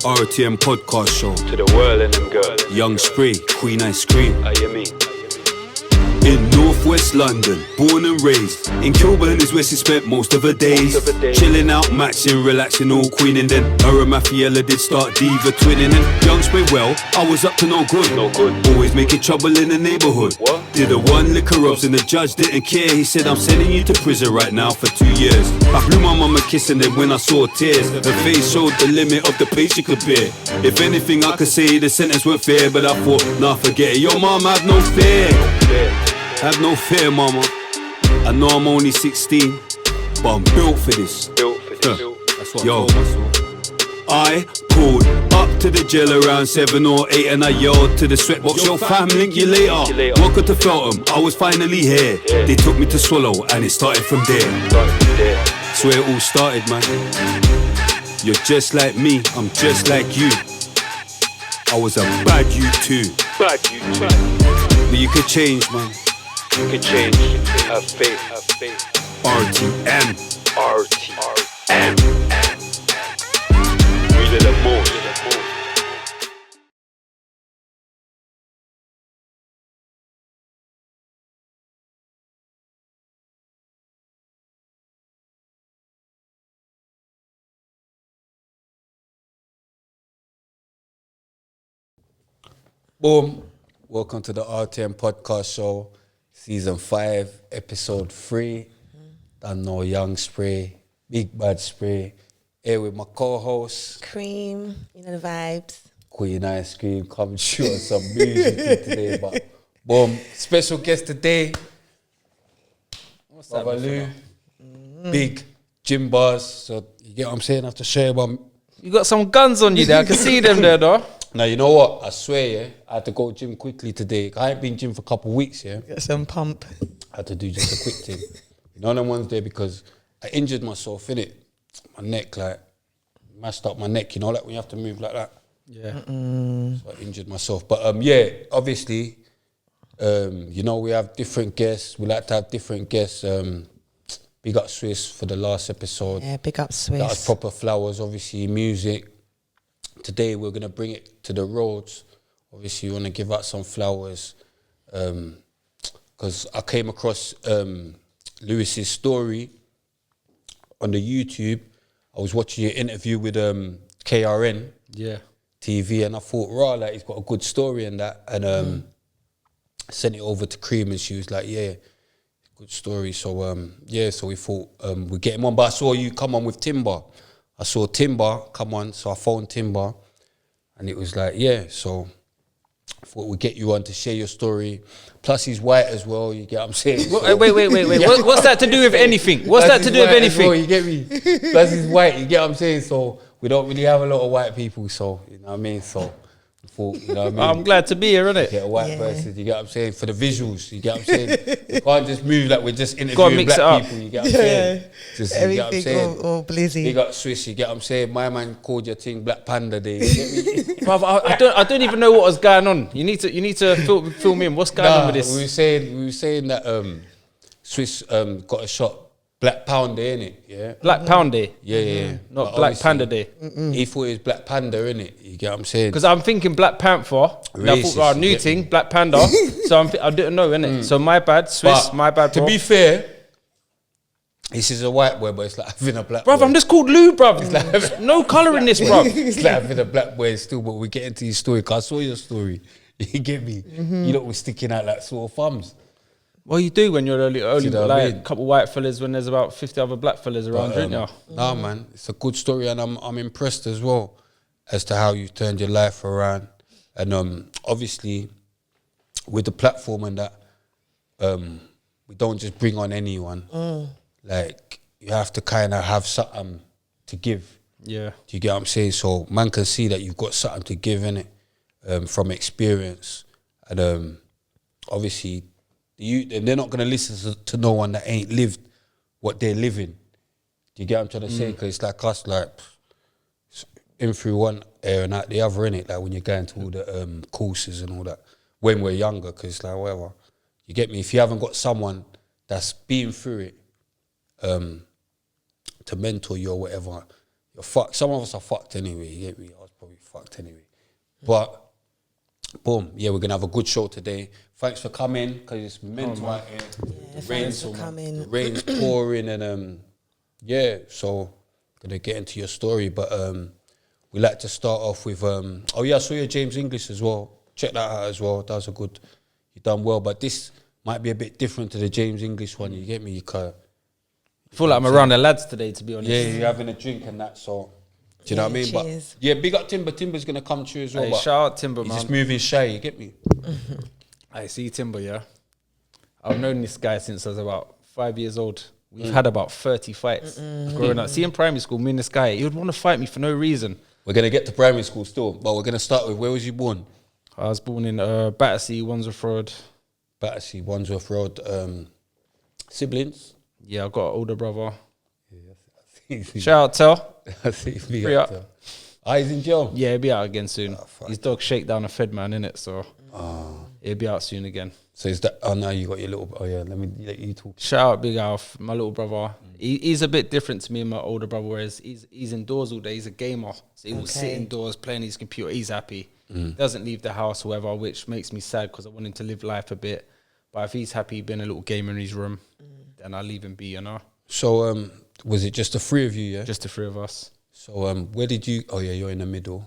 RTM podcast show. To the world and them girls. Young Spray, Queen Ice Cream. How you mean? In Northwest London, born and raised. In Kilburn is where she spent most of her days. Chilling out, matching, relaxing, all queening. Then her and Mafiella did start diva twinning. And Young Spray, well, I was up to no good. Always making trouble in the neighbourhood. What? Did a one liquor ups and the judge didn't care. He said, I'm sending you to prison right now for 2 years. I blew my mama kissing them when I saw tears. Her face showed the limit of the pain she could bear. If anything I could say, the sentence weren't fair. But I thought, nah, forget it. Yo, mom, have no fear. Have no fear, mama. I know I'm only 16, but I'm built for this. That's what Yo. I told myself. I pulled up to the jail around 7 or 8 and I yelled to the sweatbox, yo fam, link you later. Welcome to Feltham, I was finally here. They took me to Swallow and it started from there. That's where it all started, man. You're just like me, I'm just like you. I was a bad you too. But you could change, man. You can change. Have faith. RTM. Really the most. Boom. Welcome to the RTM podcast show, season 5, episode 3. I know Young Spray, Big Bad Spray. Here with my co-host, Cream, you know the vibes. Queen Ice Cream, coming through on some music today. But boom, special guest today. What's that, Lou? Big gym bars. So you get what I'm saying? I have to share about. You got some guns on you there. I can see them there, though. Now, you know what? I swear, yeah, I had to go gym quickly today. I ain't been gym for a couple of weeks, yeah. Got some pump. I had to do just a quick thing. You know, them ones there because I injured myself, innit? My neck, like, mashed up my neck, you know, like when you have to move like that. Yeah. So I injured myself. But yeah, obviously, you know, we have different guests. We like to have different guests. Big up Swiss for the last episode. Yeah, big up Swiss. That was proper flowers, obviously, music. Today we're going to bring it to the roads. Obviously, we want to give out some flowers. Because I came across Lewis's story on the YouTube. I was watching your interview with KRN TV, and I thought, raw, like he's got a good story in that. And sent it over to Cream, and she was like, yeah, good story. So so we thought we'd get him on. But I saw you come on with Timber. I saw Timber come on, so I phoned Timber, and it was like, yeah, so I thought we'd get you on to share your story. Plus, he's white as well, you get what I'm saying? So, Wait. What's that to do with anything? What's that to do with anything? Well, you get me? Plus, he's white, you get what I'm saying? So, we don't really have a lot of white people, so, you know what I mean? So, I thought, you know what I mean? I'm glad to be here, innit? Get a white person, you get what I'm saying? For the visuals, you get what I'm saying? We can't just move like we're just Gotta interviewing mix black it up. people, you get what I'm saying? Just, you get what I'm Everything saying? all blizzy. Big up Swiss, you get what I'm saying? My man called your thing Black Panda Day. You get me? Bruv, I don't even know what was going on. You need to fill me in. What's going on with this? We were saying that Swiss got a shot Black Pound Day, innit? Yeah. Black Pound Day, Yeah. not But Black obviously, Panda Day. He thought it was Black Panda, innit? You get what I'm saying? Because I'm thinking Black Panther. And I Racist, thought, you new get thing, Black Panda. So I didn't know, innit? So my bad, Swiss, But my bad, bro. To be fair, this is a white boy, but it's like having a black Bruv, boy. I'm just called Lou, bruv. No colour in this, bruv. It's like having a black boy still, but we get into his story, because I saw your story. You get me? You lot were sticking out like sore thumbs. What you do when you're only you know what I like mean? a couple white fellas when there's about 50 other black fellas around, don't you? Nah, man, it's a good story, and I'm impressed as well as to how you've turned your life around. And obviously, with the platform and that, we don't just bring on anyone. Like, you have to kind of have something to give. Yeah. Do you get what I'm saying? So man can see that you've got something to give, innit? From experience. And obviously, they're not going to listen to no one that ain't lived what they're living. Do you get what I'm trying to say? Because it's like us, like, in through one area and out the other, innit? Like when you're going to all the courses and all that. When we're younger, because it's like, whatever. You get me? If you haven't got someone that's been through it to mentor you or whatever, you're fucked. Some of us are fucked anyway. You get me? I was probably fucked anyway. But boom, yeah, we're gonna have a good show today. Thanks for coming because it's mental out here. Yeah, thanks for coming. The rain's pouring and yeah. So gonna get into your story, but we like to start off with oh yeah, I saw your James English as well. Check that out as well. That was a good. You done well, but this might be a bit different to the James English one. You get me? You can. I feel like I'm around the lads today, to be honest. Yeah, you're having a drink and that, so do you know what I mean? Cheers. But yeah, big up Timber. Timber's gonna come to you as well. Hey, but shout out Timber, he's man. just moving shy. You get me? I see Timber, yeah. I've known this guy since I was about 5 years old. We've had about 30 fights growing up. See, in primary school, me and this guy, he would want to fight me for no reason. We're gonna get to primary school still, but we're gonna start with where was you born? I was born in Battersea, Wandsworth Road. Battersea, Wandsworth Road. Siblings? Yeah, I've got an older brother. Yeah, Shout out, Tel. I see. Free up. He's in jail. Yeah, he'll be out again soon. fuck. His dog shake down a fed man, innit? So he'll be out soon again. So is that? Oh no, you got your little. Oh yeah, let me let you talk. Shout out Big Alf, my little brother. He's a bit different to me and my older brother, whereas he's indoors all day. He's a gamer. So he will sit indoors playing his computer. He's happy. Doesn't leave the house or whatever, which makes me sad because I want him to live life a bit. But if he's happy being a little gamer in his room, then I'll leave him be, you know? So was it just the three of you? Yeah. Just the three of us. So where did you? Oh yeah, you're in the middle.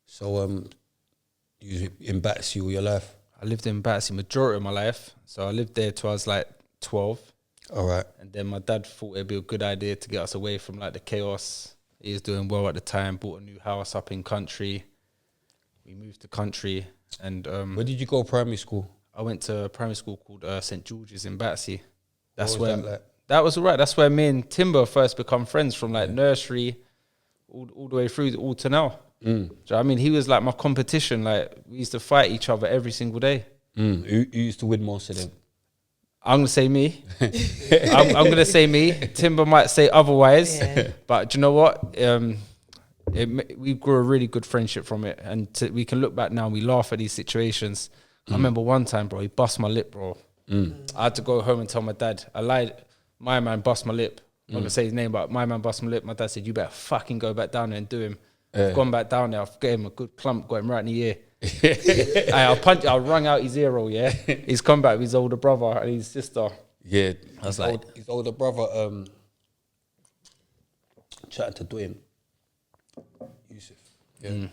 So you was in Battersea all your life. I lived in Battersea majority of my life. So I lived there till I was like 12. All right. And then my dad thought it'd be a good idea to get us away from like the chaos. He was doing well at the time, bought a new house up in country. We moved to country and Where did you go primary school? I went to a primary school called St. George's in Battersea. That's What where was that like? that was all right. That's where me and Timber first become friends from like nursery all the way through all to now. Do you know what I mean? He was like my competition. Like we used to fight each other every single day. Who used to win most of them? I'm gonna say me. I'm gonna say me. Timber might say otherwise, but do you know what? We grew a really good friendship from it, and we can look back now and we laugh at these situations. I remember one time, bro, he bust my lip, bro. I had to go home and tell my dad. I lied. My man bust my lip. I'm not gonna say his name, but my man bust my lip. My dad said, "You better fucking go back down there and do him." I've gone back down there. I've gave him a good clump, got him right in the ear. I wrung out his ear roll, yeah. He's come back with his older brother and his sister. Yeah, I was like, his older brother chatting to Dwayne Yusuf. Yeah.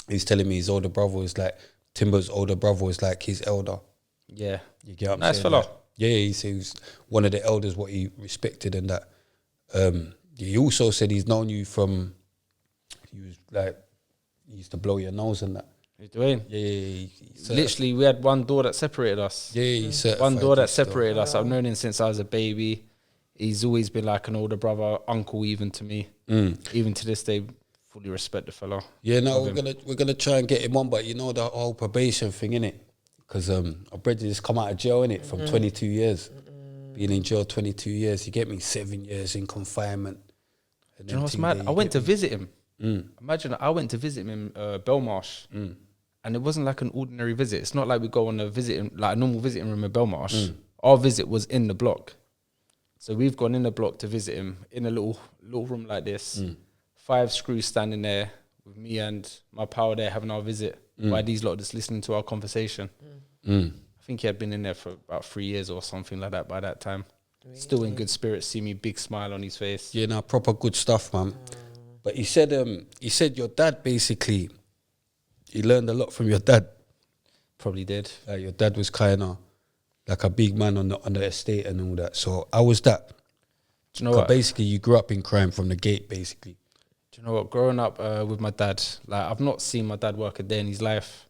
He's telling me his older brother was like Timber's older brother was like his elder. yeah. You get what I'm Nice saying? fella. Like, yeah, he said he was one of the elders what he respected and that. He also said he's known you from he was like he used to blow your nose and that. You're doing? Yeah, he Literally, we had one door that separated us. Yeah, he certified One door that you still. separated us. I've known him since I was a baby. He's always been like an older brother, uncle even to me. Even to this day, fully respect the fella. Yeah, no, Love we're gonna try and get him on, but you know the whole probation thing, innit? Because our brother just come out of jail, innit, from 22 years. Being in jail 22 years, you get me 7 years in confinement. Do you know what's mad? I went to visit him. Imagine I went to visit him in Belmarsh. And it wasn't like an ordinary visit. It's not like we go on a visiting, like a normal visiting room in Belmarsh. Our visit was in the block. So we've gone in the block to visit him in a little room like this. 5 screws standing there with me and my pal there having our visit. While these lot just listening to our conversation. I think he had been in there for about 3 years or something like that by that time. Really? Still in good spirits, see me, big smile on his face. Yeah, no, proper good stuff, man. But he said your dad basically, he learned a lot from your dad. Probably did. Like your dad was kind of like a big man on the estate and all that. So how was that? Do you know what? Basically, you grew up in crime from the gate, basically. Do you know what? Growing up with my dad, like I've not seen my dad work a day in his life.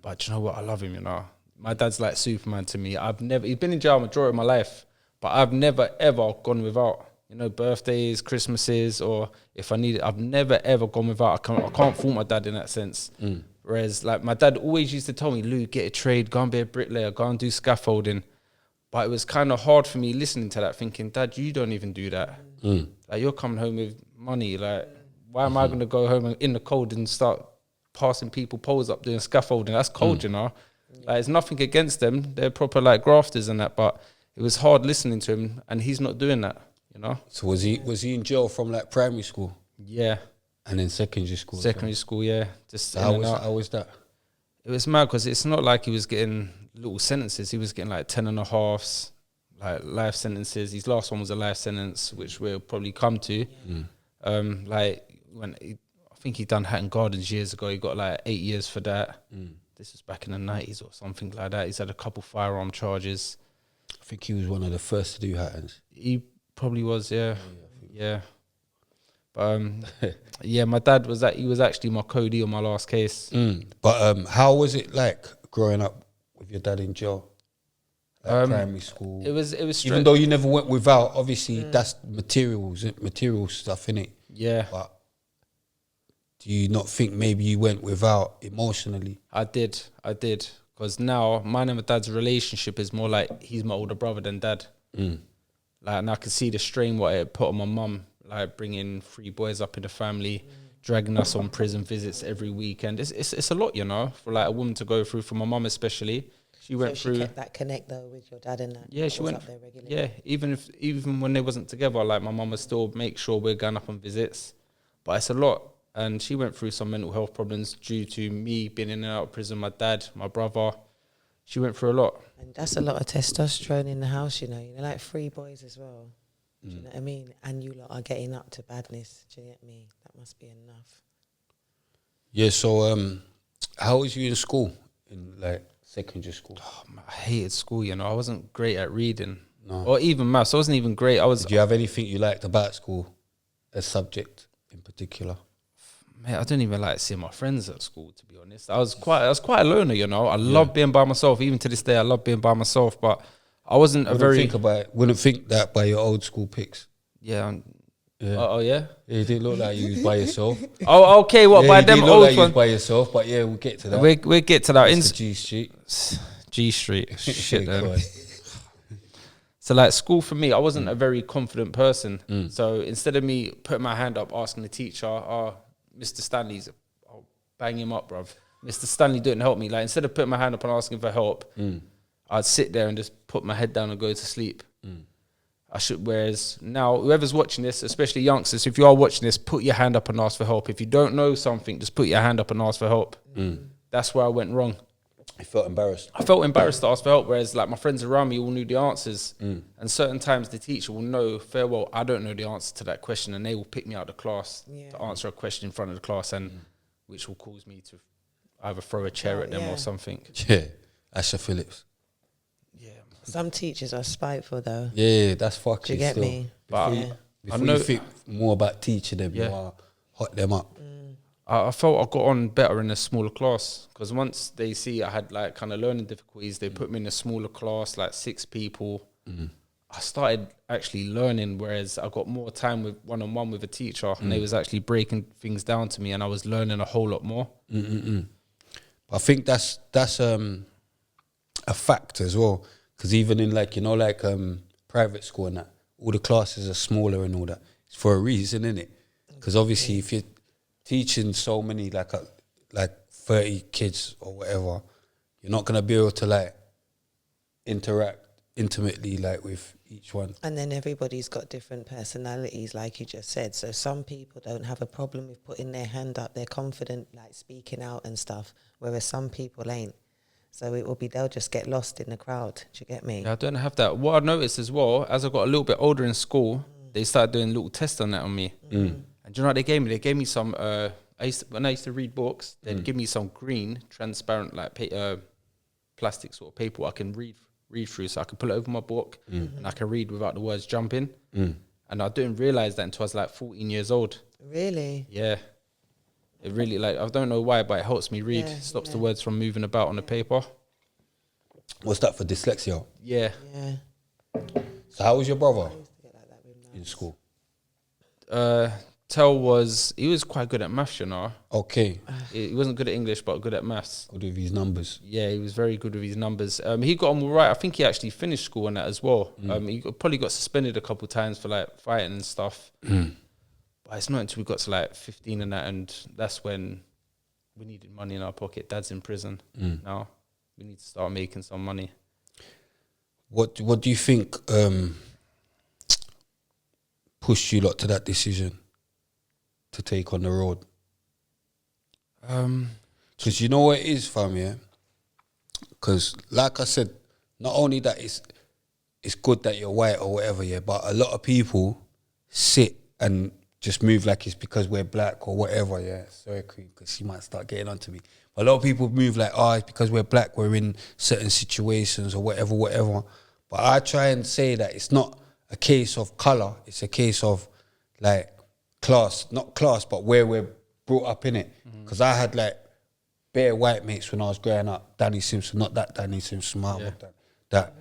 But do you know what? I love him, you know. My dad's like Superman to me. He's been in jail majority of my life, but I've never ever gone without. You know, birthdays, Christmases, or if I need it, I've never ever gone without. I can't fault my dad in that sense. Whereas, like my dad always used to tell me, "Lou, get a trade, go and be a bricklayer, go and do scaffolding." But it was kind of hard for me listening to that, thinking, "Dad, you don't even do that. Like you're coming home with money. Like, why am I going to go home in the cold and start passing people poles up doing scaffolding? That's cold, you know." Like, it's nothing against them. They're proper like grafters and that, but it was hard listening to him, and he's not doing that, you know. So was he in jail from like primary school? Yeah, And then secondary school. secondary school. Yeah, just So in and out. how was that? It was mad because it's not like he was getting little sentences. He was getting like 10.5s, like life sentences. His last one was a life sentence, which we'll probably come to. Like I think he done Hatton Gardens years ago. He got like 8 years for that. This was back in the 90s or something like that. He's had a couple firearm charges. I think he was one of the first to do Hattons. He probably was, yeah. But yeah, my dad was he was actually my codie on my last case. But how was it like growing up with your dad in jail? Like primary school. It was Even though you never went without, obviously that's material stuff, innit? Yeah. But do you not think maybe you went without emotionally? I did. Because now mine and my dad's relationship is more like he's my older brother than dad. Like, and I can see the strain what it put on my mum, like bringing 3 boys up in the family, dragging us on prison visits every weekend. It's a lot, you know, for like a woman to go through. For my mum especially, she went through. She kept that connect though with your dad and that. Yeah, she went up there regularly. Yeah, even when they wasn't together, like my mum would still make sure we're going up on visits. But it's a lot. And she went through some mental health problems due to me being in and out of prison, my dad, my brother. She went through a lot. And that's a lot of testosterone in the house, you know. You're like 3 boys as well. Do you know what I mean? And you lot are getting up to badness. Do you get me? That must be enough. Yeah, so how was you in school? In like secondary school? Oh, man, I hated school, you know. I wasn't great at reading. No. Or even maths. I wasn't even great. Did you have anything you liked about school? A subject in particular? Mate, I didn't even like seeing my friends at school, to be honest. I was quite a loner, you know. I love being by myself. Even to this day, I love being by myself. But I wasn't wouldn't think that by your old school pics. Yeah. Oh, yeah? Yeah, you didn't look like you was by yourself. Oh, okay. What, by them old old like you was ones? by yourself, but yeah, we'll get to that. We'll get to that. It's the G Street. G Street. Shit, Go then. on. So, like, school for me, I wasn't a very confident person. So, instead of me putting my hand up, asking the teacher, Mr. Stanley's, I'll bang him up, bruv. Mr. Stanley didn't help me. Like, instead of putting my hand up and asking for help, I'd sit there and just put my head down and go to sleep. Whereas now, whoever's watching this, especially youngsters, if you are watching this, put your hand up and ask for help. If you don't know something, just put your hand up and ask for help. That's where I went wrong. You felt embarrassed? I felt embarrassed to ask for help, whereas like my friends around me all knew the answers. And certain times the teacher will know, fair well, I don't know the answer to that question, and they will pick me out of the class to answer a question in front of the class, and which will cause me to either throw a chair at them or something. Yeah, Asher Phillips. Yeah. Some teachers are spiteful though. Yeah, that's fucking. Do you get me? Before you think more about teaching them, you are hot them up. I felt I got on better in a smaller class, because once they see I had like kind of learning difficulties, they put me in a smaller class, like 6 people. I started actually learning, whereas I got more time with one-on-one with a teacher, and they was actually breaking things down to me, and I was learning a whole lot more. I think that's a fact as well, because even in like, you know, like private school and that, all the classes are smaller and all that. It's for a reason, innit? Because obviously if you're teaching so many like 30 kids or whatever, you're not gonna be able to like interact intimately like with each one. And then everybody's got different personalities, like you just said. So some people don't have a problem with putting their hand up. They're confident, like speaking out and stuff, whereas some people ain't. So it will be, they'll just get lost in the crowd. Do you get me? Yeah, I don't have that. What I noticed as well, as I got a little bit older in school, they started doing little tests on that on me. And do you know what they gave me? They gave me some, when I used to read books, they'd give me some green, transparent, like plastic sort of paper I can read through, so I can pull it over my book and I can read without the words jumping. And I didn't realise that until I was like 14 years old. Really? Yeah. It really, like, I don't know why, but it helps me read. Yeah, Stops the words from moving about on the paper. What's that for dyslexia? Yeah. Yeah. So how was your brother I used to get like that with maths. in school? He was quite good at maths, you know. Okay. He wasn't good at English, but good at maths. Good with his numbers. Yeah, he was very good with his numbers. He got on all right. I think he actually finished school and that as well. He probably got suspended a couple of times for like fighting and stuff. But it's not until we got to like 15 and that, and that's when we needed money in our pocket. Dad's in prison now. We need to start making some money. What do you think pushed you lot to that decision? to take on the road? Because you know what it is, fam, yeah? Because like I said, not only that it's good that you're white or whatever, yeah, but a lot of people sit and just move like it's because we're black or whatever, yeah. Sorry, Queen, because she might start getting onto me. But a lot of people move like, oh, it's because we're black, we're in certain situations or whatever. But I try and say that it's not a case of colour, it's a case of like class, not class, but where we're brought up in it. Because I had like bare white mates when I was growing up, Danny Simpson, not that Danny Simpson, that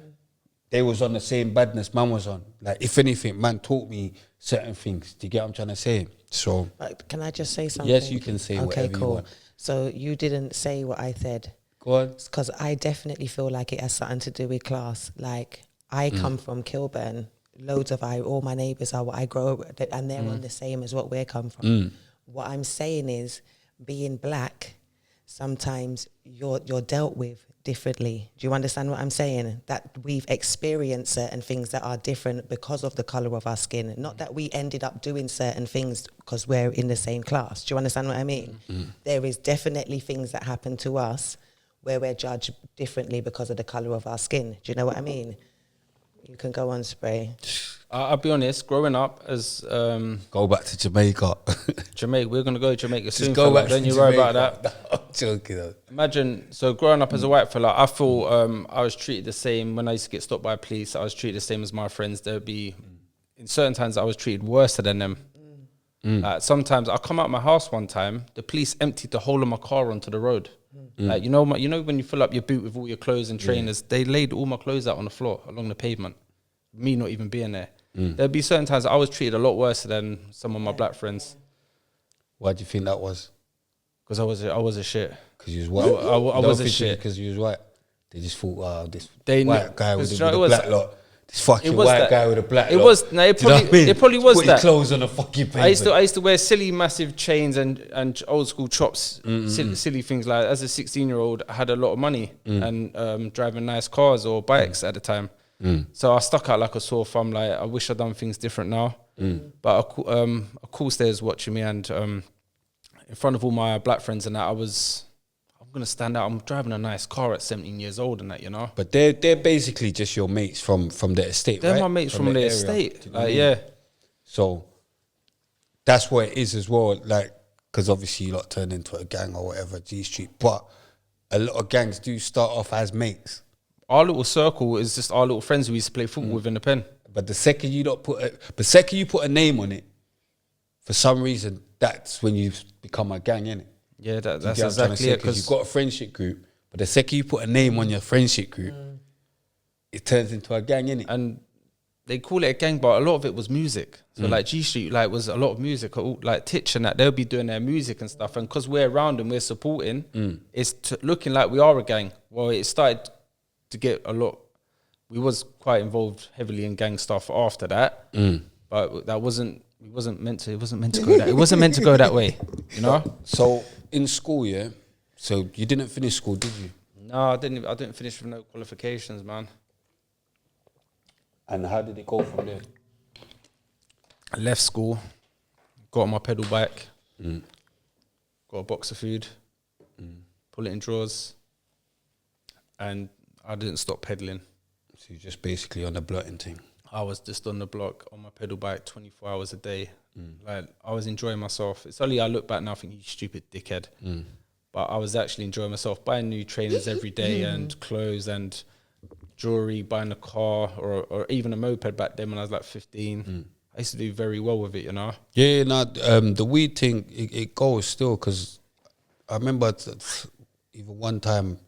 they was on the same badness man was on. Like, if anything, man taught me certain things. Do you get what I'm trying to say? So, Can I just say something? yes, you can say whatever you want. So you didn't say what I said. Go on. Because I definitely feel like it has something to do with class. Like, I come from Kilburn. All my neighbours are what I grow up with, and they're on the same as what we come from. What I'm saying is, being black, sometimes you're dealt with differently. Do you understand what I'm saying? That we've experienced certain things that are different because of the colour of our skin. Not that we ended up doing certain things because we're in the same class. Do you understand what I mean? There is definitely things that happen to us where we're judged differently because of the colour of our skin. Do you know what I mean? You can go on, Spray. I'll be honest, growing up as... Go back to Jamaica. Jamaica, we're going to go to Jamaica soon, Just go back Don't to you worry Jamaica. about that. No, I'm joking though. Imagine, so growing up as a white fella, I feel I was treated the same. When I used to get stopped by police, I was treated the same as my friends. There'd be, in certain times, I was treated worse than them. Sometimes I come out of my house one time, the police emptied the whole of my car onto the road. Like, you know when you fill up your boot with all your clothes and trainers, they laid all my clothes out on the floor along the pavement. Me not even being there. There'd be certain times I was treated a lot worse than some of my black friends. Why do you think that was? Because I was a shit. Because you was white. I was a shit. Because you was white. They just thought, wow, this They white guy with you know, a black lot. This fucking white guy with a black lot. It was, no, it probably was Put that. his clothes on a fucking pavement. I used to wear silly massive chains and old school chops, silly things like that. As a 16-year-old, I had a lot of money and driving nice cars or bikes at the time. So I stuck out like a sore thumb. Like, I wish I'd done things different now. But a cool stay was watching me, and in front of all my black friends and that, I'm gonna stand out. I'm driving a nice car at 17 years old and that, you know. But they're basically just your mates from the estate, They're right? my mates from the area. estate. You know what I Like, mean? yeah. So that's what it is as well. Like, because obviously you lot turned into a gang or whatever, G Street. But a lot of gangs do start off as mates. Our little circle is just our little friends who we used to play football with in the pen. But the second you put a name on it, for some reason, that's when you become a gang, innit? Yeah, that's You get what I'm trying to exactly say? it. Because you've got a friendship group, but the second you put a name on your friendship group, it turns into a gang, innit? And they call it a gang, but a lot of it was music. So like G Street, like, was a lot of music. Like Titch and that, they'll be doing their music and stuff. And because we're around and we're supporting, it's looking like we are a gang. Well, it started to get a lot. We was quite involved heavily in gang stuff after that, but that wasn't. It wasn't meant to go that. It wasn't meant to go that way, you know. So in school, yeah. So you didn't finish school, did you? No, I didn't finish with no qualifications, man. And how did it go from there? I left school, got on my pedal bike, got a box of food, pull it in drawers, and I didn't stop pedaling. So you're just basically on the blotting thing. I was just on the block on my pedal bike 24 hours a day. Like, I was enjoying myself. It's only I look back now think, you stupid dickhead. But I was actually enjoying myself, buying new trainers every day and clothes and jewelry, buying a car or even a moped back then when I was like 15. I used to do very well with it, you know. Yeah, no, the weed thing, it goes still, because I remember even one time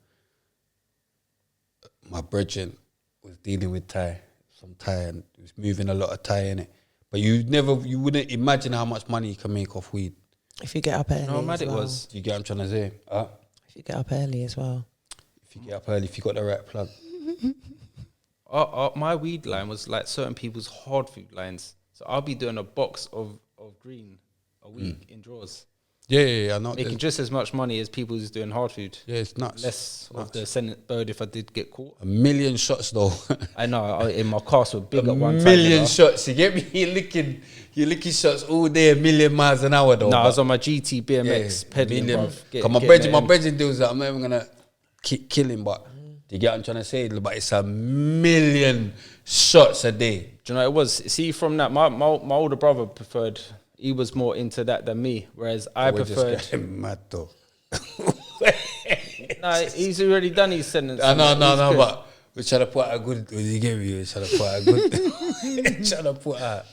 my brethren was dealing with some Thai, and he was moving a lot of Thai in it. But you wouldn't imagine how much money you can make off weed. If you get up early, You know how mad it well. was? Do you get what I'm trying to say? If you get up early as well. If you get up early, if you got the right plug. My weed line was like certain people's hard food lines. So I'll be doing a box of green a week in drawers. I know. Making just as much money as people who's doing hard food. Yeah, it's nuts. Less of the sentence bird if I did get caught. 1 million shots though. I know. In my castle, big at one time. 1 million shots. You get me? You're licking shots all day, 1 million miles an hour though. No, I was on my GT BMX pedaling, bruv. Come my brethren deals that. I'm not even gonna kill him, but do you get what I'm trying to say? But it's 1 million shots a day. Do you know what it was? See, from that, my older brother preferred. He was more into that than me, whereas I preferred. Just getting mad though. Nah, he's already done his sentence. No, but we're trying to put out a good. You get me? We're trying to put out a good. trying to put out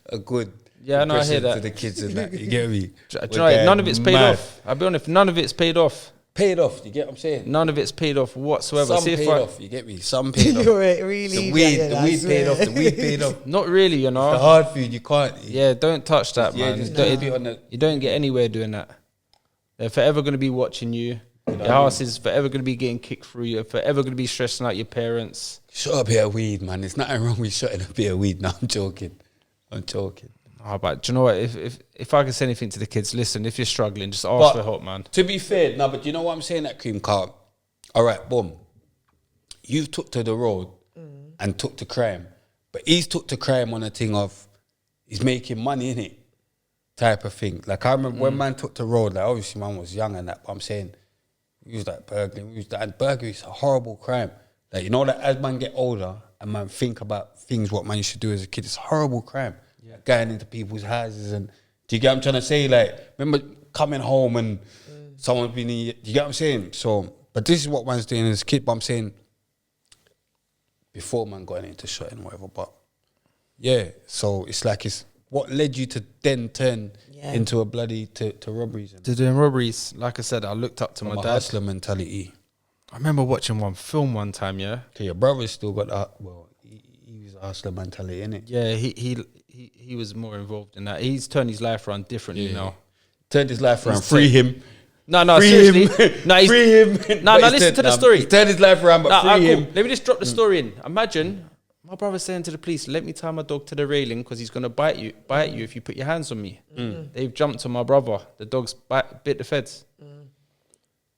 a good. Yeah, no, I hear that. To the kids and that. You get me? Do you know what? None of it's paid off. I'll be honest, none of it's paid off. Paid off, you get what I'm saying? None of it's paid off whatsoever. Some paid off, you get me? Some paid off. Really? The weed paid off, the weed paid off. Not really, you know. The hard food, you can't. Yeah, don't touch that, man. Just You don't get anywhere doing that. They're forever going to be watching you. Your house is forever going to be getting kicked through. You're forever going to be stressing out your parents. Shut a bit of weed, man. There's nothing wrong with shutting a bit of weed. No, I'm joking. Oh, but do you know what? If I can say anything to the kids, listen, if you're struggling, just ask for help, man. To be fair, no, but you know what I'm saying, that cream car? All right, boom. You've took to the road and took to crime. But he's took to crime on a thing of he's making money, innit? Type of thing. Like I remember when man took the road, like obviously man was young and that, but I'm saying we was like burglary. And burglary is a horrible crime. Like, you know that as man get older and man think about things what man used to do as a kid, it's a horrible crime. Like going into people's houses and do you get what I'm trying to say? Like, remember coming home and someone's been in, do you get what I'm saying? So, but this is what man's doing as a kid, but I'm saying before man got into shooting or whatever, but yeah, so it's like it's what led you to then turn into a bloody to robberies and to doing robberies. Like I said, I looked up to my dad. Hustler mentality. I remember watching one film one time, yeah. Okay, your brother's still got that. Well, he was a hustler mentality, innit? Yeah, he was more involved in that. He's turned his life around differently now. Turned his life around. Free him. No, free seriously. Him. No, free him. No, listen to the story. He's turned his life around, but free him. Let me just drop the story in. Imagine my brother saying to the police, "Let me tie my dog to the railing because he's gonna bite you if you put your hands on me." They've jumped on my brother. The dog's bit the feds.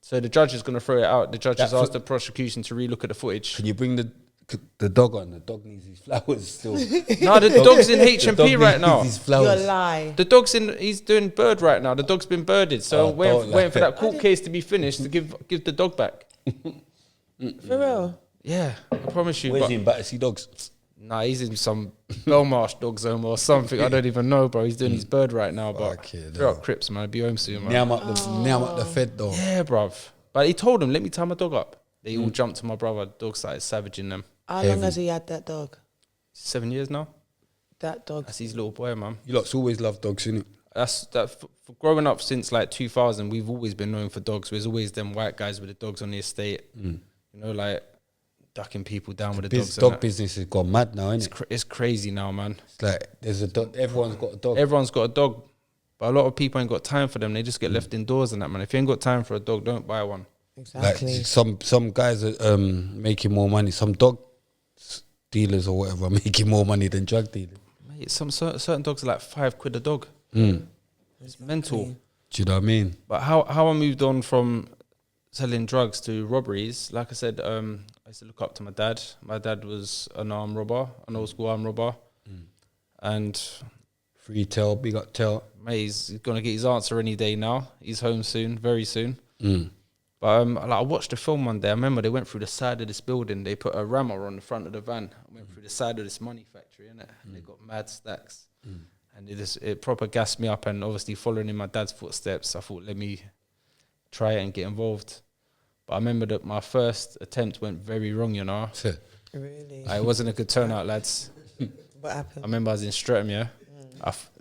So the judge is gonna throw it out. The judge has asked the prosecution to relook at the footage. Can you bring the dog on? The dog needs his flowers still. No, the dog's in HMP right now. You're lying. The dog's he's doing bird right now. The dog's been birded. So waiting for that court case to be finished to give the dog back. For real? Yeah, I promise you. Where's he in Battersea Dogs? Nah, he's in some Belmarsh dog zone or something. I don't even know, bro. He's doing his bird right now, but they're up Crips, man. I'll be home soon, man. Now I'm up the Fed, though. Yeah, bruv. But he told him, let me tie my dog up. They all jumped to my brother. The dog started savaging them. How long has he had that dog? 7 years now. That dog? That's his little boy, man. You lot's always loved dogs, innit? That's that. For growing up since like 2000, we've always been known for dogs. There's always them white guys with the dogs on the estate. You know, like ducking people down with the dogs. Dog business has gone mad now, innit? It's crazy now, man. It's like there's a dog. Everyone's got a dog. Everyone's got a dog, but a lot of people ain't got time for them. They just get left indoors and that, man. If you ain't got time for a dog, don't buy one. Exactly. Like some guys are making more money. Some dog dealers or whatever are making more money than drug dealers. Mate, some certain dogs are like £5 a dog. It's mental. Do you know what I mean? But how I moved on from selling drugs to robberies, like I said, I used to look up to my dad. My dad was an armed robber, an old school armed robber. And Free tail, big up tail. mate, he's going to get his answer any day now. He's home soon, very soon. But like, I watched a film one day. I remember they went through the side of this building. They put a rammer on the front of the van. Went through the side of this money factory, innit? And they got mad stacks. And it proper gassed me up. And obviously following in my dad's footsteps, I thought, let me try it and get involved. But I remember that my first attempt went very wrong, you know. Really? It wasn't a good turnout, lads. What happened? I remember I was in Streatham, yeah.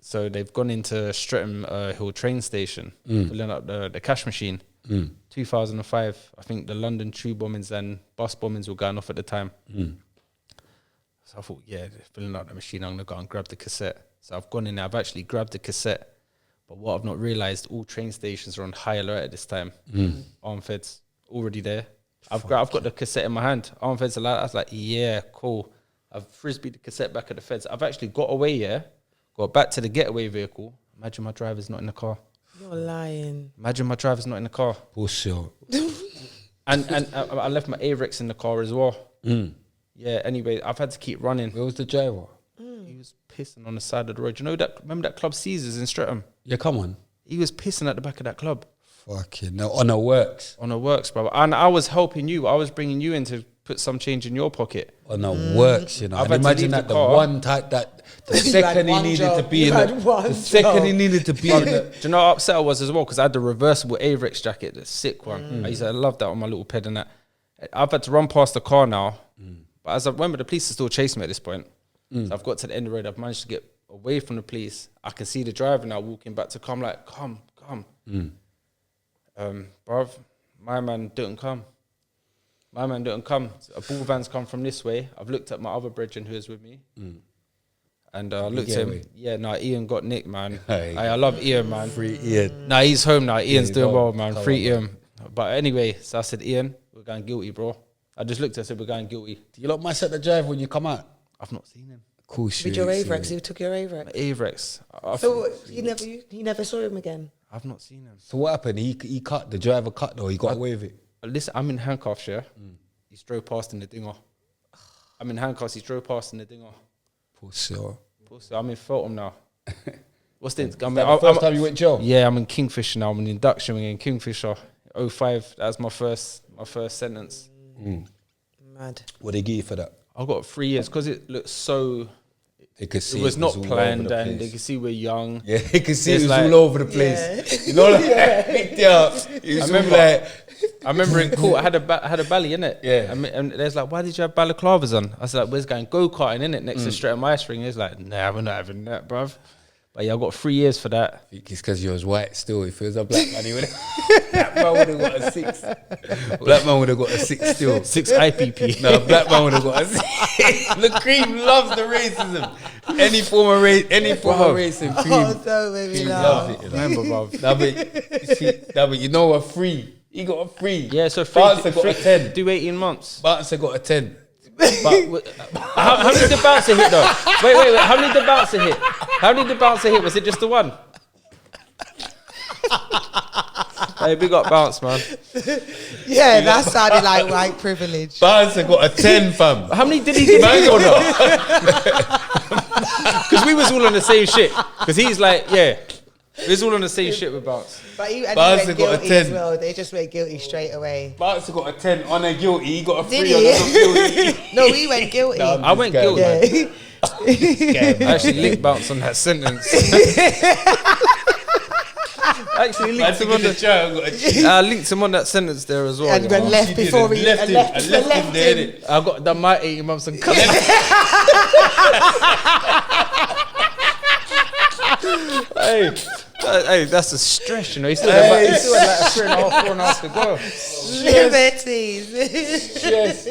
So they've gone into Streatham Hill train station, filling up the cash machine. 2005, I think the London tube bombings and bus bombings were going off at the time. So I thought, yeah, filling up the machine, I'm going to go and grab the cassette. So I've gone in there, I've actually grabbed the cassette. But what I've not realised, all train stations are on high alert at this time. Armed feds, already there. I've got the cassette in my hand. Armed feds are like, I was like, yeah, cool. I've frisbeed the cassette back at the feds. I've actually got away, got back to the getaway vehicle. Imagine my driver's not in the car. You're lying. Imagine my driver's not in the car. Pussy. And I left my Averex in the car as well. Yeah, anyway, I've had to keep running. Where was the driver? He was pissing on the side of the road. You know that? Remember that club Caesars in Streatham? Yeah, come on. He was pissing at the back of that club. Fucking no, on the works. On the works, brother. And I was helping you. I was bringing you in to put some change in your pocket. On the works, you know. I've And had to imagine leave that the the car. one type that the second he one needed job. to be You in had the one second job. he needed to be in Do the you know how upset I was as well? Because I had the reversible Averex jacket, the sick one. I love that on my little ped and that. I've had to run past the car now. But as I remember, the police are still chasing me at this point. So I've got to the end of the road. I've managed to get away from the police. I can see the driver now walking back to come. Like, come. Bruv, my man didn't come. My man didn't come. A bull van's come from this way. I've looked at my other brethren who was with me. And I looked at him. away. Yeah, no, Ian got nicked, man. Hey. I love Ian, man. free Ian. Nah, he's home now. Ian's doing go well, on. man. Come Free on, Ian. But anyway, so I said, Ian, we're going guilty, bro. I just looked at him and said, we're going guilty. Do you lot mess at the driver when you come out? I've not seen him. Of course With you your ain't Averex, seen who it. took your Averex? Averex. So you never saw him again? I've not seen him. So what happened? He cut, the driver cut though, he got away with it. Listen, I'm in handcuffs, yeah? He drove past in the dinger. I'm in handcuffs, he drove past in the dinger. Pussy. So I'm in Feltham now. What's this? That the first time you went jail? Yeah, I'm in Kingfisher now. I'm in induction in Kingfisher. 05, that was my first sentence. Mad. What they give you for that? I got 3 years because it looked so. They could see It was not all over planned, the and place. they could see we're young. Yeah, they could see It's it was like- all over the place. You know, like, it was all remember- like, I remember in court, I had a bally in it. Yeah. And there's like, why did you have balaclavas on? I said, like, we're going go karting in it next to Streatham Ice Ring. He's like, nah, we're not having that, bruv. But yeah, I got 3 years for that. I think it's because you was white still. If it was a black man, he would black man would have got a 6. Black man would have got a 6 still. 6 IPP. No, black man would have got a 6. The cream loves the racism. Any form of racism, cream. Oh, so baby, Cream no. loves it. You know? Remember, bruv. But you know a 3. He got a 3. Yeah, so Bouncer got a 10. Do 18 months. Bouncer got a 10. But how many did the bouncer hit though? Wait. How many did the bouncer hit? How many did the bouncer hit? Was it just the one? Hey, big up bounce, man. Yeah, that sounded like white privilege. Bouncer got a 10, fam. How many did he hit? Because we was all on the same shit. Because he's like, yeah, we was all on the same shit with bounce. But he Bouncer went got a guilty as 10. well. They just went guilty straight away. Bouncer got a 10 on a guilty. He got a 3 Did on he? a not guilty. No, he went guilty. No, I went guilty. Yeah. I actually linked bounce on that sentence. I actually linked him on I linked him on that sentence there as well. And you went know. left before he left him. left him there, innit? I got done my 18 months and cut. Hey, that's a stretch, you know. He still had like 3.5, 4.5 to go. Liberties. Yes.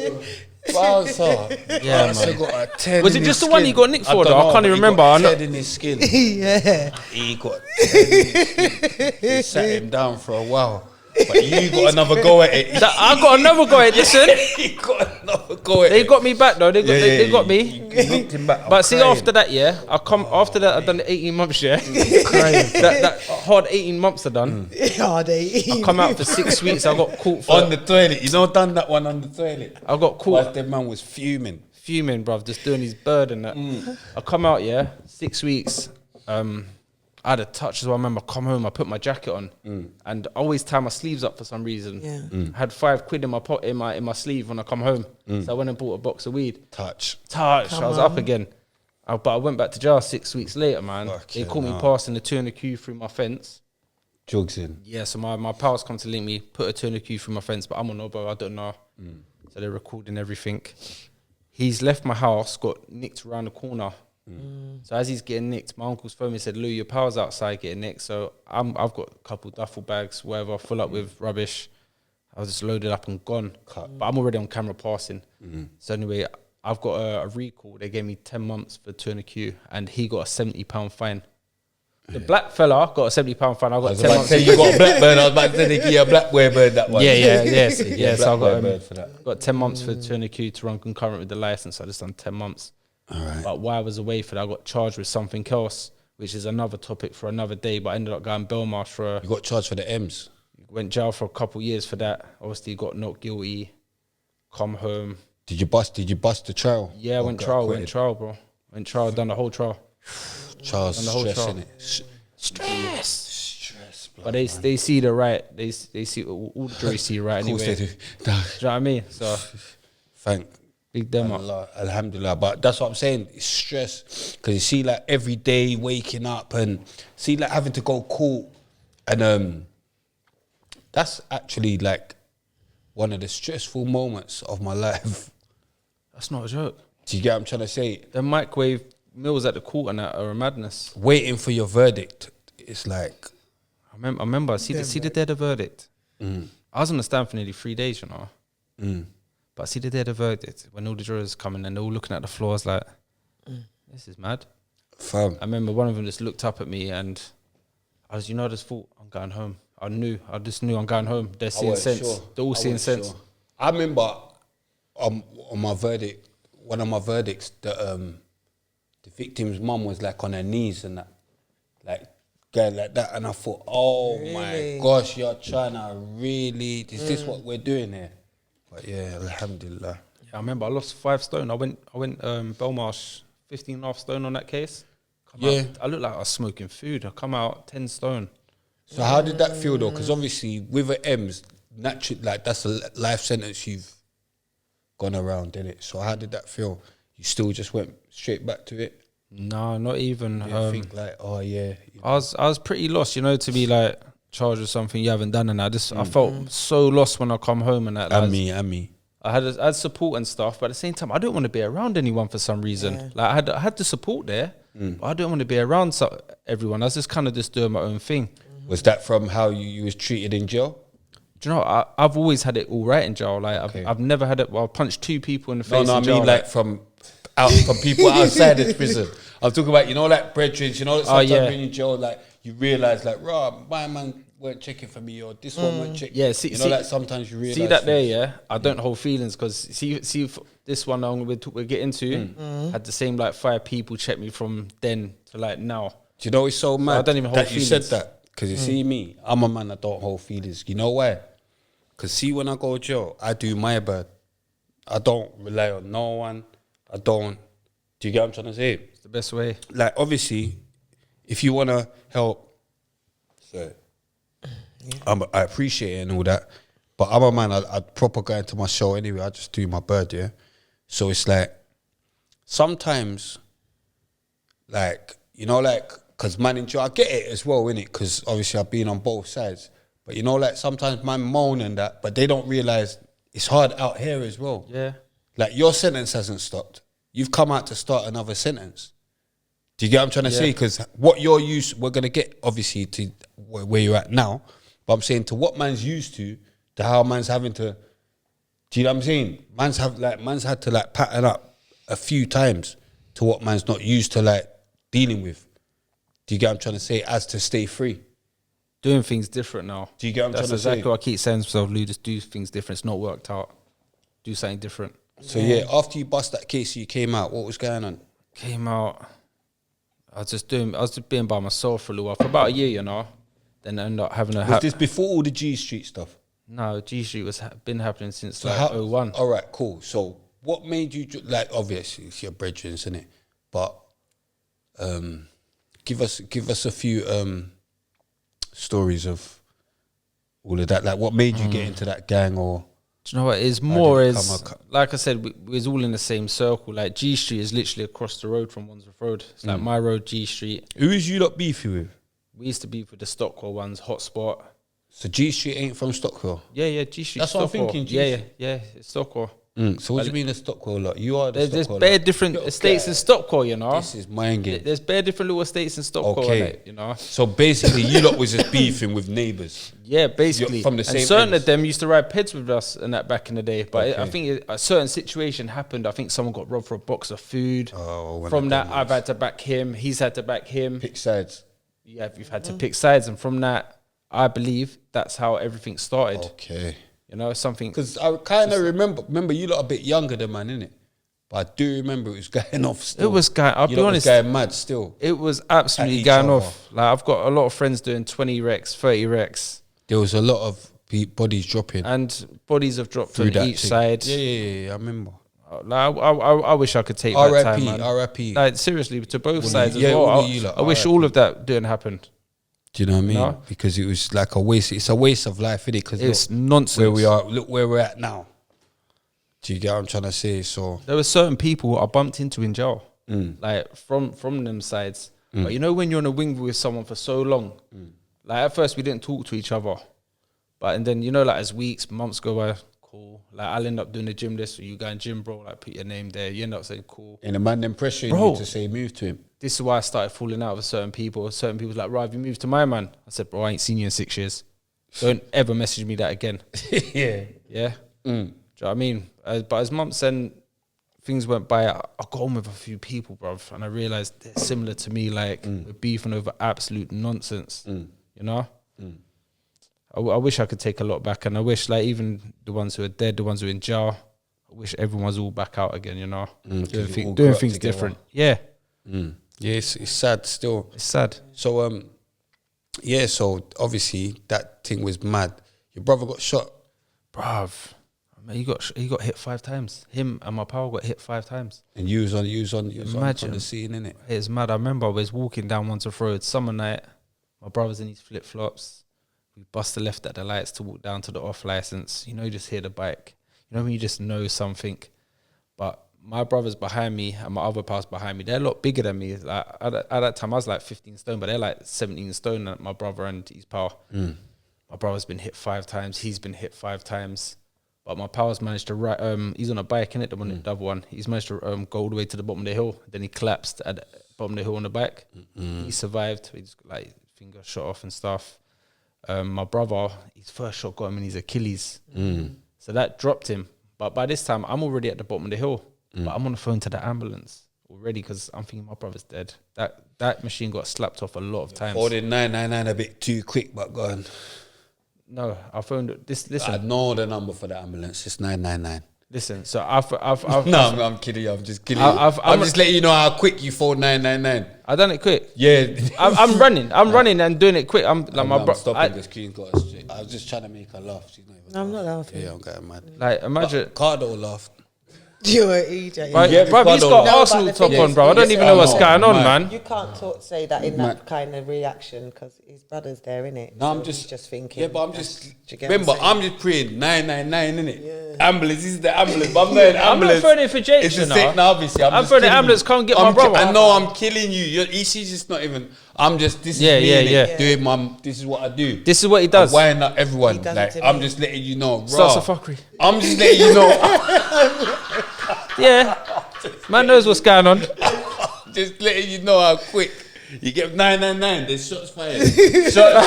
Bouncer. Yeah, Bouncer man. got a 10. Was in it his just the one skin. he got nicked for, don't though? I know, can't but even he remember. got I know- 10 in his skin. Yeah. He got 10 in his skin. He sat him down for a while. But you got another go at it. I got another go at it, listen. He got another go at They it. got me back, though. They got me. You looked him back. I'm But see, crying. after that, yeah, after that, I've done the 18 months, yeah. that hard 18 months I done. Oh, they I come out for 6 weeks. I got caught for. On the toilet. You know, done that one on the toilet. I got caught But the man was fuming. fuming, bruv, just doing his bird and that. I come out, yeah, 6 weeks. I had a touch as well. I remember I come home, I put my jacket on, and I always tie my sleeves up for some reason. Yeah. I had £5 in my pocket in my sleeve when I come home, so I went and bought a box of weed. Touch. I was up again. But I went back to jail 6 weeks later, man. Fucking They caught me hell. passing the turner queue through my fence. Jugs in. Yeah, so my pals come to link me, put a turner queue through my fence, but I'm on no, bro, I don't know. So they're recording everything. He's left my house, got nicked around the corner. So as he's getting nicked, my uncle's phoned me and said, Lou, your pal's outside getting nicked. So I've got a couple duffel bags, whatever, full up with rubbish. I was just loaded up and gone. But I'm already on camera passing. So anyway, I've got a recall. They gave me 10 months for turner queue, and he got a £70 fine. The black fella got a £70 fine. I got 10 months. You got a black bird. I was about to say they give you a black bird that one. Yeah. So I black bird for that. got 10 months for turner queue to run concurrent with the license. I just done 10 months. All right. But while I was away for that, I got charged with something else, which is another topic for another day. But I ended up going Belmarsh for. You got charged for the M's. Went jail for a couple of years for that. Obviously, got not guilty. Come home. Did you bust the trial? Yeah, went trial, bro. Went trial, done the whole trial. Charles, Done the whole stress, trial. innit? Stress, But they see the right. They see all the jury see right Of course anyway. they do. Do you know what I mean? So Thank big them up. Allah, alhamdulillah. But that's what I'm saying. It's stress because you see, like every day waking up and see, like having to go court, and that's actually like one of the stressful moments of my life. That's not a joke. Do you get what I'm trying to say? The microwave meals at the court and that are a madness. Waiting for your verdict. It's like I remember. See the day of the verdict. I was on the stand for nearly 3 days, you know. But I see the day of the verdict when all the jurors come in and they're all looking at the floor. I was like, this is mad. fam. I remember one of them just looked up at me and I just thought, I'm going home. I just knew I'm going home. They're seeing sense. Sure. They're all I seeing wasn't sense. sure. I remember on my verdict, one of my verdicts, the victim's mum was like on her knees and that, like going like that, and I thought, oh my gosh, you're trying to really, is this what we're doing here? But yeah, alhamdulillah. Yeah, I remember I lost 5 stone. I went Belmarsh 15.5 stone on that case. I looked like I was smoking food. I come out 10 stone. So how did that feel though? Because obviously with the M's, naturally, like that's a life sentence you've gone around, innit? So how did that feel? You still just went straight back to it? No, not even. You think like, oh yeah. I was pretty lost, you know, to be like charged with something you haven't done, and I felt so lost when I come home and that. And me. I had support and stuff, but at the same time, I don't want to be around anyone for some reason. Yeah. Like I had the support there, but I don't want to be around everyone. I was just kind of just doing my own thing. Was that from how you was treated in jail? Do you know? I've always had it all right in jail. Like I've never had it. Well, I punched 2 people in the face. No, I in jail, mean like from people outside the prison. I'm talking about, you know, like brethren, you know, sometimes when you're in jail, like you realise like, my man weren't checking for me, or this one weren't checking. Yeah, like sometimes you realise. See that there, yeah. I don't hold feelings because see this one we'll get into had the same like 5 people check me from then to like now. Do you know it's so mad? I don't even hold that feelings. You said that because you see me, I'm a man that don't hold feelings. You know why? Because see, when I go to jail, I do my bad. I don't rely on no one. I don't. Do you get what I'm trying to say? It's the best way. Like obviously, if you want to help, so I appreciate it and all that. But I'm a man. I'd proper go into my show anyway. I just do my bird, yeah. So it's like sometimes, like you know, like because man in jail, I get it as well, innit? Because obviously I've been on both sides. But you know, like sometimes man moan and that, but they don't realise it's hard out here as well. Yeah. Like your sentence hasn't stopped. You've come out to start another sentence. Do you get what I'm trying to say? Because what you're used, we're gonna get obviously to where you're at now. But I'm saying to what man's used to how man's having to. Do you know what I'm saying? Man's had to like pattern up a few times to what man's not used to like dealing with. Do you get what I'm trying to say? As to stay free. Doing things different now. Do you get what I'm That's trying to exactly say? what I keep saying to myself, Lou, just do things different. It's not worked out. Do something different. So yeah, after you bust that case, you came out. What was going on? Came out. I was just being by myself for a little while, for about a year, you know. Then I ended up having a. Was this before all the G Street stuff? No, G Street was been happening since So like 01. All right, cool. So what made you like? Obviously, it's your brethren, isn't it? But give us a few stories of all of that. Like, what made you get into that gang, or? Do you know what? It's more is like I said, we was all in the same circle. Like G Street is literally across the road from Wandsworth Road. It's like my road, G Street. Who is you lot beefy with? We used to be with the Stockwell ones, Hotspot. So G Street ain't from Stockwell. Yeah, G Street. That's what I'm Stockwell. thinking, G Yeah, Street. it's Stockwell. So what do you mean the Stockwell lot? You are the There's Stockwell bare lot. different estates in Stockwell, you know. This is mind game. There's bare different little estates in Stockwell, Okay. you know. So basically, you lot was just beefing with neighbours. Yeah, basically. You're from the same and certain ends. of them used to ride peds with us and that back in the day. But Okay. I think a certain situation happened. I think someone got robbed for a box of food. Oh, From that, I've had to back him. He's had to back him. pick sides. Yeah, we've had to pick sides. And from that, I believe that's how everything started. Okay. You know, something. Because I kind of remember you lot a bit younger than man, innit? But I do remember it was going off still. It was going, I'll be honest. It was going mad still. It was absolutely each going other. off. Like, I've got a lot of friends doing 20 recs, 30 recs. There was a lot of bodies dropping. And bodies have dropped through on that each thing. side. Yeah, I remember. Like, I wish I could take that time, man. R.I.P. Like, seriously, to both sides as yeah, well. all of you lot, I wish RIP. all of that didn't happen. Do you know what I mean? No. Because it was like a waste. It's a waste of life, innit? Because It's nonsense. where we are. Look where we're at now. Do you get what I'm trying to say? So There were certain people I bumped into in jail, Mm. like from them sides. But you know when you're on a wing with someone for so long, like at first we didn't talk to each other, but and then you know like as weeks, months go by, cool. Like I'll end up doing the gym list, or you go in gym, bro. Like put your name there. You end up saying cool. and the man then pressuring Bro. you to say move to him. This is why I started falling out with certain people. Certain people's like, right, you moved to my man. I said, bro, I ain't seen you in 6 years. Don't ever message me that again. Yeah. Yeah. Do you know what I mean? But as months and things went by, I got on with a few people, bruv, and I realised they're similar to me. Like we're beefing over absolute nonsense. You know. I wish I could take a lot back, and I wish like even the ones who are dead, the ones who are in jail, I wish everyone's all back out again. You know, you all doing grew up things together. different. Yeah, Yeah, it's sad still. it's sad. So yeah. So obviously that thing was mad. Your brother got shot. Bruv, I mean, he got hit 5 times. Him and my pal got hit 5 times. And you was on Imagine. the scene, innit? It's mad. I remember I was walking down Wandsworth Road summer night. My brother's in his flip flops. We busted left at the lights to walk down to the off license. You know, you just hear the bike. You know when you just know something. But my brother's behind me and my other pal's behind me. They're a lot bigger than me. Like at that time, I was like 15 stone, but they're like 17 stone. My brother and his pal. My brother's been hit 5 times. He's been hit 5 times. But my pal's managed to ride. He's on a bike, innit? The other one. He's managed to go all the way to the bottom of the hill. Then he collapsed at the bottom of the hill on the bike. He survived. He just like finger shot off and stuff. My brother, his first shot got him in his Achilles. So that dropped him. But by this time, I'm already at the bottom of the hill. But I'm on the phone to the ambulance already because I'm thinking my brother's dead. That machine got slapped off a lot of times. Ordered 999 a bit too quick, but go on. No, I phoned this. Listen, I know the number for the ambulance. It's 999. listen. So I've No, I'm kidding you. I'm just kidding I'm you. I'm just letting you know how quick you phoned 999. I done it quick. Yeah. I'm running. I'm running and doing it quick. I'm like my I'm bro. stopping because Queen got us straight. I was just trying to make her laugh. She's not even No, I'm not laughing. Yeah, I'm going mad. Like imagine. Cardo laughed. You're an EJ. Bro, Yeah, bro, he's Ricardo. got No, but Arsenal the top thing on, is- bro. I don't Yes, even know what's I going know, on, man. man. You can't say that in that kind of reaction because his brother's there, innit? No, I'm So just he's just thinking. Yeah, but I'm that's- just do you get what remember. saying? I'm just praying 999, innit? Ambulance. This is the ambulance. But I'm not an I'm not ambulance. throwing it for Jake, It's you the know. same. No, obviously, I'm I'm just throwing the killing ambulance, you. come get my brother. I know I'm killing you. She's just not even. I'm just. This is Yeah, me, yeah, innit? yeah. Doing my. This is what I do. This is what he does. Why not everyone? He does Like it to I'm me. just letting you know. Starts raw. a fuckery. I'm just letting you know. Yeah, man knows what's going on. Just letting you know how quick. You get 999. There's shots fired. Shots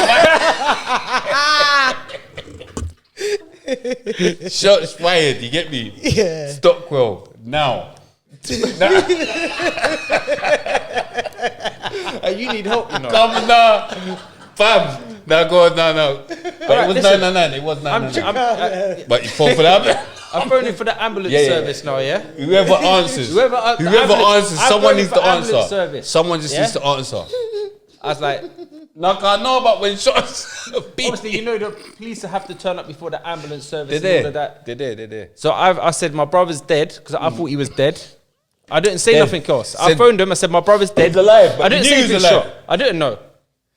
fired. Shots fired. You get me? Yeah. Stockwell now. You need help, you know. Come now, fam. Now go on. No. But it was listen. 999. It was I'm 999. But you fall for that. I'm phoning for the ambulance Yeah, yeah. service now, yeah? Whoever answers, Whoever answers, I'm someone going needs for to ambulance answer. service. Someone just Yeah? needs to answer. I was like, Like I know about when shots. obviously, you know the police have to turn up before the ambulance service They're and all of there. that. They're there. So I said, my brother's dead, because I thought he was dead. I didn't say Dead. nothing else. I Said- phoned him, I said, my brother's dead. He's alive, but I didn't you say knew he's he been was alive. shot. I didn't know.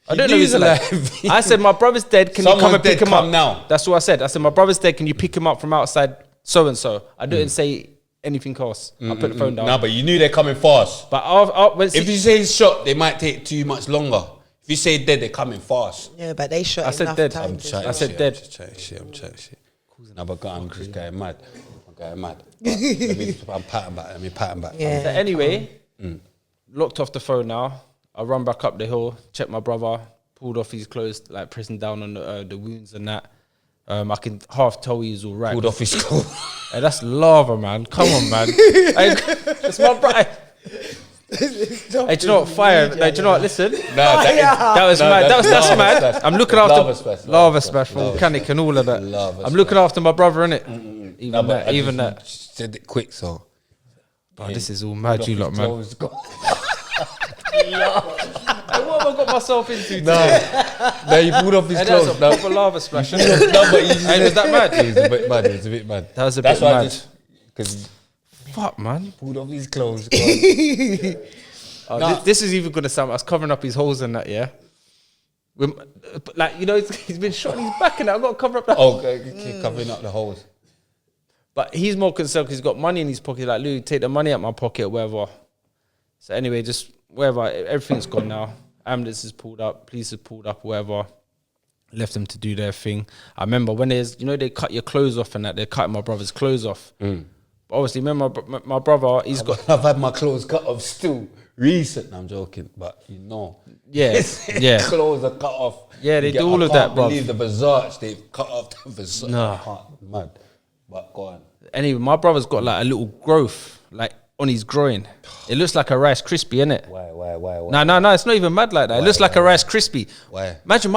I You didn't knew know he he's was alive. alive. I said, my brother's dead, can you come Someone's and pick dead, him come up? now. That's what I said. I said, my brother's dead, can you pick him up from outside so-and-so? I didn't say anything else. I put the phone down. No, but you knew they're coming fast. But when If you say he's shot, they might take too much longer. If you say dead, they're coming fast. Yeah, but they shot I said enough dead. times. I said dead. I'm chatting shit. No, but I'm just going mad. I'm going mad. I'm patting back. Let me pattern back. Yeah. So anyway, locked off the phone now. I run back up the hill, check my brother, pulled off his clothes, like pressing down on the wounds and that. I can half tell he's all right. Pulled off his coat. Hey, that's lava, man. Come on, man. Hey, it's my brother. Hey, do you know what? Fire. Hey, do you know what? Listen. That was mad. That's mad. Splash. I'm looking Lava after splash, lava splash from lava volcanic and all of that. Lava I'm looking after my brother, innit? No, Even but I that. just said it quick, so. Oh, this is all mad, you lot, man. Clothes gone. Hey, what have I got myself into today? No, he pulled off his Hey, that's clothes. a No, proper lava splash. no, but he just, Hey, was that mad? It was a bit mad. It was a bit mad. That was a That's bit why mad. Because Fuck, man. he pulled off his clothes. Gone. Oh, Nah. this is even gonna sound. I was covering up his holes and that, yeah. Like, you know, he's been shot in his back and that. I've got to cover up that. Oh, okay, covering up the holes. But he's more concerned because he's got money in his pocket. Like, Lou, take the money out my pocket or whatever. So anyway, just wherever, everything's gone now. Ambulance is pulled up, police is pulled up, whatever. Left them to do their thing. I remember when there's, you know, they cut your clothes off and that. They're cutting my brother's clothes off. But obviously, remember my brother, he's got... I've had my clothes cut off still recent. I'm joking, but you know. Yeah, yeah. Clothes are cut off. Yeah, they do all of that, bro. I can't believe the Versace, they've cut off the Versace. No. I can't, mad. But go on. Anyway, my brother's got like a little growth, like on his groin. It looks like a Rice Krispie, innit? Why? No, it's not even mad like that. It looks like a Rice Krispie. Why? Imagine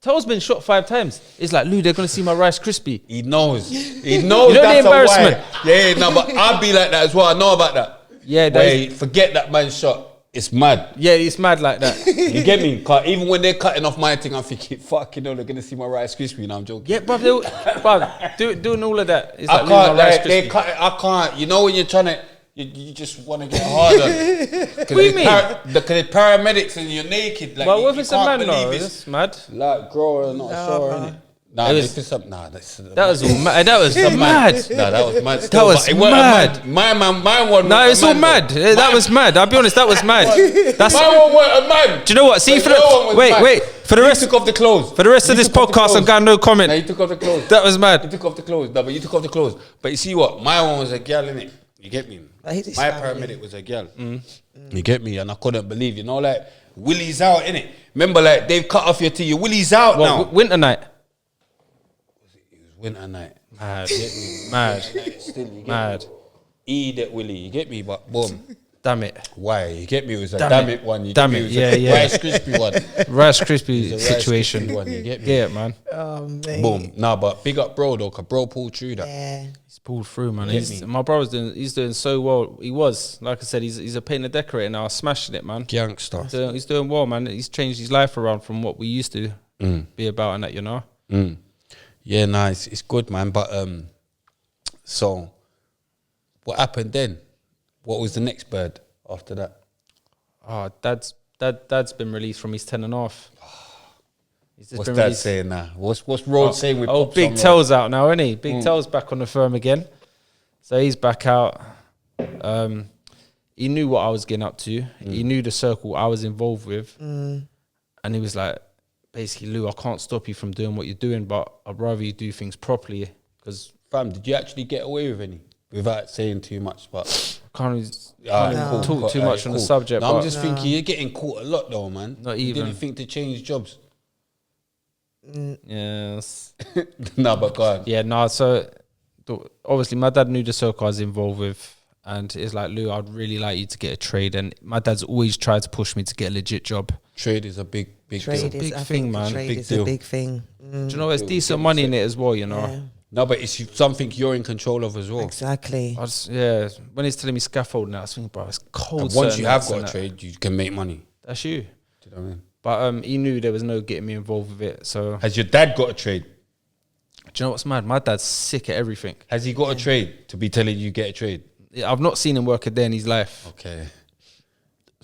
To's been shot 5 times. It's like, Lou, they're going to see my Rice Krispie. He knows. He knows You know the that's embarrassment? a why. Yeah, no, but I'd be like that as well. I know about that. Yeah, Wait, forget that man shot. It's mad. Yeah, it's mad like that. You get me? 'Cause even when they're cutting off my thing, I'm thinking, fucking hell, they're going to see my Rice Krispie. And I'm joking. Yeah, bruv, doing all of that. It's I like, can't, Lou, my Rice like, they Krispie. cut it, I can't. You know when you're trying to, you just want to get harder. What do you mean? Because the paramedics and you're naked. Like, Well, you, what if you it's a can't man, believe though? it's That's mad. like grower, not sure, innit? Nah, It was- this is something. Nah, that's That was all mad. That was mad. Nah, that was mad. That was but it wasn't mad. My one. No, wasn't it's a all man, mad. though. That was mad. I'll be honest, that was mad. That's. My one wasn't a man. Do you know what? See, But for your one the was wait, mad. wait. For the You rest, took off the clothes. for the rest of You this took off the podcast, I'm clothes. got no No, comment. you took off the clothes. That was You mad. took off the clothes. No, but you took off the clothes. But you see what? My one was a girl, innit? You get me? But he just My found paramedic was a girl. You get me? And I couldn't believe, you know, like, Willie's out, innit? Remember, like, they've cut off your tea. Your Willie's out now. What, winter night? It was winter night. Mad, You get me? mad, Still, you get mad. me? Eat it, Willie. You get me? But boom. Damn it. Why? You get me? It was a Damn damn it. it one. You Damn get it. me? Yeah, was a yeah. Rice Krispie one. Rice Krispie It was a Rice situation. Krispie one. You get me? Yeah, man. Oh, man. Boom. Nah, but big up bro though, 'cause bro pulled through that. Yeah. He's pulled through, man. Get me. My brother's doing so well. He was, like I said, he's a painter decorator now, smashing it, man. Gangster. He's doing well, man. He's changed his life around from what we used to be about and that, you know. Yeah, nice. It's good, man. But so what happened then? What was the next bird after that? Oh, dad's been released from his 10.5. He's just What's been that released. saying now? What's Road saying with Pops Big on Tel's out now, isn't he? Big Tel's back on the firm again. So he's back out. He knew what I was getting up to. He knew the circle I was involved with. And he was like, basically, Lou, I can't stop you from doing what you're doing, but I'd rather you do things properly. Because Fam, did you actually get away with any? Without saying too much, but I can't really talk too much on the subject. No, but I'm just thinking you're getting caught a lot though, man. Not You even. didn't think to change jobs. Yes. No, but go on. Yeah, no, so obviously my dad knew the circle I was involved with, and it's like, Lou, I'd really like you to get a trade. And my dad's always tried to push me to get a legit job. Trade is a big Trade deal. is, Big I thing, think man. Trade Big is deal. a big thing. Do you know there's decent money in it as well, you know? Yeah, No, but it's something you're in control of as well. exactly. I just, yeah, when he's telling me scaffolding, I was thinking, bro, it's cold. And once certain you have nights got and a that. trade, you can make money. That's you. Do you know what I mean? But he knew there was no getting me involved with it. So, do Has your dad got a trade? you know what's mad? My dad's sick at everything. Has he got a trade to be telling you get a trade? Yeah, I've not seen him work a day in his life. Okay.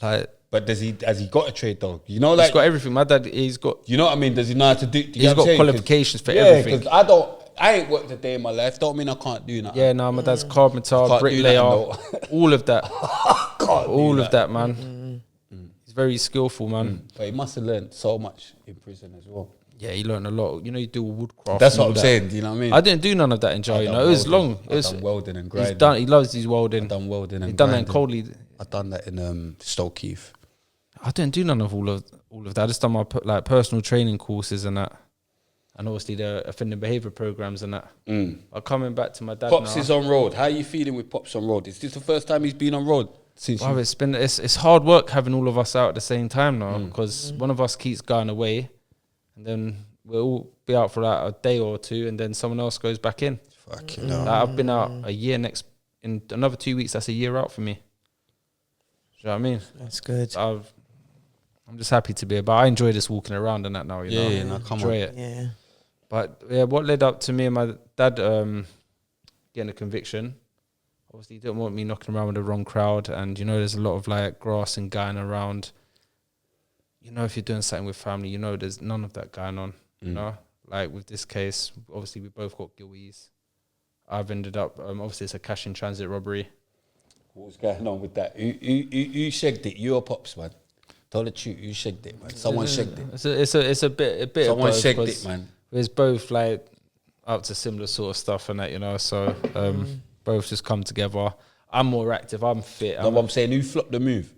Like, But has he got a trade though? You know, like he's got everything. My dad, he's got you know what I mean? Does he know how to do? He's got qualifications for everything. Because I ain't worked a day in my life. Don't mean I can't do nothing. Yeah, no, my dad's carpenter, Can't do bricklayer, nothing, all of that. Can't all do of that, man. He's very skillful, man. But he must have learned so much in prison as well. Yeah, he learned a lot. You know, you do woodcraft. That's and what all I'm that. saying. Do you know what I mean? I didn't do none of that in jail. You done know, it was welding. long. It I was done welding and he's grinding. done. He loves his welding. I done welding and He done that in grinding. Coley. I done that in Stoke Heath. I didn't do none of all of that. I just done my like personal training courses and that, and obviously the offending behaviour programs and that. I'm coming back to my dad Pops now. is on road. How are you feeling with Pops on road? Is this the first time he's been on road since? Wow, it's hard work having all of us out at the same time now because one of us keeps going away, and then we'll all be out for like a day or two, and then someone else goes back in. Fucking hell. Like, I've been out a year in another 2 weeks, that's a year out for me. Do you know what I mean? That's good. I'm just happy to be here. But I enjoy just walking around and that now, you know? Yeah, no, come enjoy on. it. Yeah. But yeah, what led up to me and my dad getting a conviction, obviously he didn't want me knocking around with the wrong crowd. And, you know, there's a lot of like grass and going around. You know, if you're doing something with family, you know, there's none of that going on, you know? Like with this case, obviously we both got guilties. I've ended up, obviously it's a cash in transit robbery. What was going on with that? Who shagged it? You or Pops, man? Tell the truth, who shagged it, man? Someone shagged it. It's a bit Someone of both, shagged 'cause it, man. It's both like up to similar sort of stuff and that, you know, so both just come together. I'm more active, I'm fit. No, I'm saying, who flopped the move?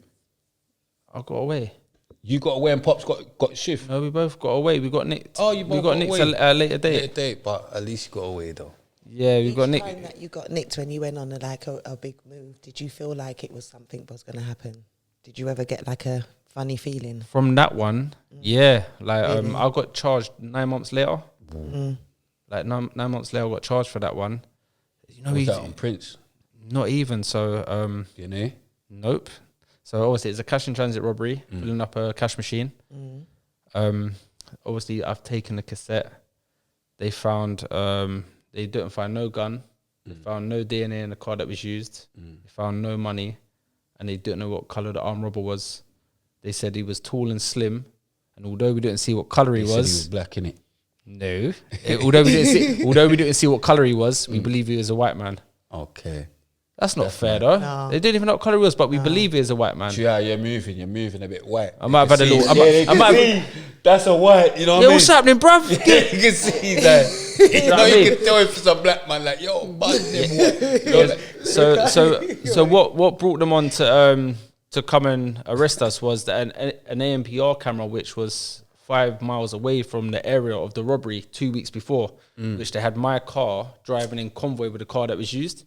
I got away. You got away and Pops got shift. No, we both got away. We got nicked. Oh, you we both got got nicked away. at a later date. Later date, but at least you got away though. Yeah, we Each got nicked. time that you got nicked when you went on a big move, did you feel like it was something was going to happen? Did you ever get like a funny feeling? From that one, yeah. Like I got charged 9 months later. Like 9 months later, I got charged for that one. You know, Was that on Prince? not even so. You know? Nope. So obviously it's a cash in transit robbery, filling up a cash machine. Obviously I've taken the cassette. They found they didn't find no gun. They found no DNA in the car that was used. They found no money, and they didn't know what color the armed robber was. They said he was tall and slim, and although we didn't see what color he He said was, he was black, innit? no. Although we didn't see what color he was, we believe he was a white man. Okay. That's not fair though. No. They didn't even know what color he was, but we believe he is a white man. Yeah, you're moving a bit white. I might have had a little. I might have. That's a white, you know what Yeah, I mean? what's happening, bruv? You can see that. You know, what I you mean? can tell if it's a black man, like, yo, buzz him. What? You know, like, So what brought them on to come and arrest us was that an ANPR camera, which was 5 miles away from the area of the robbery 2 weeks before, which they had my car driving in convoy with the car that was used.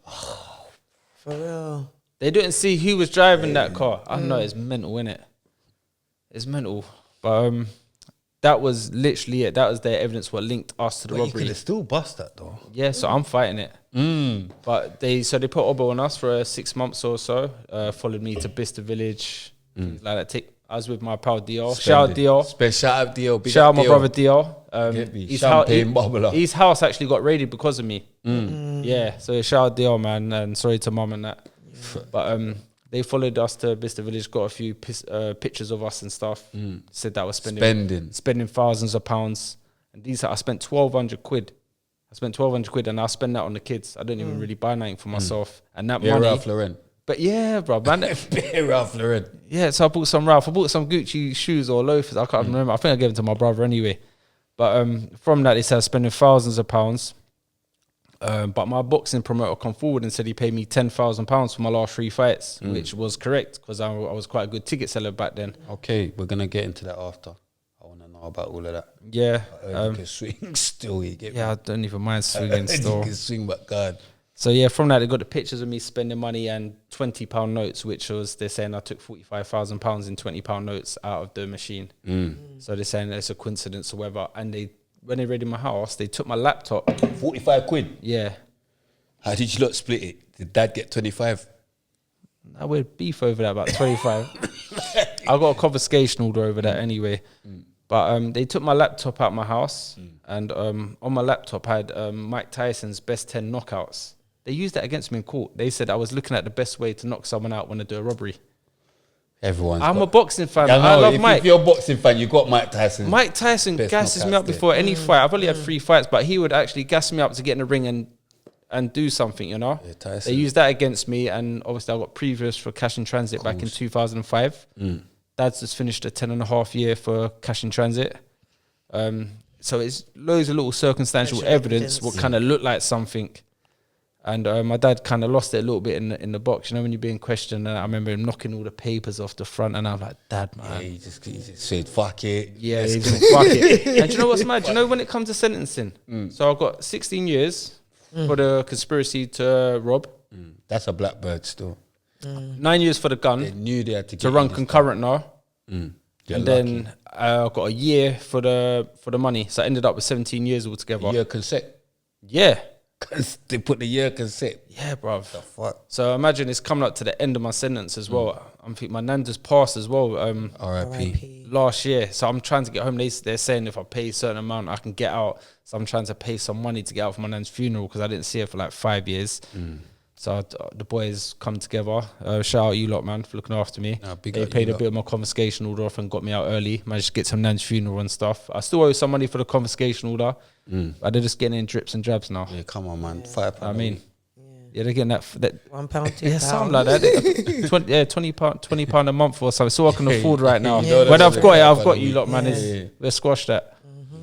For real. They didn't see who was driving that car. I know it's mental, innit? It's mental. But that was literally it. That was their evidence what linked us to the but you robbery. could have still bust that, though. Yeah, so I'm fighting it. But they put Obo on us for 6 months or so. Followed me to Bicester Village, things like that. I was with my pal Dior. Shout out Dior. Shout out Dior. Big Shout out up my Dior. brother Dior. Get me. His, Champagne bubbler. his house actually got raided because of me. Yeah, so shout out Dior, man, and sorry to mum and that. But they followed us to Bicester Village, got a few pictures of us and stuff. Said that I was spending thousands of pounds. And I spent 1,200 quid. I spent 1,200 quid, and I spend that on the kids. I didn't even really buy nothing for myself. And that money. Ralph Lauren. But yeah, bro, man. Ralph Lauren. Yeah, so I bought some Ralph. I bought some Gucci shoes or loafers. I can't remember. I think I gave them to my brother anyway. But from that, they said I was spending thousands of pounds. But my boxing promoter come forward and said he paid me £10,000 for my last 3 fights, which was correct because I was quite a good ticket seller back then. Okay, we're going to get into that after. I want to know about all of that. Yeah. You can swing still, you get me? Yeah, I don't even mind swinging still. You can swing, but God. So yeah, from that they got the pictures of me spending money and £20 notes, which was they're saying I took £45,000 in £20 notes out of the machine. So they're saying it's a coincidence or whatever. And when they raided my house, they took my laptop. 45 quid. Yeah, How did you lot split it? Did Dad get 25? I would beef over that about 25. I got a confiscation order over that anyway. But they took my laptop out of my house, and on my laptop I had Mike Tyson's best 10 knockouts. They used that against me in court. They said I was looking at the best way to knock someone out when they do a robbery. I'm a boxing fan. Yeah, I love if, Mike. If you're a boxing fan, you got Mike Tyson. Mike Tyson best gasses me knockouts up before any fight. I've only had 3 fights, but he would actually gas me up to get in the ring and do something, you know? Yeah, Tyson. They used that against me, and obviously I got previous for cash in transit back in 2005. Dad's just finished a 10.5 year for cash in transit. So it's loads of little circumstantial evidence what kind of looked like something. And my dad kind of lost it a little bit in the box. You know, when you're being questioned, and I remember him knocking all the papers off the front, and I'm like, Dad, man. Yeah, he just said, fuck it. Yeah, he just fuck it. And do you know what's mad? Do you know when it comes to sentencing? So I got 16 years for the conspiracy to rob. That's a blackbird still. 9 years for the gun. They knew they had to to run concurrent now. And lucky. then I got a year for the money. So I ended up with 17 years altogether. Yeah, consent. Yeah. Because they put the year consent. Yeah, bruv. The fuck? So imagine it's coming up to the end of my sentence as well. I'm thinking my nan just passed as well. R.I.P. Last year, so I'm trying to get home. They're saying if I pay a certain amount, I can get out. So I'm trying to pay some money to get out for my nan's funeral because I didn't see her for like 5 years. So the boys come together. Shout out you lot, man, for looking after me. They paid a bit of my confiscation order off and got me out early. Managed to get some nan's funeral and stuff. I still owe some money for the confiscation order, but they're just getting in drips and drabs now. Yeah, come on, man. £5. I mean, yeah, they're getting that £1, £2. yeah, something like that. 20 £20 a month or something. So I can afford right now. Yeah. When I've got it, I've got you lot, man. Let's squash that.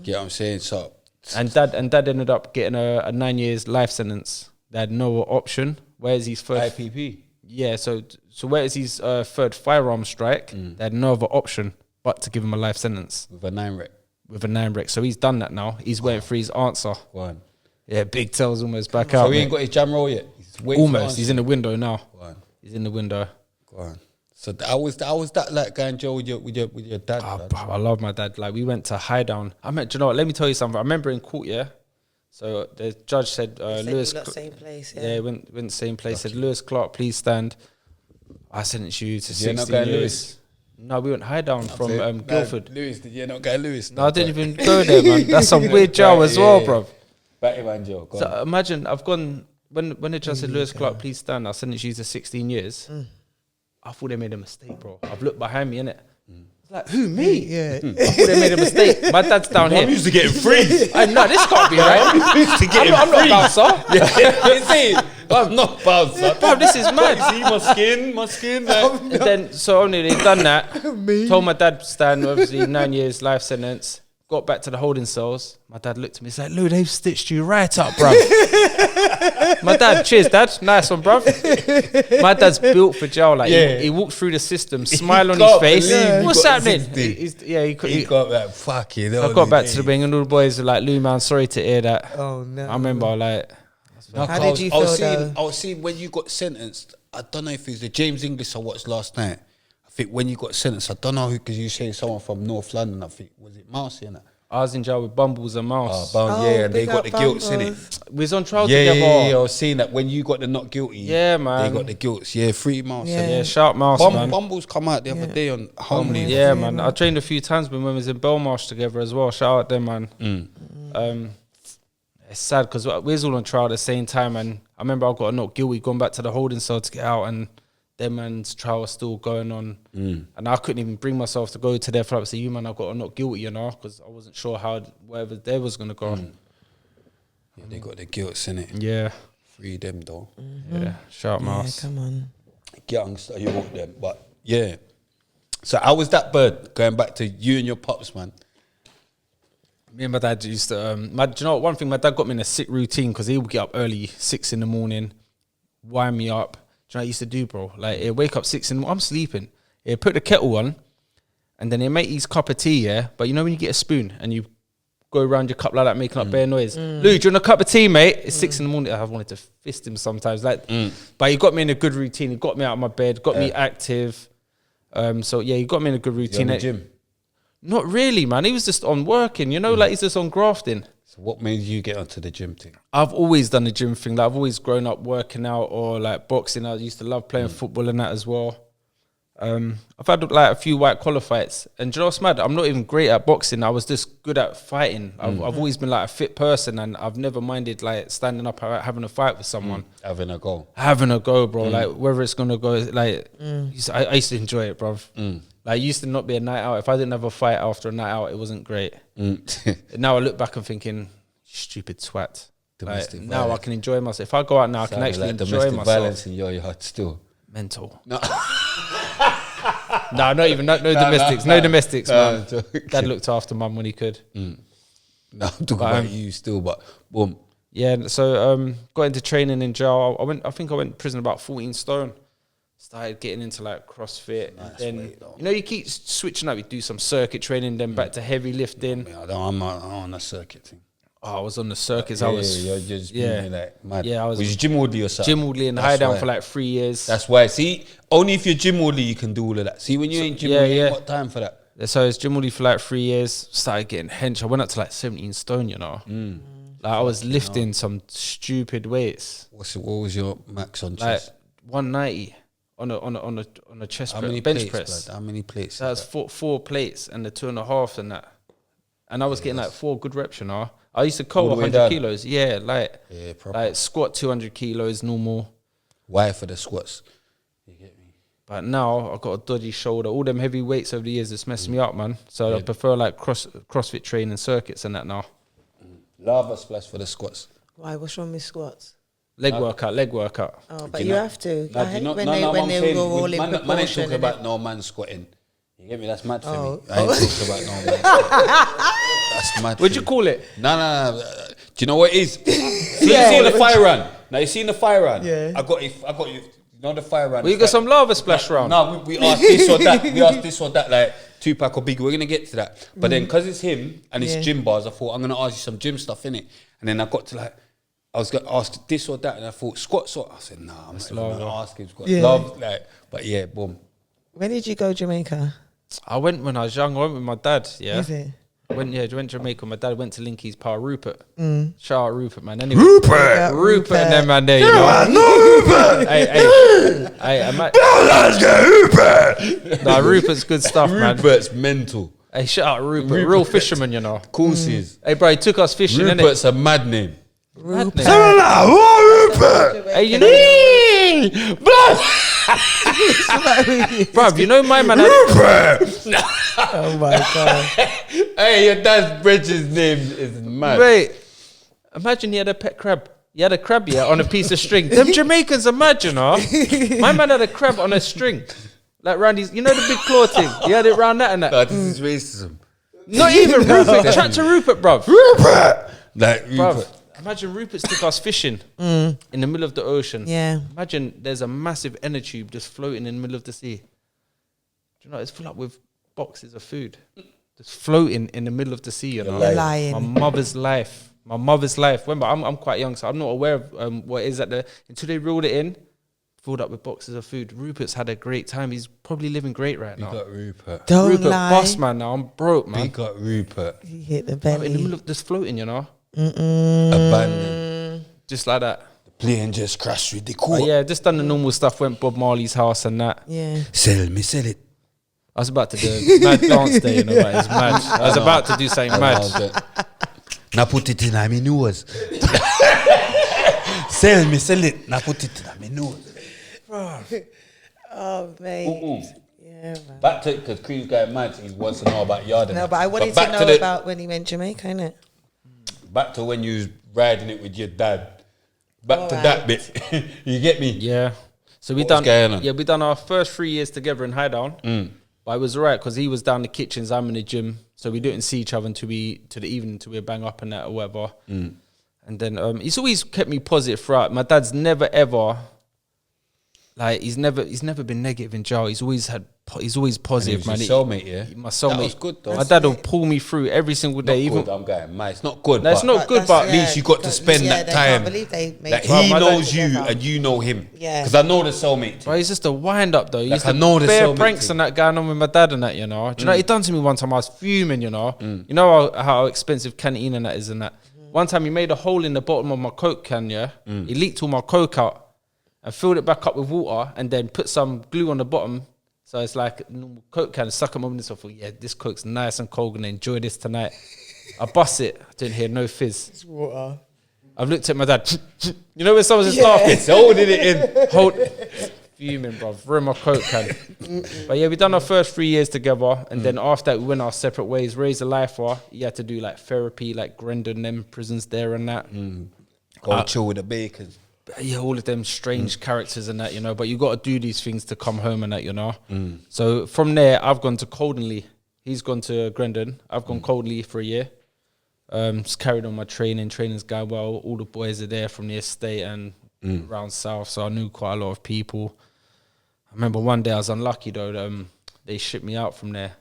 You know what I'm saying? So, And dad ended up getting a 9 years life sentence. They had no option. Where's his third IPP. Yeah, so where is his third firearm strike? They had no other option but to give him a life sentence With a 9 rec. with a 9 rec. So he's done that now. He's waiting for his answer. Go on. Yeah, Big Tail's almost back out. So he mate. ain't got his jam roll yet? He's waiting for Almost. answer. He's in the window now. Go on. He's in the window. Go on. So I was that like going Joe with your dad. Bruv, I love my dad. Like, we went to Highdown. Do you know what? Let me tell you something. I remember in court, yeah. So the judge said, Lewis. Same place, Yeah, went the same place. Said, Lewis Clark, please stand. I sentenced you to You're not 16 going years. Lewis? No, we went Highdown from Guildford. Lewis, did you not go Lewis? No, I didn't even go there, man. That's some weird jail as well, bro. Batman Joe. So imagine I've gone when the judge said, Lewis Clark, please stand. I sentenced you to 16 years. I thought they made a mistake, bro. I've looked behind me, innit? It's like, who, me? Yeah. I thought they made a mistake. My dad's down here. I'm used to getting free. I know, this can't be right. I'm used to getting I'm not free. bouncer. You see, I'm not bouncer. Bro, this is mad. See my skin. And then, so only they done that. Told my dad to stand, obviously 9 years life sentence. Got back to the holding cells. My dad looked at me. He's like, Lou, they've stitched you right up, bruv. My dad, cheers, dad. Nice one, bruv. My dad's built for jail. Like, he walked through the system, smile on his face. What's happening? He got that fucking. I got back to the wing, and all the boys were like, Lou, man, sorry to hear that. Oh, no. I remember, like, How did you feel, I was seeing when you got sentenced. I don't know if it was the James English I watched last night. I think when you got sentenced, I don't know who, because you saying someone from North London. I think was it Mousy, innit? I was in jail with Bumbles and Mouse. And they big got the up guilts in Bumbles. it. We was on trial Yeah, together. I was seeing that when you got the not guilty. Yeah, man. They got the guilts. Yeah, free Mouse. Yeah, shout Mouse, man. Bumbles come out the other day on Homely. Yeah, man. I trained a few times when we was in Belmarsh together as well. Shout out them, man. It's sad because we was all on trial at the same time, and I remember I got a not guilty, gone back to the holding cell to get out, and them man's trial was still going on, and I couldn't even bring myself to go to their flat and say, "You man, I got a not guilty," you know, because I wasn't sure how whatever there was gonna go. Yeah, they got the guilts in it. Yeah, Free them though. yeah. Shout Mouse. Come on. Youngster, you want them, but yeah. So how was that bird? Going back to you and your pops, man. Me and my dad used to. Do you know what? One thing, my dad got me in a sick routine because he would get up early, 6 in the morning, wind me up. Do you know what I used to do, bro? Like, he'd wake up 6 in the morning, I'm sleeping. He'd put the kettle on, and then he'd make his cup of tea, yeah? But you know when you get a spoon and you go around your cup like that, making up bare noise? Lou, do you want a cup of tea, mate? It's 6 in the morning. I wanted to fist him sometimes. Like, but he got me in a good routine. He got me out of my bed, got me active. So, yeah, he got me in a good routine. In the gym? Not really, man. He was just on working, you know, like he's just on grafting. So what made you get onto the gym thing? I've always done the gym thing. Like, I've always grown up working out or like boxing. I used to love playing football and that as well. I've had like a few white collar fights, and do you know what's mad? I'm not even great at boxing. I was just good at fighting. I've always been like a fit person, and I've never minded like standing up having a fight with someone. Having a go, Bro. Like whether it's gonna go, like I used to enjoy it, bro. Like, it used to not be a night out. If I didn't have a fight after a night out, it wasn't great. Now I look back and thinking, stupid twat. Like, now I can enjoy myself. If I go out now, I can actually enjoy domestic myself. violence in your yard still. Mental. No, no, not even no domestics. No domestics, man. Dad looked after mum when he could. No, I'm talking about you still, but boom. Yeah, so got into training in jail. I think I went to prison about 14 stone. Started getting into like CrossFit. Nice then weight, though. you know, you keep switching up. You do some circuit training, then back to heavy lifting. I'm on a circuit thing. Oh, I was on the circuits. Yeah, I was you're just being like mad. Yeah, I was you gym orderly or something? gym orderly in That's high down why. for like 3 years. That's why. See, only if you're gym orderly you can do all of that. See, when you ain't gym orderly, you ain't got time for that. So I was gym orderly for like 3 years. Started getting hench. I went up to like 17 stone, you know. Like I was lifting some stupid weights. What was your max on Like chest? 190 on a chest How press, many bench plates, press. blood? How many plates? That's four plates and the 2.5 and that. And I was getting like 4 good reps, you know. I used to All cut the way 100 down? kilos. Yeah, proper. like squat 200 kilos normal. Why for the squats? You get me? But now I've got a dodgy shoulder. All them heavy weights over the years, it's messed me up, man. So I prefer like CrossFit training circuits and that now. Lava splash for the squats. Why? What's wrong with squats? Leg workout. Oh, but you have to. Nah, I do hate you know, when no, they no, when I'm they saying, go all in man ain't proportion. talking about no man squatting. You get me? That's mad for Oh. me. I ain't talking about no man squatting. That's mad. What'd you call it? No. Do you know what it is? See, you seen the fire run? Now you seen the fire run? Yeah. I got you. You know the fire run? Well, you got some lava splash round. No, we asked this or that. We asked this or that, like Tupac or Biggie. We're gonna get to that. But then, because it's him and it's gym bars, I thought I'm gonna ask you some gym stuff in it. And then I got to like, I was gonna ask this or that, and I thought squats. I said, nah, I'm not even gonna ask him squats. Yeah. Love, like, but yeah, boom. When did you go Jamaica? I went when I was young. I went with my dad. Yeah. Is it? I went to Jamaica. My dad went to Linky's pal Rupert. Mm. Shout out Rupert, man. Anyway, Yeah, Rupert and them man there, you know. Rupert. Hey, nah, Rupert's good stuff, man. Rupert's mental. Hey, shout out Rupert. Real fisherman, you know. Of course he is. Hey, bro, he took us fishing, innit? Rupert's a mad name. Rupert. Rupert. Hey, you know, bruv, you know my man. Oh my god! Hey, your dad's Bridget's name is mad. Wait, imagine he had a pet crab. He had a crab, yeah, on a piece of string. Them Jamaicans, imagine, huh? My man had a crab on a string. Like round his, you know the big claw thing? He had it round that and that. No, this is racism. Not even Rupert. Chat to Rupert, bruv. Rupert! Like, Bruv, Rupert. imagine Rupert took us fishing in the middle of the ocean. Yeah. Imagine there's a massive inner tube just floating in the middle of the sea. Do you know, it's full up with boxes of food. Just floating in the middle of the sea, you know. You're lying. My mother's life. My mother's life. Remember, I'm quite young, so I'm not aware of what it is until they ruled it in, filled up with boxes of food. Rupert's had a great time. He's probably living great right now. You got Rupert. Don't Rupert, lie. boss man now. I'm broke, man. You got Rupert. He hit the In the belly. middle of just floating, you know. Abandoned. Just like that. The plane just crashed with the But court. yeah, just done the normal stuff. Went Bob Marley's house and that. Yeah. Sell it. I was about to do a mad dance there, you know, but it's mad. I was about to do something mad. Now put it in my nose. Sell it. Now put it in my nose. Oh mate. Yeah, man. Back to, because Creed's guy mad, he wants to know about yard. No, but I wanted to back know the- about when he went Jamaica, innit? Back to when you was riding it with your dad. Back to Alright. that bit. You get me? Yeah. So we What was going on? Yeah, we done our first 3 years together in Highdown. But it was alright because he was down the kitchens, I'm in the gym, so we didn't see each other until the evening, until we bang up and that or whatever. And then he's always kept me positive throughout. My dad's never ever like he's never been negative in jail. He's always positive, And man. he was your soulmate, yeah? My soulmate. That was good, though. My dad will pull me through every single Not day. Even good, I'm going mad. It's not good. No, it's but not good, that's- but at least you got to spend that they time. Can't believe they made Like it. he my dad knows you together. and you know him. Yeah. Because I know the soulmate. bro, he's just a wind up though. He Like, used I to know the bare soulmate pranks thing. and that going on with my dad and that, you know. Do you know what he done to me one time? I was fuming, you know. You know how expensive canteen and that is and that. One time he made a hole in the bottom of my Coke can, yeah. He leaked all my Coke out and filled it back up with water and then put some glue on the bottom. So it's like a normal Coke can, suck him on this. I thought, yeah, this Coke's nice and cold, gonna enjoy this tonight. I bust it, I didn't hear no fizz. It's water. I've looked at my dad. You know when someone's just laughing? It's holding it in. Fuming, bro. Ruin my Coke can. But yeah, we done our first 3 years together. And then after that, we went our separate ways. Raised a lifer. He had to do like therapy, like Grendon, them prisons there and that. Go chill with the bacon. Yeah, all of them strange characters and that, you know. But you got to do these things to come home and that, you know. So from there, I've gone to Coldenley. He's gone to Grendon. I've gone Coldenley for a year. Just carried on my training. Training's going well. All the boys are there from the estate and around south. So I knew quite a lot of people. I remember one day I was unlucky though. They shipped me out from there.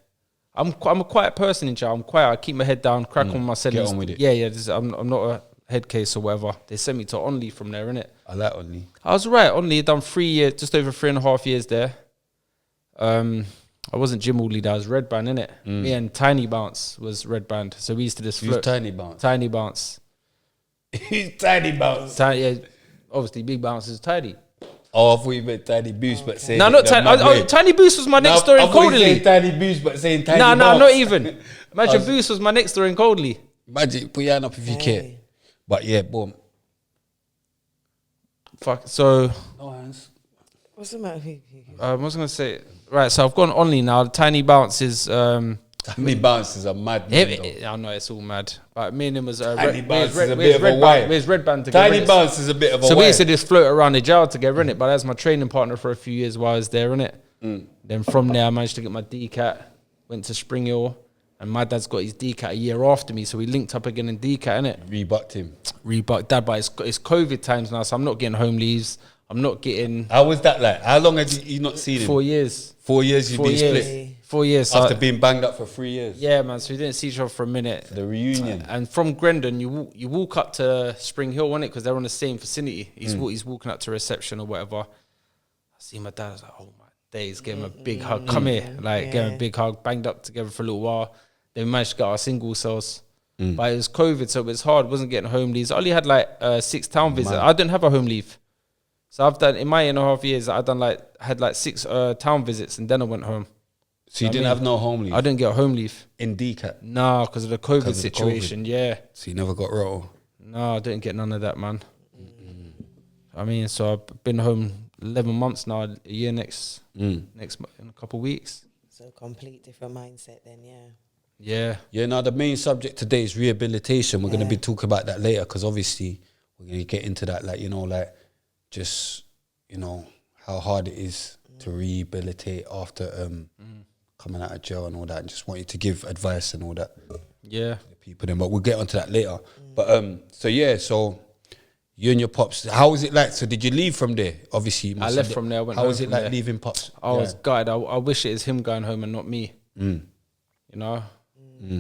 I'm a quiet person in jail. I'm quiet. I keep my head down, crack on my sentence. on with it. Yeah. I'm not a head case or whatever. They sent me to Onley from there, innit? I like only. I was right. Only done 3 years, just over 3.5 years there. I wasn't gym all leader. I was red band, innit? Me and Tiny Bounce was red band. So we used to just Use float. tiny bounce. Tiny Bounce. He's tiny bounce. Yeah, obviously big bounce is tidy. Oh, I thought you meant tiny boost, but saying No, not tiny. Tiny Boost was my next door in Coldly. Tiny boost, but saying tiny No, bounce. not even. Imagine Boost was my next door in Coldly. Magic, put your hand up if you care. But yeah, boom. Fuck. So, No hands. What's the matter? what was I gonna say? Right. So I've gone only now. The Tiny Bounce is. Tiny bounces are mad. I know it's all mad, but me and him was Tiny bounce is a bit of a wine. Where's Red Band together? Tiny bounce is a bit of a So we wine. used to just float around the jail together, innit? But that's my training partner for a few years while I was there, innit? Then from there, I managed to get my DCAT, went to Spring Hill, and my dad's got his DCAT a year after me, so we linked up again in DCAT, innit? Rebucked him. Rebucked Dad, but it's COVID times now, so I'm not getting home leaves. I'm not getting How was that like? How long had you not seen him? 4 years. 4 years you've been split? 4 years. So After being banged up for 3 years? yeah, man, so we didn't see each other for a minute. The reunion. And from Grendon, you walk up to Spring Hill, wasn't it? Because they're on the same vicinity. He's walking up to reception or whatever. I see my dad. I was like, oh my days, give him a big hug. Come here, like give him a big hug. Banged up together for a little while. Then we managed to get our single cells. But it was COVID, so it was hard. Wasn't getting home leaves. I only had like 6 town visits. I didn't have a home leave. So I've done in my 8.5 years. I had 6 town visits, and then I went home. So you didn't have no home leave? I didn't get a home leave. In DCAT? No, because of the COVID 'Cause of the situation. COVID. Yeah. So you never got roll? No, I didn't get none of that, man. I mean, so I've been home 11 months now. A year next in a couple of weeks. So complete different mindset then, yeah. Yeah. Yeah, now the main subject today is rehabilitation. We're going to be talking about that later because obviously we're going to get into that, like, just, how hard it is to rehabilitate after coming out of jail and all that, and just want you to give advice and all that. Yeah. To the people then, but we'll get onto that later. But so you and your pops, how was it like? So did you leave from there? Obviously, you I must left have- from there. I went How home was it from like there. leaving pops? I was gutted. I wish it was him going home and not me. You know?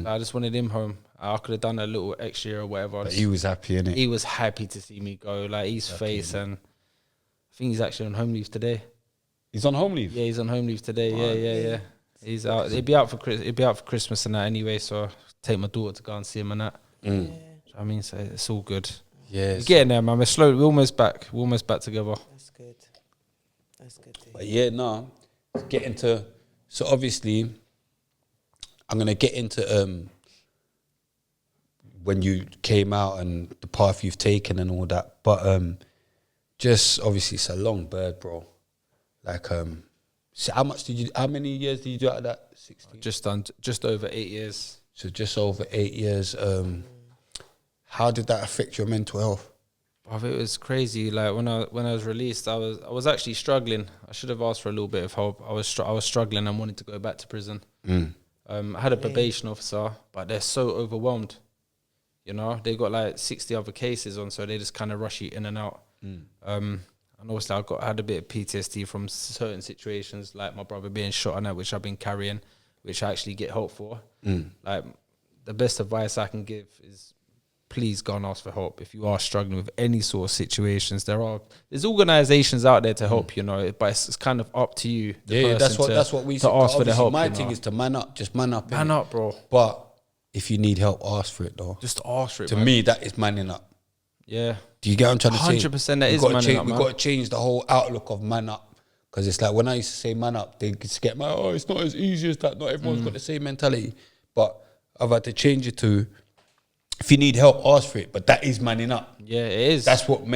I just wanted him home. I could have done a little extra year or whatever. But he was happy, innit? He was happy to see me go. Like, his face, and I think he's actually on home leave today. He's on home leave? Yeah, he's on home leave today. Yeah. He's out. He'd be out for Christmas and that anyway. So I'll take my daughter to go and see him and that. I mean, so it's all good. Yeah. We're getting there, man. We're slowly. We're almost back. We're almost back together. That's good. That's good to hear. But yeah, no. Get into, so obviously, I'm going to get into when you came out and the path you've taken and all that. But just, obviously, it's a long bird, bro. Like, so how many years did you do out of that? 16? Just over 8 years. So just over 8 years. How did that affect your mental health? It was crazy. Like when I was released, I was actually struggling. I should have asked for a little bit of help. I was struggling and wanted to go back to prison. I had a probation officer, but they're so overwhelmed. They got like 60 other cases on, so they just kind of rush you in and out. And obviously, I had a bit of PTSD from certain situations, like my brother being shot and that, which I've been carrying, which I actually get help for. Like the best advice I can give is, please go and ask for help if you are struggling with any sort of situations. There's organizations out there to help, but it's kind of up to you. That's what we to said. ask for the help. My thing is to man up, just man up. Man up, bro. But if you need help, ask for it, though. Just ask for it. To man. me, that is manning up. Yeah. Do you get what I'm trying to say? 100% that is manning up, We've man. got to change the whole outlook of man up. Because it's like when I used to say man up, they just get it's not as easy as that. Not everyone's got the same mentality. But I've had to change it to, if you need help, ask for it. But that is manning up. Yeah, it is. That's what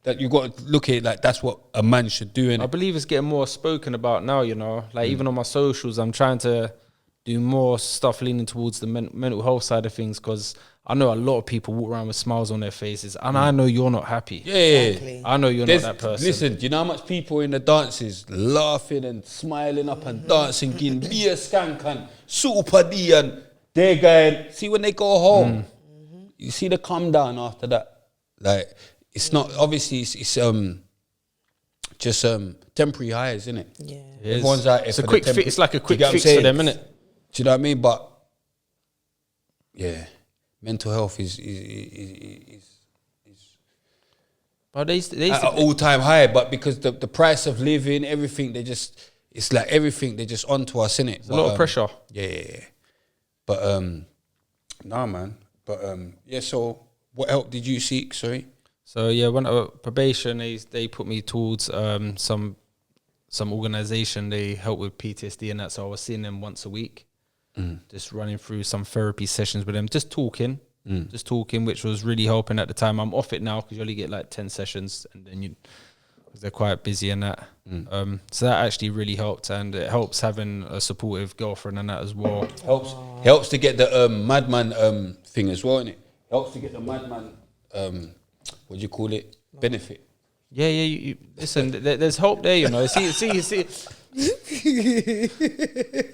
that you got to look at it like that's what a man should do. I believe it's getting more spoken about now, Like even on my socials, I'm trying to do more stuff leaning towards the mental health side of things, because I know a lot of people walk around with smiles on their faces, and I know you're not happy. Yeah. Exactly. I know you're not that person. Listen, do you know how much people in the dances laughing and smiling up and dancing, getting beer skank and super D, and they're going, see when they go home, you see the calm down after that. Like, it's not, obviously, it's just temporary highs, isn't it? Yeah. Everyone's out here It's a for quick the fix. It's like a quick you get what I'm fix for saying? them, innit? Do you know what I mean? But yeah, mental health is But they at an all-time high. But because the price of living, everything, it's like everything, they're just onto us, innit? There's a lot of pressure. Yeah. But nah, man. But yeah. So What help did you seek? Sorry. So yeah, when probation, they put me towards some organization. They help with PTSD and that. So I was seeing them once a week, just running through some therapy sessions with them, just talking, which was really helping at the time. I'm off it now because you only get like 10 sessions, and then because they're quite busy and that. So that actually really helped, and it helps having a supportive girlfriend and that as well. Helps to get the madman thing as well, innit? Helps to get the madman what do you call it? Benefit. Yeah. You listen, there's hope there, you know. See.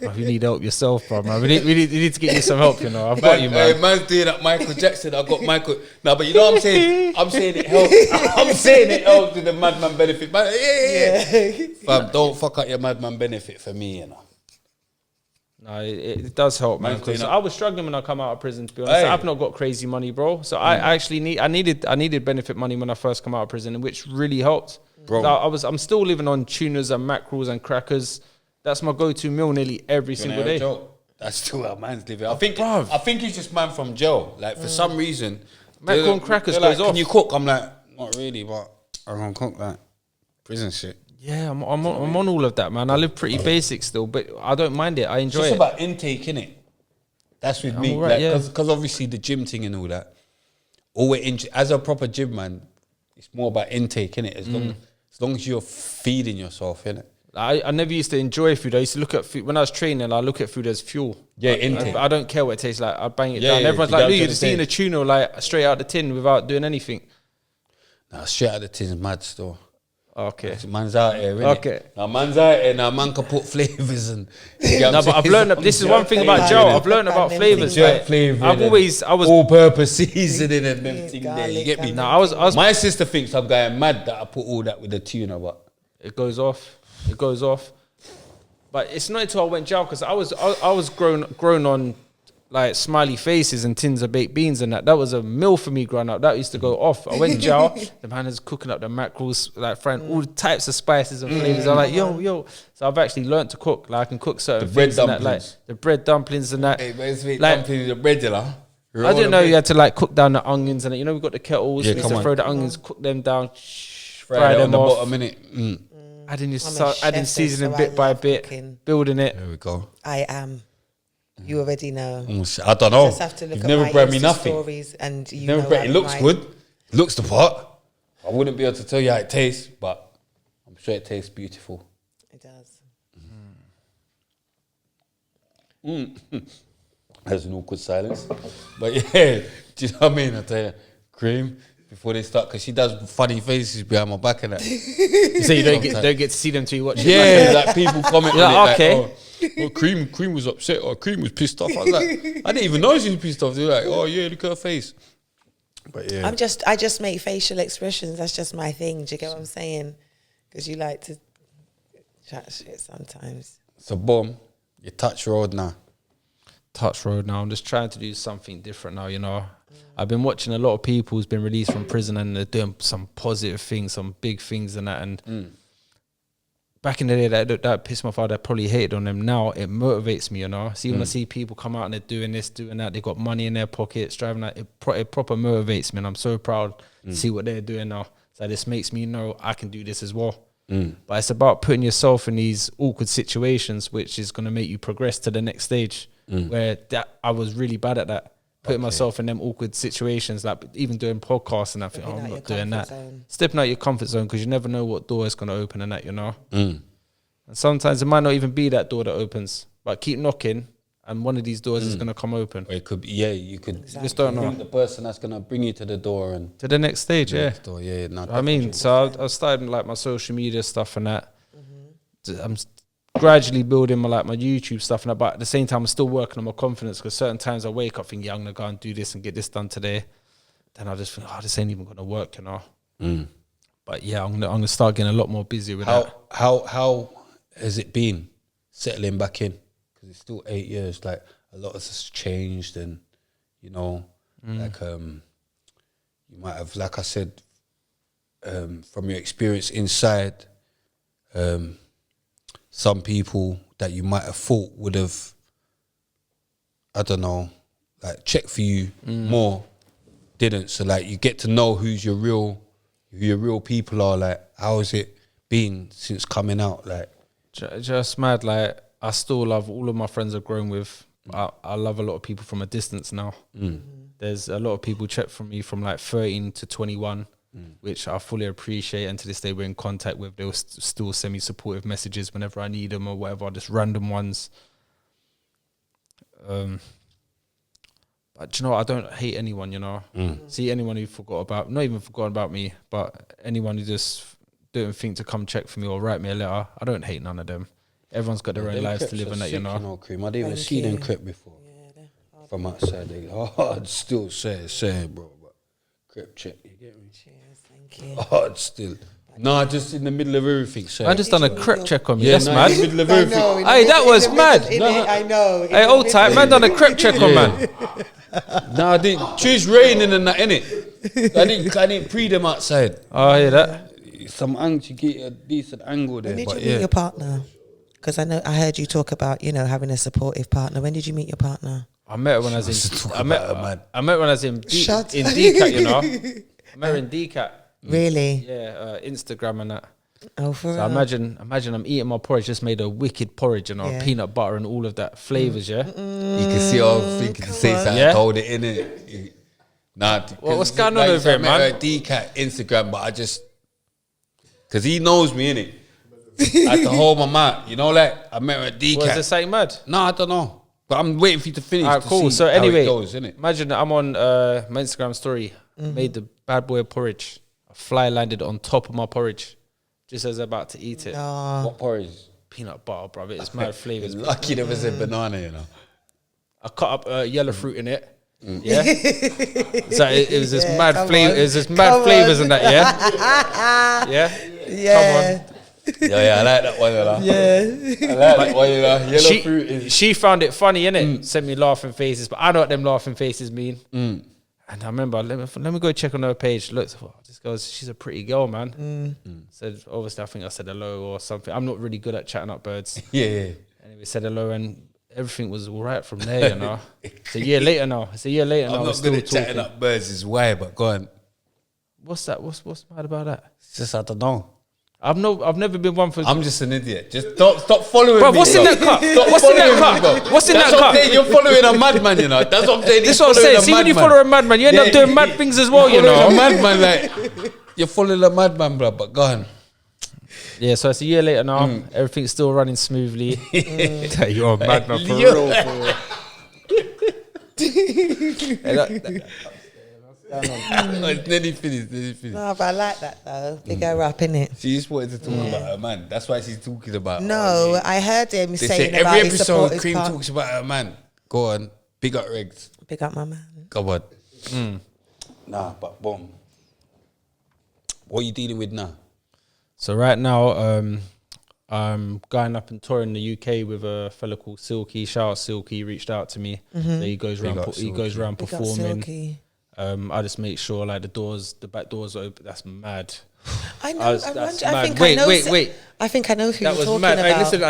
Bro, you need help yourself, bro. Man. We need to get you some help, you know. I've got you, man. Man's doing that Michael Jackson. I got Michael. No, but you know what I'm saying? I'm saying it helps. I'm saying it helps with the madman benefit. Man, yeah. Fam, don't fuck up your madman benefit for me, you know. No, it does help, man. Because I was struggling when I come out of prison. To be honest, Hey. I've not got crazy money, bro. So I actually needed benefit money when I first come out of prison, which really helped. Bro. I'm still living on tunas and mackerels and crackers. That's my go-to meal nearly every single day. That's still how man's living. I think he's just man from jail. Like for some reason, Mackerel and crackers like, goes off. Can you cook? I'm like, not really, but I can't cook that prison shit. Yeah, I'm on all of that, man. I live pretty basic still, but I don't mind it. I enjoy It's it. just about intake, innit? That's with me. alright, yeah. Because obviously the gym thing and all that. As a proper gym man, it's more about intake, innit? As long as you're feeding yourself, innit? I never used to enjoy food. I used to look at food when I was training. I look at food as fuel. Yeah, intake. I don't care what it tastes like. I bang it Yeah, down. yeah, Everyone's you like, don't "Look, you're get just the eating a taste. tuna like straight out the tin without doing anything." Nah, straight out of the tin's mad still. Okay. Man's out here, innit? Okay. Now man's out here. Now man can put flavours and. No, but I've learned. This is one thing about Joe. I've learned about flavors. Jerk Like, flavour. I was all-purpose seasoning and them thing there. You get me? No, I was. My sister thinks I'm going mad that I put all that with the tuna, but It goes off. But it's not until I went jail because I was grown on like smiley faces and tins of baked beans and that. That was a meal for me growing up. That used to go off. I went jail. The man is cooking up the mackerels, like frying all types of spices and flavors. I'm like, yo. So I've actually learned to cook. Like I can cook certain The bread things and that, like dumplings. the bread dumplings and that. hey, where's Like- dumpling the bread, you know? I didn't know you had to like cook down the onions and that. You know, we've got the kettles. Yeah, we used come to on. throw the onions, cook them down, Fry fry that on them the off. bottom, innit? Adding chef, seasoning so bit I by love bit, cooking. building it. There we go. I am. You already know. I don't know. Just have to look You've at never my bred me Insta nothing. stories and you Never know bred. It looks my- good. Looks the part. I wouldn't be able to tell you how it tastes, but I'm sure it tastes beautiful. It does. There's an awkward silence. But yeah, do you know what I mean? I tell you, cream before they start, because she does funny faces behind my back and that. You say you don't get to see them till you watch it. Yeah, like people comment Yeah, on it okay. like, oh, cream was upset or cream was pissed off. I was like, I didn't even know she was pissed off. They're like, oh yeah, look at her face. But yeah. I just make facial expressions. That's just my thing. Do you get what I'm saying? Because you like to chat shit sometimes. So boom, you touch road now. Touch road now. I'm just trying to do something different now, you know. I've been watching a lot of people who's been released from prison and they're doing some positive things, some big things and that. And back in the day, that pissed me off. I'd probably hated on them. Now it motivates me, you know. See, when I see people come out and they're doing this, doing that, they got money in their pockets, driving that, it proper motivates me. And I'm so proud to see what they're doing now. So this makes me know I can do this as well. But it's about putting yourself in these awkward situations, which is going to make you progress to the next stage. Where that I was really bad at that, putting myself in them awkward situations, like even doing podcasts and I think, I'm not doing that. Stepping out your comfort zone, because you never know what door is going to open and that, you know. And sometimes it might not even be that door that opens, but keep knocking and one of these doors is going to come open. Or it could be, yeah, you could Just don't know. the person that's going to bring you to the door and To the next stage, yeah. next door, yeah. No, I mean, so I started like my social media stuff and that. I'm gradually building my YouTube stuff and that, but at the same time I'm still working on my confidence, because certain times I wake up thinking, yeah, I'm gonna go and do this and get this done today. Then I just think, oh, this ain't even gonna work, you know. But yeah, I'm gonna start getting a lot more busy with that. How has it been settling back in? Because it's still 8 years. Like a lot has changed, and you know, like you might have, like I said, from your experience inside, some people that you might have thought would have, I don't know, like checked for you more, didn't. So like you get to know who your real people are. Like how has it been since coming out? Like just mad. Like I still love all of my friends I've grown with. I love a lot of people from a distance now. There's a lot of people check from me from like 13 to 21, which I fully appreciate. And to this day, we're in contact with. They'll still send me supportive messages whenever I need them or whatever, just random ones. But do you know what? I don't hate anyone, you know. See anyone who not even forgot about me, but anyone who just didn't think to come check for me or write me a letter, I don't hate none of them. Everyone's got their own lives to live in that, you know. Cream. I didn't even see them crep before. From outside, they hard still say, bro. But crep check, you get me? Cheers, thank you. Hard still. Nah, just in the middle of everything. So I just done a crep check on me. Yeah, That's mad. in the middle of everything. Hey, that was mad. I know. Hey, old type, man done a crep check on man. Nah, I didn't. Choose raining and that, innit? I didn't pre them outside. Oh, I hear that. Some angle, you get a decent angle there. When did but you meet your partner? Because I heard you talk about, having a supportive partner. When did you meet your partner? I met her when I was in. I met when I was in Shut in DCAT, you know. I met her in DCAT. Really? Yeah, Instagram and that. Oh, for So imagine I'm eating my porridge. Just made a wicked porridge, peanut butter and all of that flavors. Yeah. You can see I was thinking to say something. Yeah? Hold it in it. Nah, What's going on over here, man? I met her at DCAT Instagram, but I just because he knows me, innit? I had to hold my mouth. You know, like I met her at DCAT. Was the same mad? No, I don't know. But I'm waiting for you to finish. Alright, to cool. see So how anyway, it goes, innit? imagine I'm on my Instagram story. Made the bad boy porridge. A fly landed on top of my porridge, just as I was about to eat it. What porridge? Peanut butter, bro. It's mad flavors. Lucky there was a banana, you know. I cut up yellow fruit in it. Yeah. So it was this mad flavor. It was this mad flavors in that. Yeah. Yeah. Come on. Yeah, I like that one, you know. Yeah. I like that one, you know. Yellow fruit is. She found it funny, innit? Sent me laughing faces, but I know what them laughing faces mean. And I remember, let me go check on her page. Look, this girl's, she's a pretty girl, man. Said, obviously, I think I said hello or something. I'm not really good at chatting up birds. Yeah. Anyway, said hello and everything was all right from there, you know. It's a year later now. I'm not good at chatting up birds, is why, but go on. What's that? What's mad about that? It's just, I don't know. I've never been one for. I'm just an idiot. Just stop following bro, me. What's in that cup? What's in that cup? What's in that cup? You're following a madman, you know. That's what I'm saying. This is what I'm saying. See, when you follow a madman, you end up doing mad things as well, you know. A madman, like you're following a madman, bro. But go on. Yeah, so it's a year later now. Everything's still running smoothly. You're a madman for real. It's nearly finished. No, but I like that though. Big her up, innit? She just wanted to talk about her man. That's why she's talking about. No, I heard him They saying say about every his episode, supportive Cream part. talks about her man. Go on, big up Regs. Big up my man. Come on. Nah, but boom. What are you dealing with now? So right now, I'm going up and touring the UK with a fella called Silky. Shout out Silky, he reached out to me. So he goes around Big up performing. Silky. I just make sure like the back doors are open. That's mad. I know. That's I think mad. I know. Wait. I think I know who That you're was talking mad. about. Hey, listen,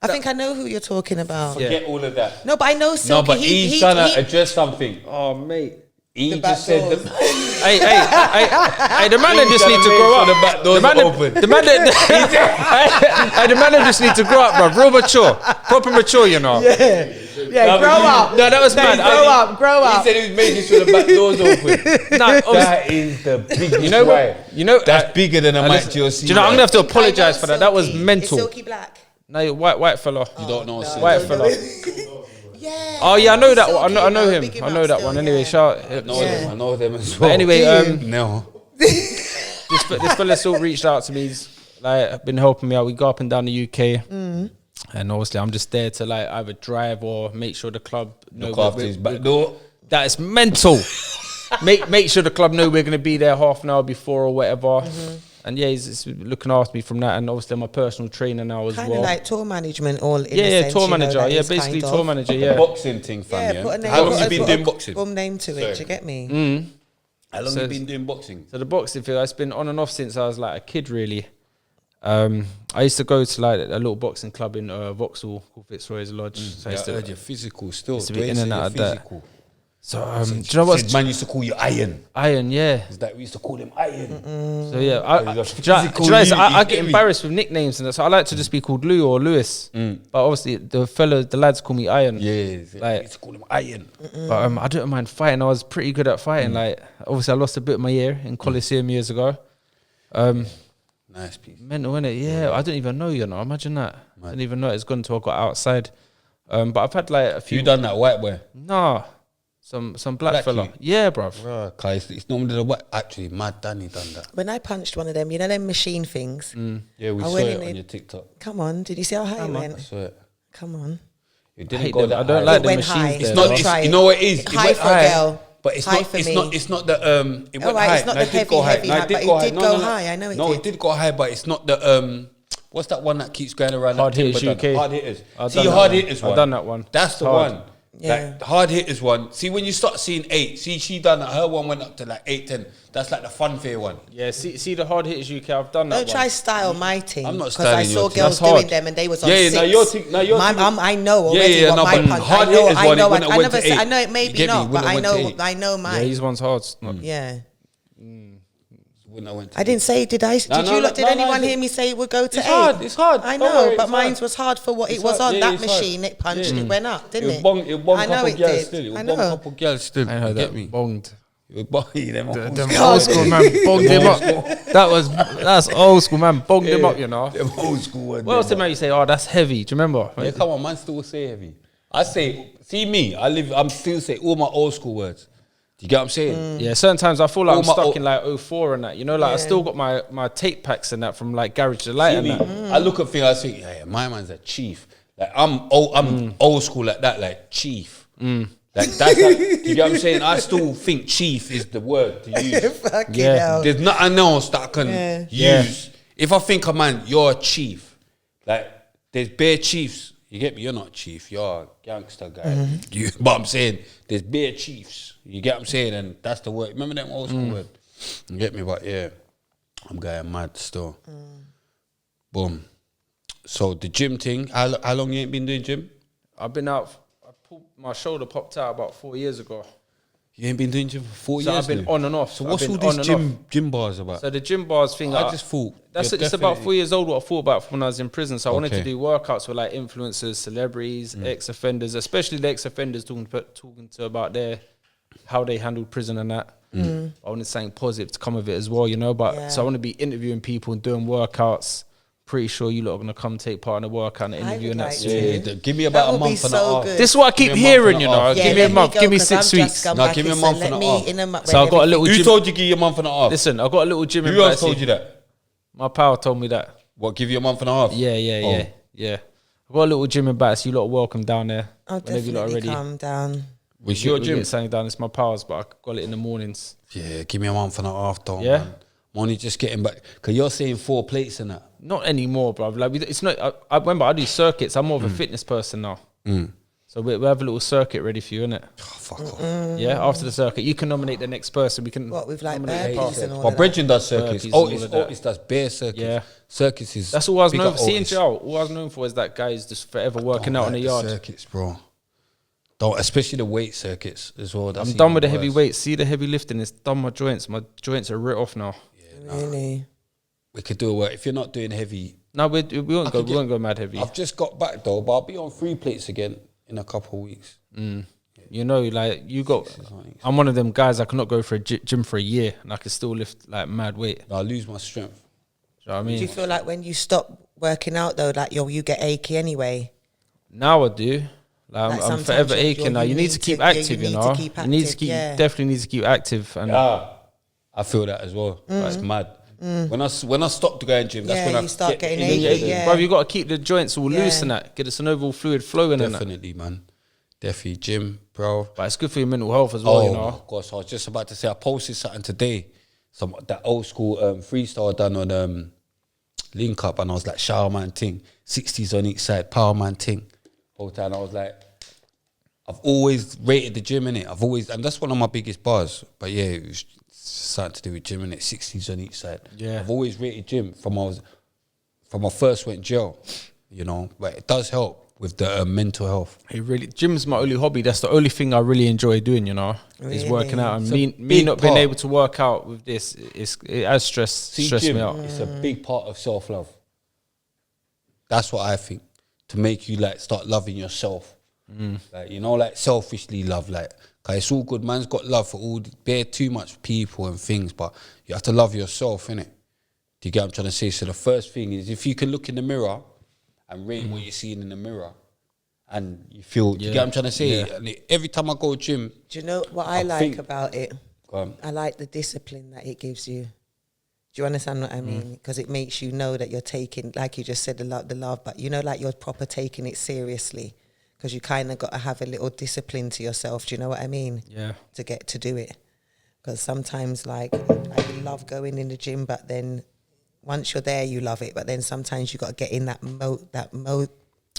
I think I know who you're talking about. Forget all of that. No, but I know Silky. No, but he's trying to address something. oh mate. He The back just said doors. Hey, the man them just need to grow up. The back doors are open. The man them just need to grow up, bro. Real mature, proper mature, you know. Yeah, grow up. No, that was mad. Grow up. He said he was making sure the back doors open. That is the biggest. You know what? You know that's bigger than a mic to your Do you know? I'm gonna have to apologize for that. That was mental. Is Silky black? No, white fella. You don't know. White fella. Yeah. Oh yeah, I know that one. Silky, I know him. big I know that still, one. Anyway, yeah. shout. I know them as well. But anyway, no. this fella still reached out to me. He's like been helping me out. We go up and down the UK, and obviously I'm just there to like either drive or make sure the club Look after his back door. That is mental. make sure the club know we're gonna be there half an hour before or whatever. And yeah, he's looking after me from that, and obviously I'm a personal trainer now as Kind well. of like tour management, all in yeah, a sense, tour you know, manager. that Yeah, is basically kind tour of. manager. Yeah. Boxing thing, fam. Yeah, put a name. How long put you a- been put doing a boxing? Bum name to it. Do you get me? How long you been doing boxing? So the boxing field, it's been on and off since I was like a kid, really. I used to go to like a little boxing club in Vauxhall called Fitzroy's Lodge. So I I used to, heard you're physical still. used to be in and out of that. So do you know what? Man used to call you Iron. Iron, yeah. Is that we used to call him Iron? So yeah, I get embarrassed with nicknames and that. So I like to just be called Lou or Lewis. But obviously the lads call me Iron. Yeah, like, we used to call him Iron. But I don't mind fighting. I was pretty good at fighting. Like obviously I lost a bit of my ear in Coliseum years ago. Nice piece. Mental, innit? Yeah, I don't even know, imagine that. I didn't even know it's gone until I got outside. But I've had like a few. You done that white boy? Nah. Some black fella. you? Yeah, bruv. Cause it's normally the white. Actually, Mad Danny done that. When I punched one of them, them machine things. Yeah, we I saw went it in on it- your TikTok. Come on, did you see how high it I went? saw it. Come on. It I didn't hate go them. that I don't high. like It the went machines high. there. It's Don't not. though. It's, try you it. know what it is. It High went for a high, girl. but it's High not. for It's me. not. It's not the. It went Alright, high. it's not No, the it did go high. heavy, No, it but did it go high. did No, go no, no. high. I know it No, did. it did go high, but it's not the. What's that one that keeps going around? Hard that Hitters Timber done? UK. Hard hitters. I've See, done hard that one. hitters I've one. done that one. That's the Hard. one. Yeah. Like, hard hitters one. See, when you start seeing 8, see, she done that. Her one went up to like 8, 10. That's like the fun fair one. Yeah, see the Hard Hitters UK. I've done that. Don't try style my thing. I'm not because I styling saw your thing. girls That's hard. doing them and they was on Yeah, yeah, 6. now your thing- now your thing- I know Yeah, already yeah, what no, my but punch. hard I know. hitters I one, it know. wouldn't have went to 8. I know it may You be get me? not, but Wouldn't I have went to know. 8. I know Yeah, mine. his one's hard. Yeah. When I went to I didn't say. Did I? No, Did no, you? no, Did no, anyone no, hear me say it would go to 8? It's hard. It's hard. I Don't know, worry, but it's mine hard. was hard for what It's it was hard. on. Yeah, That it's hard. machine, it punched, it went up, didn't It it? bonged I know couple it girls did. still. It I bonged know. couple girls still. I heard You that get me? bonged. It bonged them. Them old school man bonged him up. That's old school man bonged him up. Them old school ones. What else did man you say? Oh, that's heavy. Do you remember? Yeah, come on, man. Still say heavy. I say, see me. I'm still say all my old school words. Do you get what I'm saying? Yeah, certain times I feel like All I'm my stuck old- in like '04 and that. I still got my tape packs and that from like Garage Delight See and me. that. I look at things. I think, yeah, my man's a chief. Like I'm old school like that. Like chief. Like that's like, you get what I'm saying? I still think chief is the word to use. Fucking Yeah. hell. There's nothing else that I can Yeah. use. If I think a man, you're a chief. Like there's bare chiefs. You get me? You're not a chief. You're a gangster guy. But I'm saying there's bare chiefs. You get what I'm saying? And that's the word. Remember that old school word? You get me? But yeah, I'm going mad still. Boom. So the gym thing. How long you ain't been doing gym? I've been out. My shoulder popped out about 4 years ago. You ain't been doing gym for 4 So years. I've been now? on and off. So I've what's been all on these and off. gym bars about? So the gym bars thing, I just thought it's you're about definitely- 4 years old. What I thought about when I was in prison. So I wanted to Okay. do workouts with like influencers, celebrities, ex-offenders, especially the ex-offenders talking to about how they handled prison and that. I wanted something positive to come of it as well, But so I want to be interviewing people and doing workouts. Pretty sure you lot are gonna come take part in a workout and an I interview would and that. like sort to. of- Yeah, give me That about a would be month and a so half. good. This is what I keep Give me a month hearing, and a half. Give me a month, give me 6 weeks. No, give me a month and a half. So I got a little Who gym. told you give you a month and a half? Listen, I got a little gym in Who else Battersea. told you that? My pal told me that. What, give you a month and a half? Yeah. I got a little gym in Battersea. You lot are welcome down there. I'll whenever you lot are definitely ready. calm down. Which your We gym? get something down. It's my pals, but I got it in the mornings. Yeah, give me a month and a half, though, Yeah? man. I'm only just getting back. Because you're saying 4 plates and that. Not anymore, bro. Like it's not. I remember I do circuits. I'm more of a fitness person now. So we have a little circuit ready for you, innit? Oh, fuck off. Yeah. After the circuit, you can nominate the next person. We can. What with like nominate the burpees person. and all Well, of that? Bridget does circuits. Burpees and all Otis of that. does bare circuits. Yeah. Circuits is... That's all I was big known up for. See in Otis. jail, all I was known for is that guy is just forever working Don't out in the like yard. circuits, bro. Don't, especially the weight circuits as well. That's I'm done even with the heavy worse. weights. See the heavy lifting. It's done my joints. My joints are writ off now. Really? We could do it. If you're not doing heavy... No, we won't go. could We won't go mad heavy. I've just got back, though, but I'll be on 3 plates again in a couple of weeks. Like you got. I'm one of them guys. I cannot go for a gym for a year and I can still lift like mad weight. I'll lose my strength. Do you know what I Do you mean? feel like when you stop working out though, like you get achy anyway? Now I do. Like, Like I'm sometimes forever you're- aching now. you You need need to keep to- yeah, active, you you need to know. keep You need to active, keep yeah. definitely need to keep active. And I feel that as well. That's mad. When I stopped going gym, that's Yeah, when I you start getting in the achy, gym. yeah. bro, you got to keep the joints all loose Yeah. and that. Get the synovial fluid flowing and that. Definitely, man. Definitely gym, bro. But it's good for your mental health as well, Oh you my know. gosh, I was just about to say I posted something today. That old school freestyle I done on Link Up, and I was like, shower man ting, 60s on each side, power man ting. Whole time I was like, I've always rated the gym in it. And that's one of my biggest bars. But yeah, it was something to do with gym in it, 60s on each side. Yeah. I've always rated gym from I first went jail, you know. But it does help. with the mental health. It really, gym's my only hobby. That's the only thing I really enjoy doing, is Really? working out. And It's me a big not being part. able to work out with this, it has stressed Gym, me out. it's a big part of self-love. That's what I think. To make you like start loving yourself. Like, like selfishly love. Like, 'cause it's all good. Man's got love for all, bare too much people and things, but you have to love yourself, innit? Do you get what I'm trying to say? So the first thing is, if you can look in the mirror and rate what you're seeing in the mirror, and you feel, do you get what I'm trying to say? Yeah. And every time I go to gym, Do you know what I like about it? go on. I like the discipline that it gives you. Do you understand what I mean? Because it makes you know that you're taking, like you just said, the love, but like you're proper taking it seriously. Because you kind of got to have a little discipline to yourself. Do you know what I mean? Yeah. To get to do it. Because sometimes, like, I love going in the gym, but then once you're there, you love it. But then sometimes you got to get in that mode,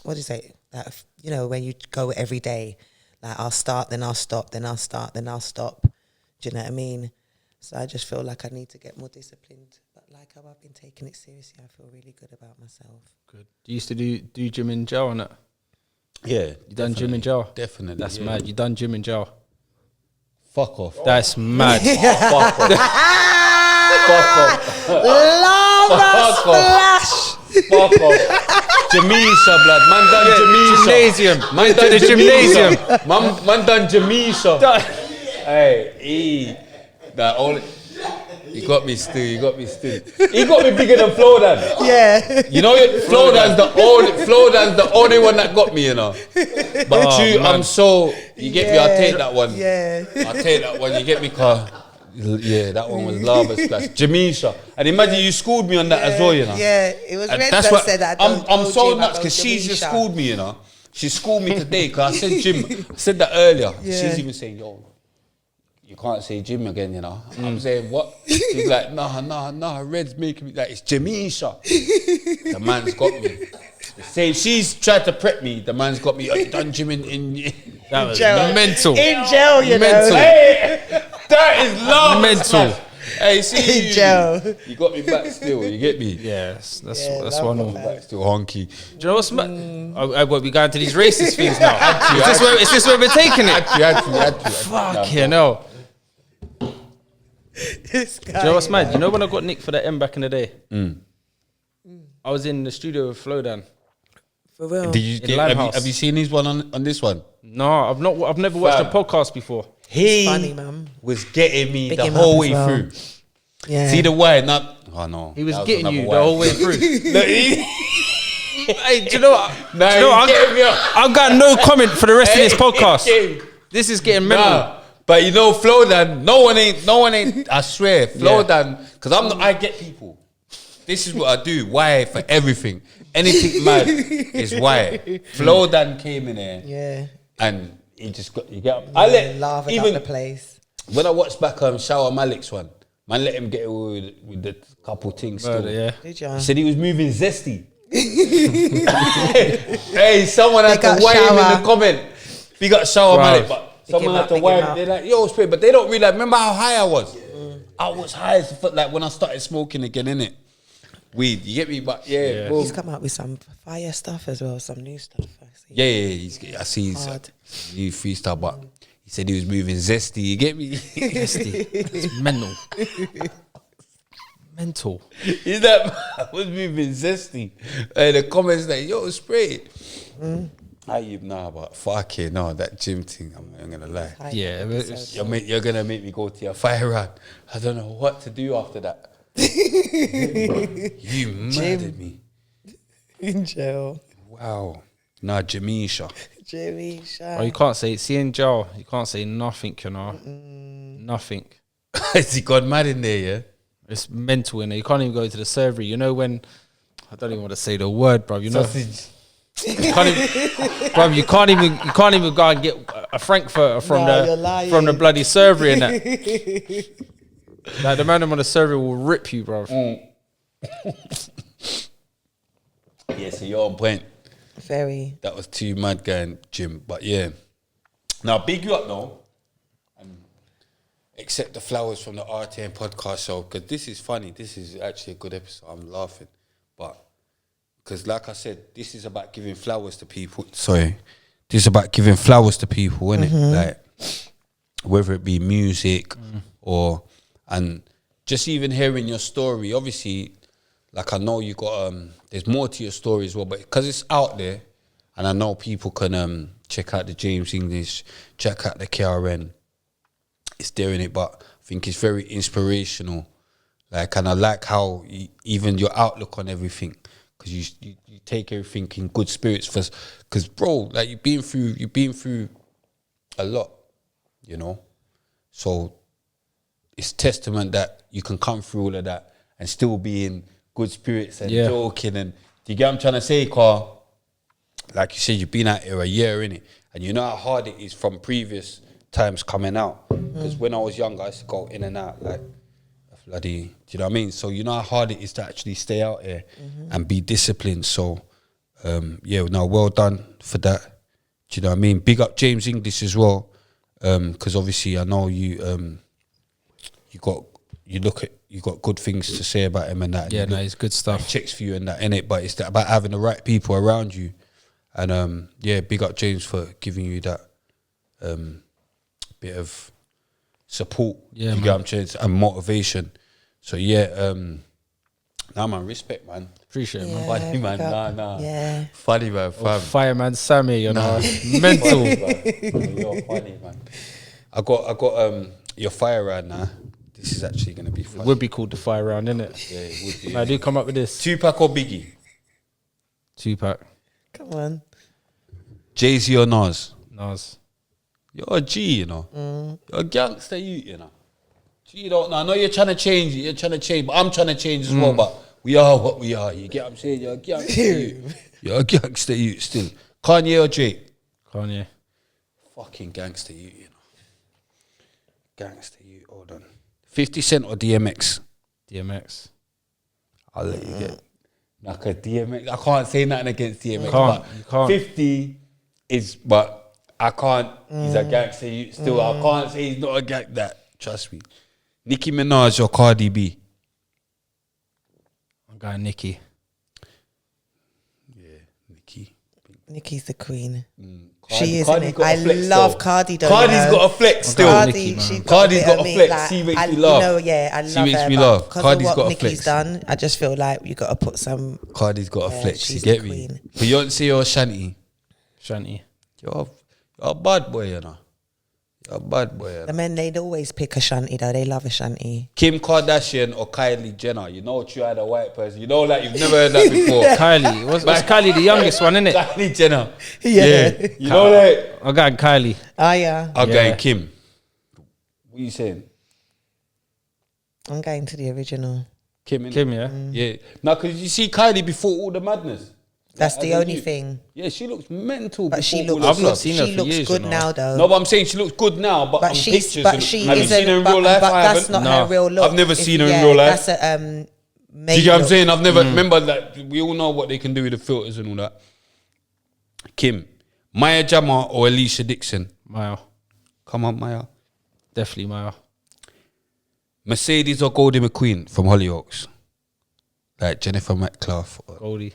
what is it? That, when you go every day, like I'll start, then I'll stop, then I'll start, then I'll stop. Do you know what I mean? So I just feel like I need to get more disciplined. But like how I've been taking it seriously, I feel really good about myself. Good. You used to do gym in jail, innit? Yeah. You done gym in jail? Definitely. That's yeah. mad. You done gym in jail? Fuck off. That's mad. Fuck off. Fuck off. Lava Fuck off. splash! Fuck off. Jamaica, blood. Man done Jamaica. Gymnasium. Man To done the Jamaica. gymnasium. Man done Jamaica. Hey, that only. You got me still. He got me bigger than Flodan. Yeah. Flodan's the only one that got me, But I'm so, you get me, I'll take that one. Yeah. I'll take that one, you get me, car. Yeah, that one was lava splash. Jamisha. And imagine you schooled me on that as well, Yeah, it was And Red that's that what, said that. I'm so nuts because she just schooled me, She schooled me today because I said gym. I said that earlier. Yeah. She's even saying, yo, you can't say gym again, I'm saying, what? She's like, nah, Red's making me, like, it's Jamisha. The man's got me. Say she's tried to prep me, the man's got me, oh, you done gym in That was jail. mental. In jail, Mental. Hey, that is love. Mental. Hey, see In jail. you got me back still, you get me? Yes, that's love one. that, Do man. Back still honky. you know what's mad? What we going to these racist things now? Is this where we're taking it? Had to. Fuck yeah, no. This Do guy. you know what's mad? You know when I got nicked for that M back in the day? I was in the studio with Flodan. For real. Did you In Limehouse. have you seen his one on this one? No, I've never watched Fam. a podcast before. He funny, man. was getting me Big the him whole up way as well. through. Yeah. See the why? Not. Oh no. He was that getting another you why. the whole way through. Hey, do you know what? Nah, Do you know what? he's getting me up. I've got no comment for the rest of this Hey, podcast. hey. This is getting mental. Nah, but Flodan, no one ain't. I swear, Flodan, because I get people. This is what I do. Why for everything? Anything mad is why. Flodan came in there, Yeah. and he just got. You get. I let Laughing even up the place. when I watched back Shower Malik's one, man, let him get away with the couple things. Still. Murder, yeah. Did you? He said he was moving zesty. Hey, someone had Big up to wipe him in Shower. the comment. Big up Shower Wow. Malik, but someone him had up, to big him wipe. up. They're like, yo, straight, but they don't really remember how high I was. I was high as fuck, like when I started smoking again, innit? Weed, you get me? But yeah, boom. He's come out with some fire stuff as well, some new stuff. I see. I see he's Hard. new freestyle, but he said he was moving zesty. You get me? It's mental. Mental. He's like, I was moving zesty. And the comments like, yo, spray it. How you nah, but fuck it, no, that gym thing, I'm gonna lie. Yeah, but it's- You're gonna make me go to your fire run. I don't know what to do after that. You murdered me. In jail. Wow. Nah, Jamisha. Jimmy, Oh, you can't say, see in jail, you can't say nothing, Nothing. Has he gone mad in there, yeah? It's mental in there. You can't even go to the surgery. You know when, I don't even want to say the word, bro. You know, Sausage. you can't even, bro, you can't even go and get a frankfurter from Nah, you're lying. the bloody surgery and that. Like the man on the surgery will rip you, bro. Yeah, so you're on point. Very. That was too mad going gym, but yeah. Now, big you up though, and accept the flowers from the RTM podcast show, because this is funny. This is actually a good episode. I'm laughing, but because like I said, this is about giving flowers to people. Sorry, this is about giving flowers to people, isn't it? Like whether it be music or and just even hearing your story. Obviously, like I know you got there's more to your story as well, but because it's out there, and I know people can check out the James English, check out the KRN. It's there in it, but I think it's very inspirational. Like, and I like how even your outlook on everything, because you take everything in good spirits first. Because bro, like you've been through a lot, you know. So it's testament that you can come through all of that and still be in good spirits and joking. And do you get what I'm trying to say, Carl? Like you said, you've been out here a year, innit? And you know how hard it is from previous times coming out. Because when I was younger, I used to go in and out like bloody, do you know what I mean? So you know how hard it is to actually stay out here and be disciplined. So well done for that. Do you know what I mean? Big up James English as well, because obviously I know you got good things to say about him and that. Yeah, and no, it's good stuff. Checks for you and that, innit? But it's about having the right people around you. And big up James for giving you that bit of support. Yeah, you get what I'm saying? And motivation. So nah man, respect man. Appreciate it, man. Funny man, nah. Yeah. Funny man, fam. Fireman Sammy, you know, mental. You're funny man. I got your fire round now. This is actually gonna be fun. It would be called the fire round, innit? Yeah, it would be. I do come up with this. Tupac or Biggie? Tupac. Come on. Jay-Z or Nas? Nas. You're a G, you know. You're a gangster, you know. You don't know. I know you're trying to change it. You're trying to change, but I'm trying to change as well. But we are what we are. You get what I'm saying? You're a gangster. You're a gangster, you still. Kanye or Drake? Kanye. Fucking gangster, you know. Gangster, you. Hold on. 50 Cent or DMX? DMX. I'll let you get. Like a DMX. I can't say nothing against DMX. You but can't. 50 is, but I can't. He's a gangster. You still, I can't say he's not a gang. That trust me. Nicki Minaj or Cardi B? I'm going Nicki. Yeah, Nicki. Nicki's the queen. Cardi, She is, Cardi isn't it? got a I flex love though. Cardi though. Cardi's you know? got a flex still. Cardi, Nicki, man. she's Cardi's got a bit of flex. Like, She makes I, me laugh. You know, yeah, I love She makes her, me but laugh. because Cardi's of got what a Nicki's flex. done, I just feel like you got to put some. Cardi's got a flex. You she's get the me? queen. Beyonce or Shanti? Shanti. You're a bad boy, you know. You're a bad boy. You know? The men, they'd always pick a shanty though. They love a shanty. Kim Kardashian or Kylie Jenner? You know, you had a white person. You know, like you've never heard that before. Kylie. What's Kylie the youngest one, innit? Kylie Jenner. Yeah. You know, like I got Kylie. Oh yeah. I'm Yeah. going Kim. What are you saying? I'm going to the original. Kim, innit? Kim, yeah. Yeah. Now, because you see Kylie before all the madness. That's Like, the as a only youth. thing. Yeah, she looks mental. But she before looks. all I've the not stuff. seen her She for looks years, good you know. now though. No, but I'm saying she looks good now, but But on she's. pictures. But she have you isn't. seen her in but, real life? But I that's haven't. not No. her real look. I've never If- seen her in yeah, real life. That's a Do made you get what I'm look. saying? I've never remember that. We all know what they can do with the filters and all that. Kim, Maya Jama or Alicia Dixon? Maya. Come on, Maya. Definitely Maya. Mercedes or Goldie McQueen from Hollyoaks? Like Jennifer McClough. Goldie.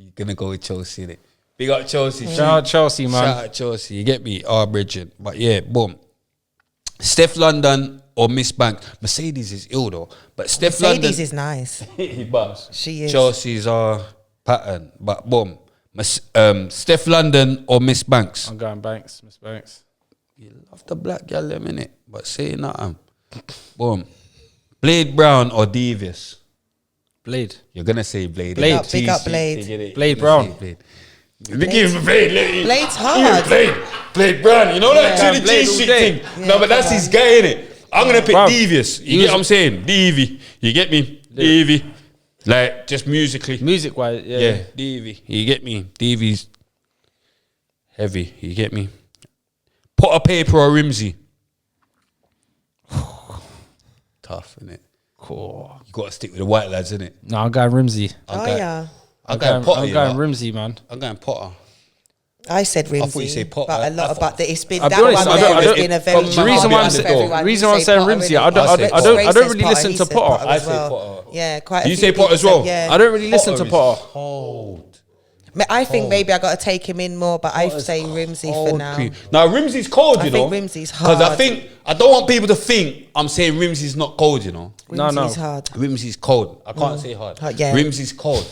You're gonna go with Chelsea, innit? Big up Chelsea. Shout out Chelsea, man. Shout out Chelsea. You get me? Bridget. But yeah, boom. Steph London or Miss Banks? Mercedes is ill though. But Steph Mercedes is nice. London. But She is. Chelsea's pattern. But boom. Steph London or Miss Banks? I'm going Banks, Miss Banks. You love the black girl, them, innit? But say nothing. Boom. Blade Brown or Davis? Blade. You're gonna say Blade. Blade. Big up Blade. Blade You're gonna Brown. say Blade. Give him Blade. Blade's hard. Blade Brown. You know that Yeah. Chili Blade G all shit day. thing. Yeah, No, but that's come his on. guy, innit? I'm gonna pick Bruv, Devious. You get what I'm saying? Davy. You get me? Davy. Like just musically. Music wise, yeah. Yeah, Davy. You get me? Davy's heavy. You get me? Potter Paper or Rimsey? Tough, innit? Cool. You gotta stick with the white lads, innit? No, I'm going Rimsey. Oh yeah. I'm going Potter. I'm you going know. Rimsey, man. I'm going Potter. I said Rimsey. I thought you said Potter. But a lot about it's been I'll that be honest, one there has been a very the reason why I'm saying Rimsey, I don't really listen to Potter. I say Potter. Yeah, quite. You say Potter as well? Yeah. I don't really listen to Potter. Cold. I think maybe I got to take him in more, but I say Rimsey for now. Now Rimsey's cold, you know. I think Rimsey's hard. Because I don't want people to think I'm saying Rimsey's not cold, you know. Rimsey's hard. Rimsey's cold. I can't say hard. Yeah. Rimsey's cold.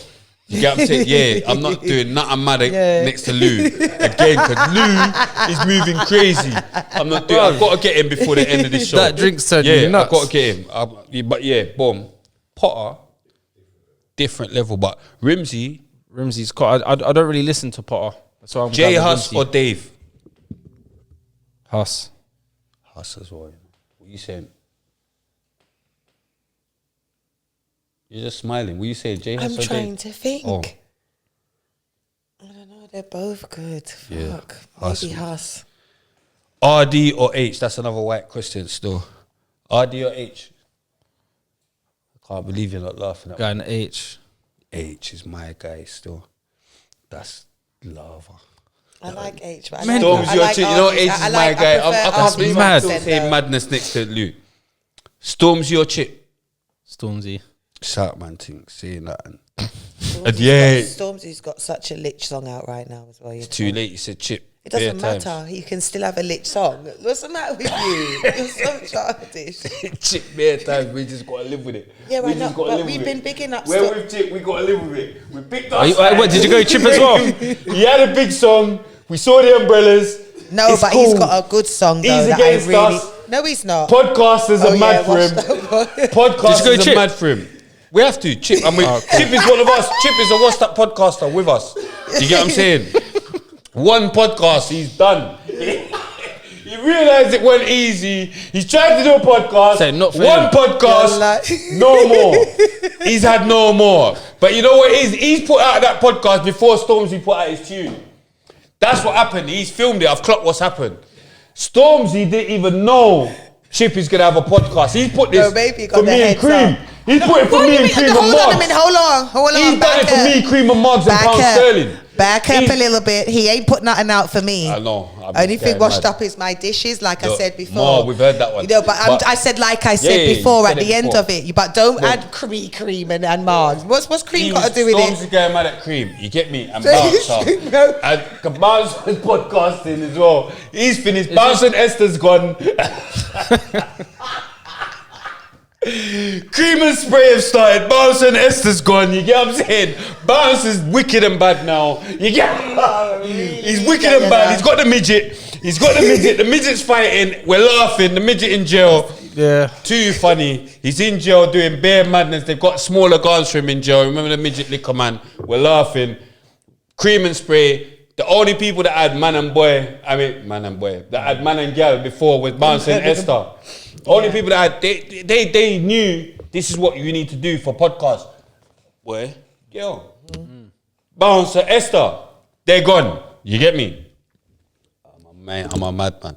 You get what I'm saying? Yeah, I'm not doing nothing mad next to Lou again because Lou is moving crazy. I'm not doing. I've got to get him before the end of this show. That drink's turned you nuts. I've got to get him. But yeah, boom. Potter, different level. But Rimsey's cold. I don't really listen to Potter. That's why I'm Jay glad with Huss Rimsey. or Dave? Huss. Huss as well. What you saying? You're just smiling. What you saying, Jay Huss I'm or Dave? trying to think. Oh. I don't know. They're both good. Yeah. Fuck. Huss. Maybe Huss. RD or H? That's another white question still. RD or H? I can't believe you're not laughing at Guy me. in H. H is my guy still. That's lava. I like H, but Storm's your chick. You know H is my guy. I can't believe I'm mad. still saying madness next to Lou. Storm's your chick. Stormzy. Shout man thing, saying that. Stormzy's got such a lich song out right now as well. It's too late. You said chip. It doesn't matter. You can still have a lich song. What's the matter with you? You're so childish. Chip bare times. We just gotta live with it. Yeah, we I know. But we've been bigging up. Where with Chip, we gotta live with it. We picked up. What, did you go Chip as well? He had a big song. We saw the umbrellas. No, It's but cool. he's got a good song though. He's that against I really. us. No, he's not. Podcasters are mad for him. Podcasters Chip? are mad for him. We have to. Chip. I mean, Chip is one of us. Chip is a what's that podcaster with us. You get what I'm saying? One podcast, he's done. He realised it went easy. He's tried to do a podcast. Say, not for one him. podcast, no more. He's had no more. But you know what it is? He's put out that podcast before Stormzy put out his tune. That's what happened. He's filmed it. I've clocked what's happened. Stormzy didn't even know Chip is going to have a podcast. He's put this for me and Cream. He's put it for me and Cream and Hold on a minute. Mugs. Hold on. He's done it for me, Cream and Mugs and Pound Sterling. Back up a little bit. He ain't put nothing out for me. I know. Only thing washed up is my dishes, like I said before. No, we've heard that one. You know, but I said like I said before at the end of it. But don't add cream and Mars. What's cream got to do with it? Stormzy going mad at Cream. You get me? And Bouncer. No. And Bouncer's podcasting as well. He's finished. Bouncer and Esther's gone. Cream and Spray have started. Bounce and Esther's gone. You get what I'm saying? Bounce is wicked and bad now. You get? He's wicked and bad. He's got the midget. The midget's fighting. We're laughing. The midget in jail. Yeah. Too funny. He's in jail doing bare madness. They've got smaller guns for him in jail. Remember the midget liquor man? We're laughing. Cream and Spray. The only people that had man and boy, that had man and girl before was Bounce and Esther. Only people that had, they knew this is what you need to do for podcast. Boy, girl. Bounce and Esther, they're gone. You get me? I'm a madman.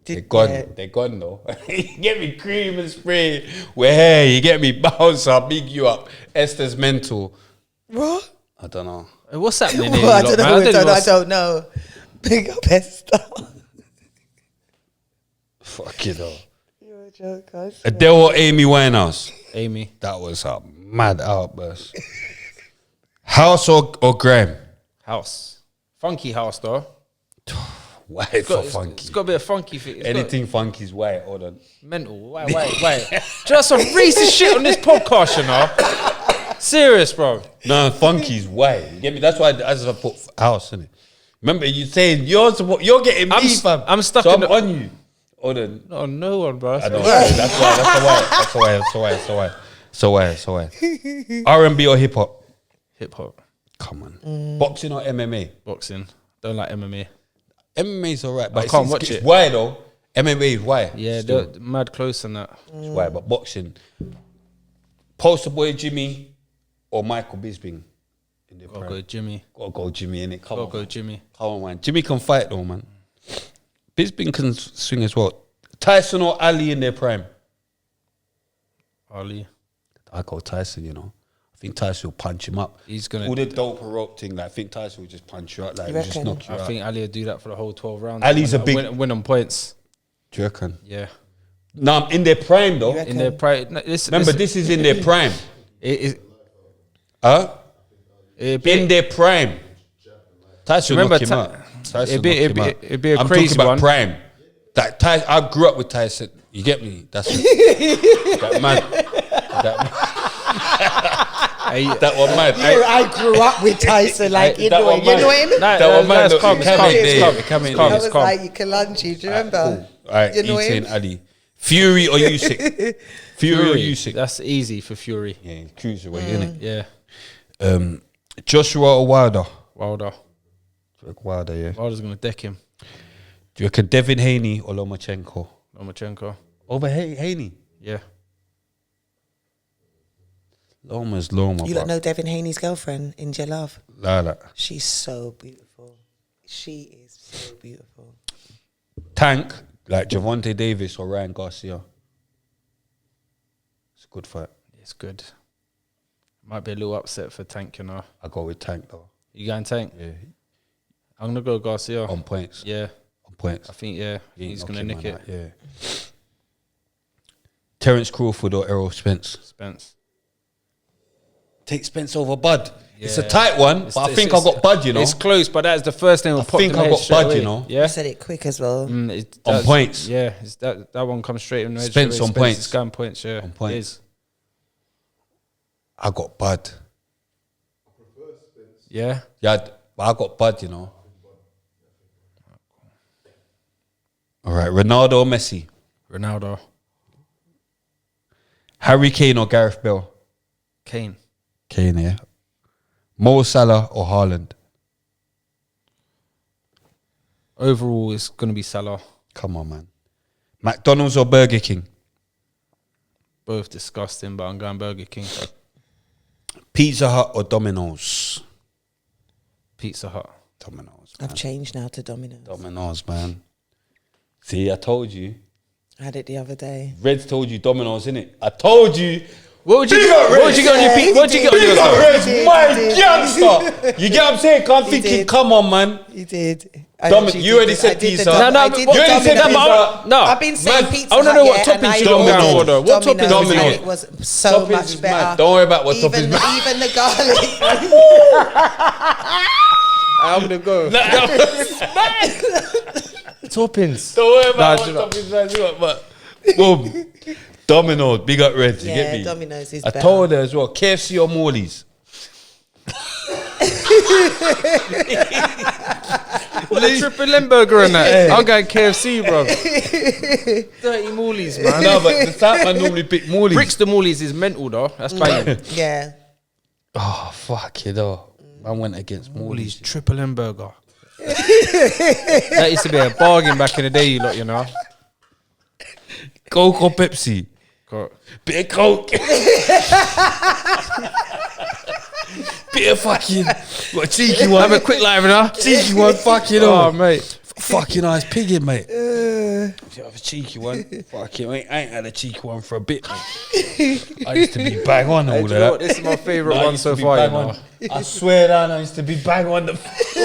They're gone though. You get me? Cream and Spray. We're here. You get me? Bounce, I'll big you up. Esther's mental. What? I don't know. What's happening Well, here? I don't know. Big up Esther. Fuck it all. You're a joke, guys. Adele or Amy Winehouse? Amy. That was a mad outburst. House or Graham? House. Funky house though. White for funky. It's got a bit of funky thing. Anything funky is white. Hold on. Mental. Wait. Just some racist shit on this podcast, you know. Serious, bro. No, funky's white. You get me? That's why I put house in it. Remember, you saying you're getting me, fam. I'm stuck so in I'm on you. Hold on. No, no one, bro. I know. That's why. R&B or hip hop? Hip hop. Come on. Boxing or MMA? Boxing. Don't like MMA. MMA's alright, but I can't watch it. It's why though? MMA is why. Yeah, they're mad close on that. It's why, but boxing. Poster boy Jimmy or Michael Bisping in the Gotta go Jimmy. Gotta go Jimmy in it. Come on, Jimmy. Come on, man. Jimmy can fight though, man. Bisping can swing as well. Tyson or Ali in their prime? Ali. I go Tyson, you know. I think Tyson will punch him up. He's gonna all the dope rope thing. Like I think Tyson will just punch you out. Like You he'll just reckon? knock you I out. think Ali will do that for the whole 12 rounds. Ali's a big- win on points. Do you reckon? Yeah. No, I'm in their prime though. You reckon? In their pride. No, Remember, this is in their prime. Huh? It'd In their prime. Tyson Remember, knock him out. Tyson it'd be- knock him it'd be- out. it'd be a I'm crazy talking about one. prime. That I grew up with Tyson. You get me? That's that man. That one mad. I grew up with Tyson, like, you That know one him. mad. You know him? That one man. It's calm, Look, it's come calm, in it's there. calm, Come in it's calm, there. I was like, Kalanji, do you remember? Cool. All right, You know Eating him? Ali. Fury or Usyk? Fury or Usyk? That's easy for Fury. Yeah, cruiserweight, innit? Yeah. Joshua or Wilder? Wilder. Wilder, yeah. Wilder's going to deck him. Do you reckon Devin Haney or Lomachenko? Lomachenko. Over Haney. Yeah. Loma's Loma. You don't know Devin Haney's girlfriend, India Love? Lala. She's so beautiful. She is so beautiful. Tank, like Javante Davis or Ryan Garcia. It's a good fight. It's good. Might be a little upset for Tank, you know. I go with Tank though. You going Tank? Yeah. I'm going to go Garcia. On points. Yeah. On points. I think, yeah. He ain't He's going to knocking nick it. man out, yeah. Terence Crawford or Errol Spence? Spence. Take Spence over Bud. It's a Yeah. tight one, but I think I got Bud, you know. It's close, but that's the first thing. I think I got Bud, you know. Yeah. You said it quick as well. On That's- points. Yeah, it's that one comes straight in. Spence on points. It's going points, yeah. On points. It is. I got Bud. Yeah. Yeah, but I got Bud, you know. All right, Ronaldo or Messi? Ronaldo. Harry Kane or Gareth Bale? Kane. Kane, yeah. Mo Salah or Haaland? Overall, it's going to be Salah. Come on, man. McDonald's or Burger King? Both disgusting, but I'm going Burger King. Pizza Hut or Domino's? Pizza Hut. Domino's, man. I've changed now to Domino's. Domino's, man. See, I told you. I had it the other day. Reds told you Domino's, innit? I told you. What would you Big get? up What would you get on your pizza? What would you get on Big your up Reds, did, my he did. gangster. You get what I'm saying? I'm thinking, did. come on, man. You did. You already said pizza. No, no, I did what- you already said Domino's. pizza. No. I've been saying Man, pizza. I wanna know Hut, what yeah, toppings and you I don't ordered go for, though. What toppings Domino's, do you and do? it was so Toppings much is better. mad. Don't worry about what even, toppings mad. even the garlic. I'm going to go. Toppings. Don't worry about Nah, do you what toppings man you want, but boom. Domino's, big up Reds, you Yeah, get me? Domino's is I better. told her as well, KFC or Morley's? With a triple Limburger in that. I'm going KFC, bro. Dirty Morleys, man. No, but the type man normally pick Morley's. Brixton Morleys is mental, though. That's banging. Yeah. Oh, fuck it, though. I went against Morleys Morley's. triple Limburger. That used to be a bargain back in the day, you lot, you know. Coke or Pepsi? Got- Bit of Coke. Bit of fucking, what a cheeky one. Have a quick live, you know. cheeky one, fucking Oh, oh. mate. Fucking nice pigging, mate. If you have a cheeky one, fucking, I ain't had a cheeky one for a bit, mate. I used to be bang on all Hey, of do you know what? that. This is my favourite No, I one used so to be far, you bang know. on. I swear down, I used to be bang on the.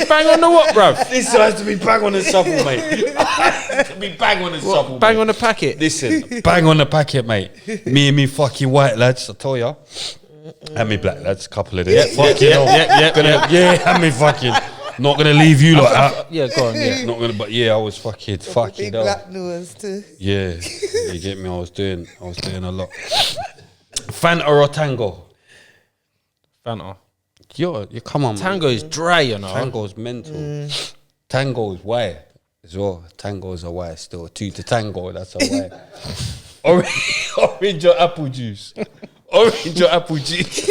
Bang on the what, bruv? This has to be bang on the supple, mate. I used to be bang on the supple. Bang mate. on the packet. Listen, bang on the packet, mate. Me and me fucking white lads, I tell ya. And me black lads, couple of them. And me fucking. Not gonna leave you like that. Yeah, go on, yeah. Not gonna, but yeah, I was fucking Big hell. black noise too. Yeah, you get me. I was doing a lot. Fanta or tango? Fanta. You come on, man. Tango is dry, you know. Tango's mental. Tango is why as well. Tango is a why still. 2 to tango, that's a why. Orange or apple juice? Orange or apple juice?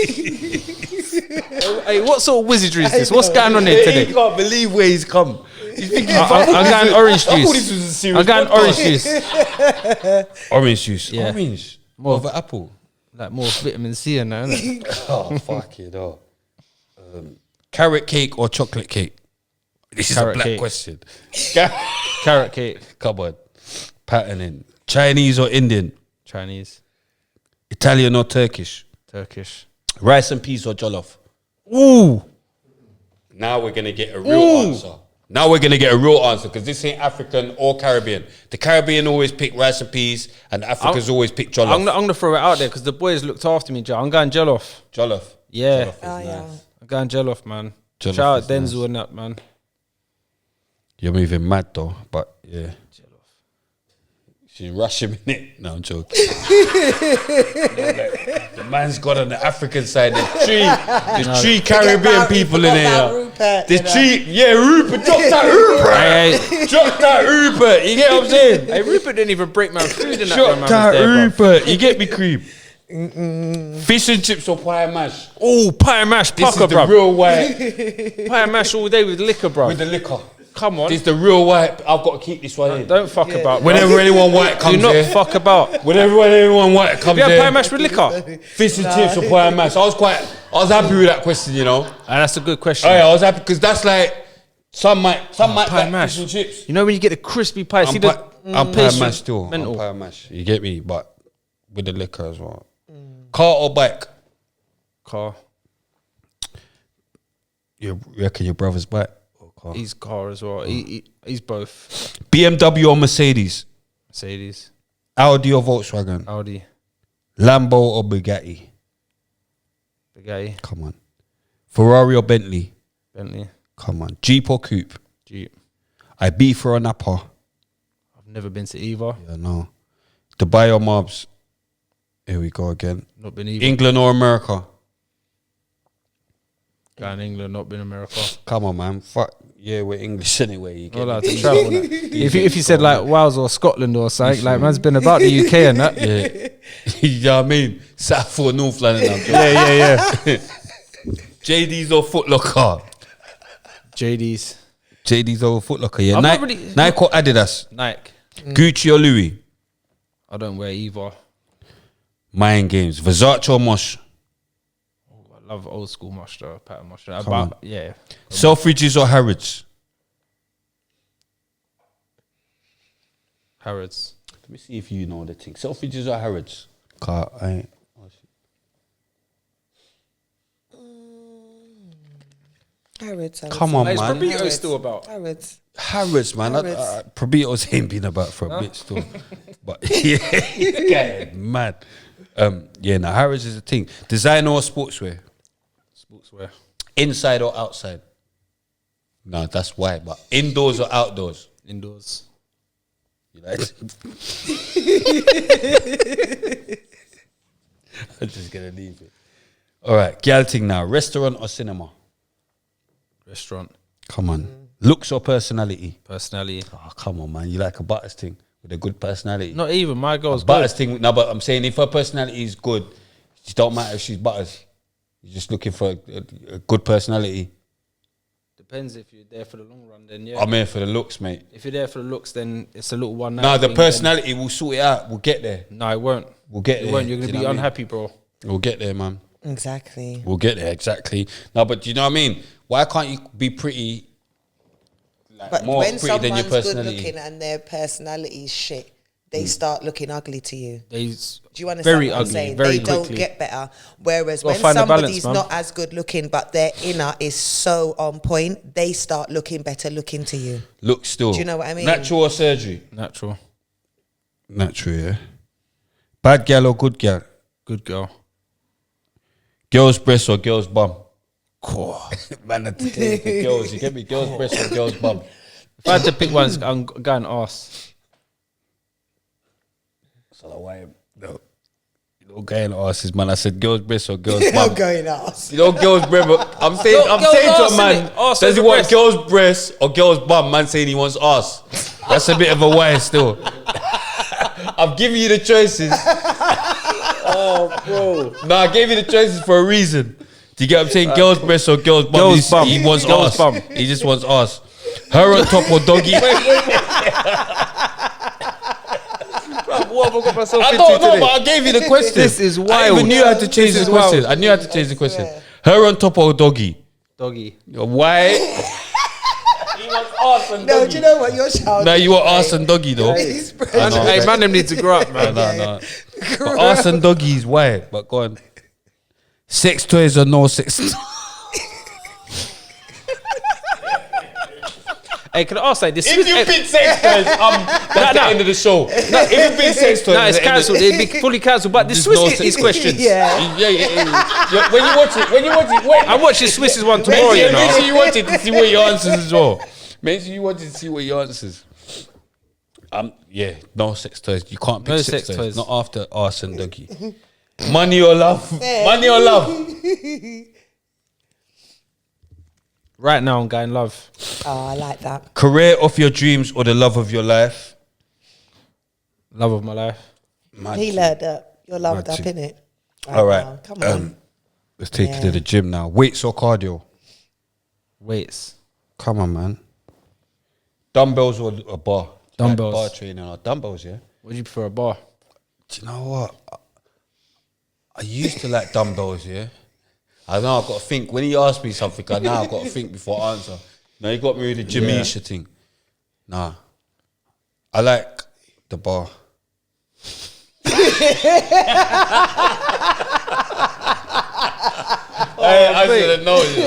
Hey, what sort of wizardry is this? What's going on here He today? can't believe where he's come. He's thinking, I'm going orange I thought juice. this was a serious I'm going podcast. orange juice. Orange juice. Yeah. Orange. More- Over apple. Like more vitamin C and that, innit? Oh, fuck it all. Carrot cake or chocolate cake? This is Carrot a black cake. question. Carrot cake. Come on. Patterning. Chinese or Indian? Chinese. Italian or Turkish? Turkish. Rice and peas or jollof? Ooh. Now we're gonna get a real answer. Now we're gonna get a real answer because this ain't African or Caribbean. The Caribbean always pick rice and peas, and the Africans always pick jollof. I'm gonna throw it out there because the boys looked after me, Joe. I'm going jollof. Jollof. Yeah. Jollof is nice. I'm going jollof, man. Jollof Shout out is Denzel nice. and that, man. You're moving mad though, but yeah. She's rushing in it. No, I'm joking. The man's got on the African side. There's three Caribbean people in here. Rupert, There's three, Rupert. Drop that Rupert. Hey, Drop that Rupert. You get what I'm saying? hey, Rupert didn't even break my food in that. Drop man that was there, bruv. Rupert. You get me, cream? Fish and chips or pie and mash? Oh, pie and mash, This pucker, is the bro. real white Pie and mash all day with liquor, bro. with the liquor. Come on. This is the real white. I've got to keep this one in. Don't fuck about. bro. Whenever anyone white Do comes not here, fuck about. whenever anyone white comes You have pie here, and mash with liquor. fish and chips or pie and mash. I was happy with that question, you know. That's a good question. Oh yeah, I was happy because that's like some might pie like and mash. fish and chips. You know when you get the crispy pie, I'm see pie the and paste mash still. mental. I'm pie and mash. You get me, but with the liquor as well. Car or bike? car. You reckon your brother's bike or car? He's car as well. He's both. BMW or Mercedes? Mercedes, Audi or Volkswagen? Audi, Lambo or Bugatti? Bugatti, Come on. Ferrari or Bentley? Bentley, Come on. Jeep or Coupe? Jeep. Ibiza or Napa? I've never been to either. Yeah, no. Dubai or Mobs? Here we go again. Not been either. England or America? Going England, not been America. Come on, man. Fuck. Yeah, we're English anyway. You get Not allowed me? to travel. innit? if you said like Wales or Scotland or something, like man's been about the UK and that. Yeah. You know what I mean? South or North London. Yeah. JD's or Foot Locker? JD's, JD's or Foot Locker, yeah. I'm not Nike, really- Nike or Adidas? Nike. Gucci or Louis? I don't wear either. Mind Games. Versace or Mosh? I love old school mush though, pattern mush. on. But yeah, Selfridges or Harrods? Harrods. Let me see if you know the thing. Selfridges or Harrods? Car, I ain't. Harrods. Come on, Is man. Probito still about? Harrods. Harrods, man. Harrods. Probito's ain't been about for a bit still. But yeah, this guy is mad. Yeah, now Harrods is a thing. Designer or sportswear? Sportswear. Inside or outside? No, that's why. But indoors or outdoors? Indoors. You like? I'm just gonna leave it. All right, gal thing now. Restaurant or cinema? Restaurant. Come on. Looks or personality? Personality. Oh, come on, man. You like a Butters thing with a good personality? Not even my girl's Butters good. thing. No, but I'm saying if her personality is good, it don't matter if she's Butters. You're just looking for a good personality. Depends if you're there for the long run. Then yeah. I'm here for the looks, mate. If you're there for the looks, then it's a little one night. No, the thing, personality will sort it out. We'll get there. Then, no, it won't. We'll get It there. won't. You're Do gonna you be know what I mean? unhappy, bro. We'll get there, man. Exactly. We'll get there, exactly. No, but do you know what I mean? Why can't you be pretty, like, But more when pretty than your someone's good personality? looking and their personality's shit, they start looking ugly to you. They's Do you understand very what I'm ugly, saying? very They don't quickly. get better. Whereas Gotta when find a somebody's balance, man. not as good looking, but their inner is so on point, they start looking better looking to you. Look still. Do you know what I mean? Natural or surgery? natural. Natural, yeah. Bad gal or good gal? Good girl. Girl's breast or girl's bum? Man, I take the girls. You get me? Girl's breast or girl's bum? If I had to pick one, I'm going arse. So why? No. You know, guy in asses, man. I said girl's breast or girl's bum. Going ass. You know, girl's breast. But I'm saying Girl's to a arse, man, innit? Arse does he over want breast. girl's breast or girl's bum? Man saying he wants ass. That's a bit of a why still. I've given you the choices. Oh, bro. No, I gave you the choices for a reason. Do you get what I'm saying? Girl's breast or girl's bum? Girl's bum. He wants Girl's ass. bum. He just wants ass. Her on top or doggy? What have I got myself I into don't know, today? but I gave you the question. This is I wild. even knew how to change This the is wild. question. I knew how to change the question. Her on top or doggy? Doggy. Why? He wants ass and No, doggy. do you know what your child? No, you want ass and doggy though. His breast. I know. Hey, man, them need to grow up, man. No. But ass and doggy is why. But go on. Sex toys or no sex? Hey, can I ask like this? If you pick sex toys, that's the end of the show. If you pick sex toys, it's cancelled. It'd be fully cancelled. But the Swiss get these questions. Yeah. Yeah. When you watch it, wait. I'm watching Swiss's one tomorrow. You Make know. sure you watch it to see what your answers as well. Make sure you watch it to see what your answers. Yeah, no sex toys. You can't pick No sex sex toys. toys. Not after arse and doggy. Money or love? Money or love? Right now, I'm going love. Oh, I like that. Career of your dreams or the love of your life? Love of my life. He learned that. You're loved Mad up, thing. innit? All right. Now. Come on. Let's take it to the gym now. Weights or cardio? Weights. Come on, man. Dumbbells or a bar? Dumbbells. Like bar training or dumbbells, yeah? Would you prefer a bar? Do you know what? I used to like dumbbells, yeah? I know I've got to think. When he asked me something, I know I've got to think before I answer. No, he got me with the Jamisha thing. Nah. I like the bar. I should have known, you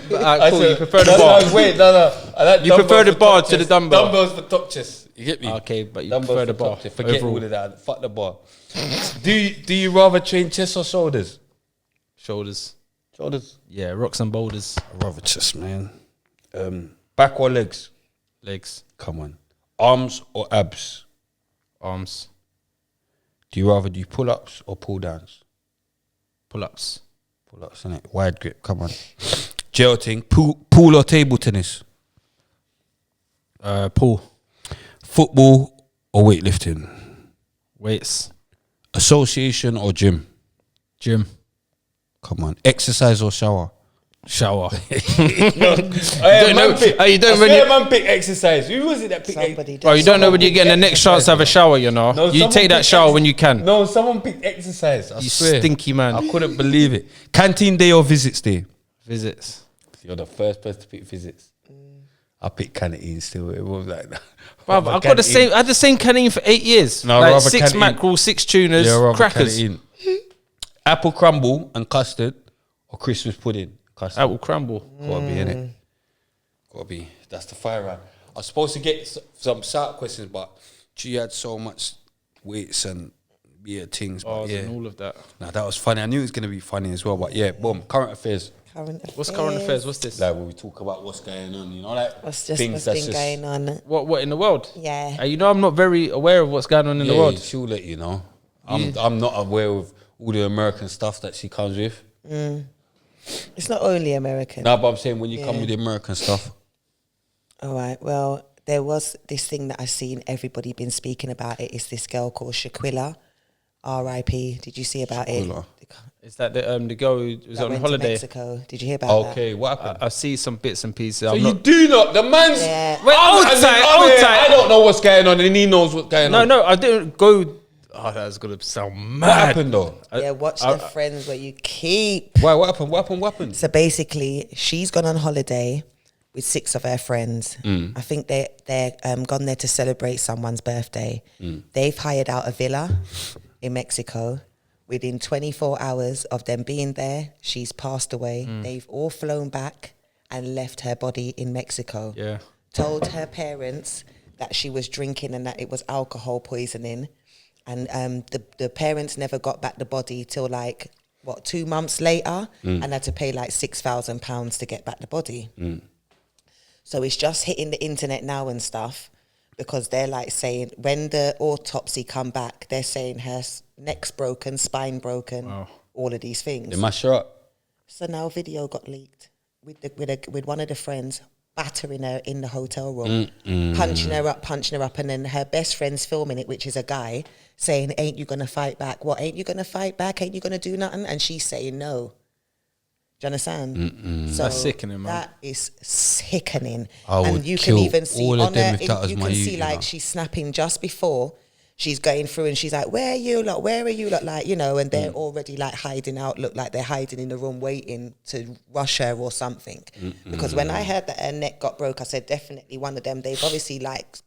know. Cool, you prefer the bar. No. I like You prefer the bar to the dumbbell. Dumbbells for top chest. You get me? Okay, but you Dumbbells prefer the for bar. top chest. Forget overall. all of that. Fuck the bar. Do you rather train chest or shoulders? Shoulders. Shoulders. Yeah, rocks and boulders. I rather chest, man. Back or legs? Legs. Come on. Arms or abs? Arms. Do you rather do pull-ups or pull-downs? Pull-ups. Pull-ups, innit? Wide grip, come on. Gel thing. Pool or table tennis? Pool. Football or weightlifting? Weights. Association or gym? Gym. Come on. Exercise or shower? Shower. You don't really. Man pick exercise. Who was it that picked Somebody Bro, you don't know when you're picked getting the next chance to have a shower, you know. No, you someone take that picked shower when you can. No, someone picked exercise. I You swear. stinky man. I couldn't believe it. Canteen day or visits day? Visits. You're the first person to pick visits. I picked canteen still. It was like that. Bruv, I got the same. I had the same canteen for 8 years. No, like rather 6 canteen. mackerel, 6 tunas, Yeah, rather crackers. canteen. Apple crumble and custard or Christmas pudding? Custard. Apple crumble. Gotta be in it. Gotta be. That's the fire round. I was supposed to get some side questions, but she had so much weights and things. But And all of that. Nah, that was funny. I knew it was gonna be funny as well. But yeah, boom. Current affairs. What's current affairs? What's this? Like when we talk about what's going on, you know, like What's things been going on? What in the world? Yeah. You know, I'm not very aware of what's going on in the world. She'll let you know. I'm not aware of all the American stuff that she comes with. It's not only American. No, but I'm saying when you come with the American stuff. All right. Well, there was this thing that I seen everybody been speaking about. It is this girl called Shaquilla, R.I.P. Did you see about Shaquilla. it? Is that the girl who was That on went to holiday? Mexico. Did you hear about that? Okay, what happened? I see some bits and pieces. So I'm you not, do not. The man's. Yeah. Wait, hold tight, hold tight. I don't know what's going on, and he knows what's going on. no, I didn't go. Oh, that's gonna sound mad. What happened though? Yeah, watch the friends where you keep. Why? What happened? What happened? So basically, she's gone on holiday with 6 of her friends. I think they're gone there to celebrate someone's birthday. They've hired out a villa in Mexico. Within 24 hours of them being there, she's passed away. They've all flown back and left her body in Mexico. Yeah. Told her parents that she was drinking and that it was alcohol poisoning. And the parents never got back the body till 2 months later, and had to pay £6,000 to get back the body. So it's just hitting the internet now and stuff, because they're saying when the autopsy come back, they're saying her neck's broken, spine broken, all of these things. They mash her up. So now video got leaked with one of the friends battering her in the hotel room, punching her up, and then her best friend's filming it, which is a guy, saying, "Ain't you gonna fight back? What, ain't you gonna fight back? Ain't you gonna do nothing?" And she's saying no. Do you understand? So That's sickening, man. That is sickening. I would And you kill can even see all of on them her, if that was you my can youth, see you know. she's snapping just before she's going through, and she's like, "Where are you lot? Where are you lot?" And they're already hiding out, look like they're hiding in the room waiting to rush her or something. Because when I heard that her neck got broke, I said, definitely one of them. They've obviously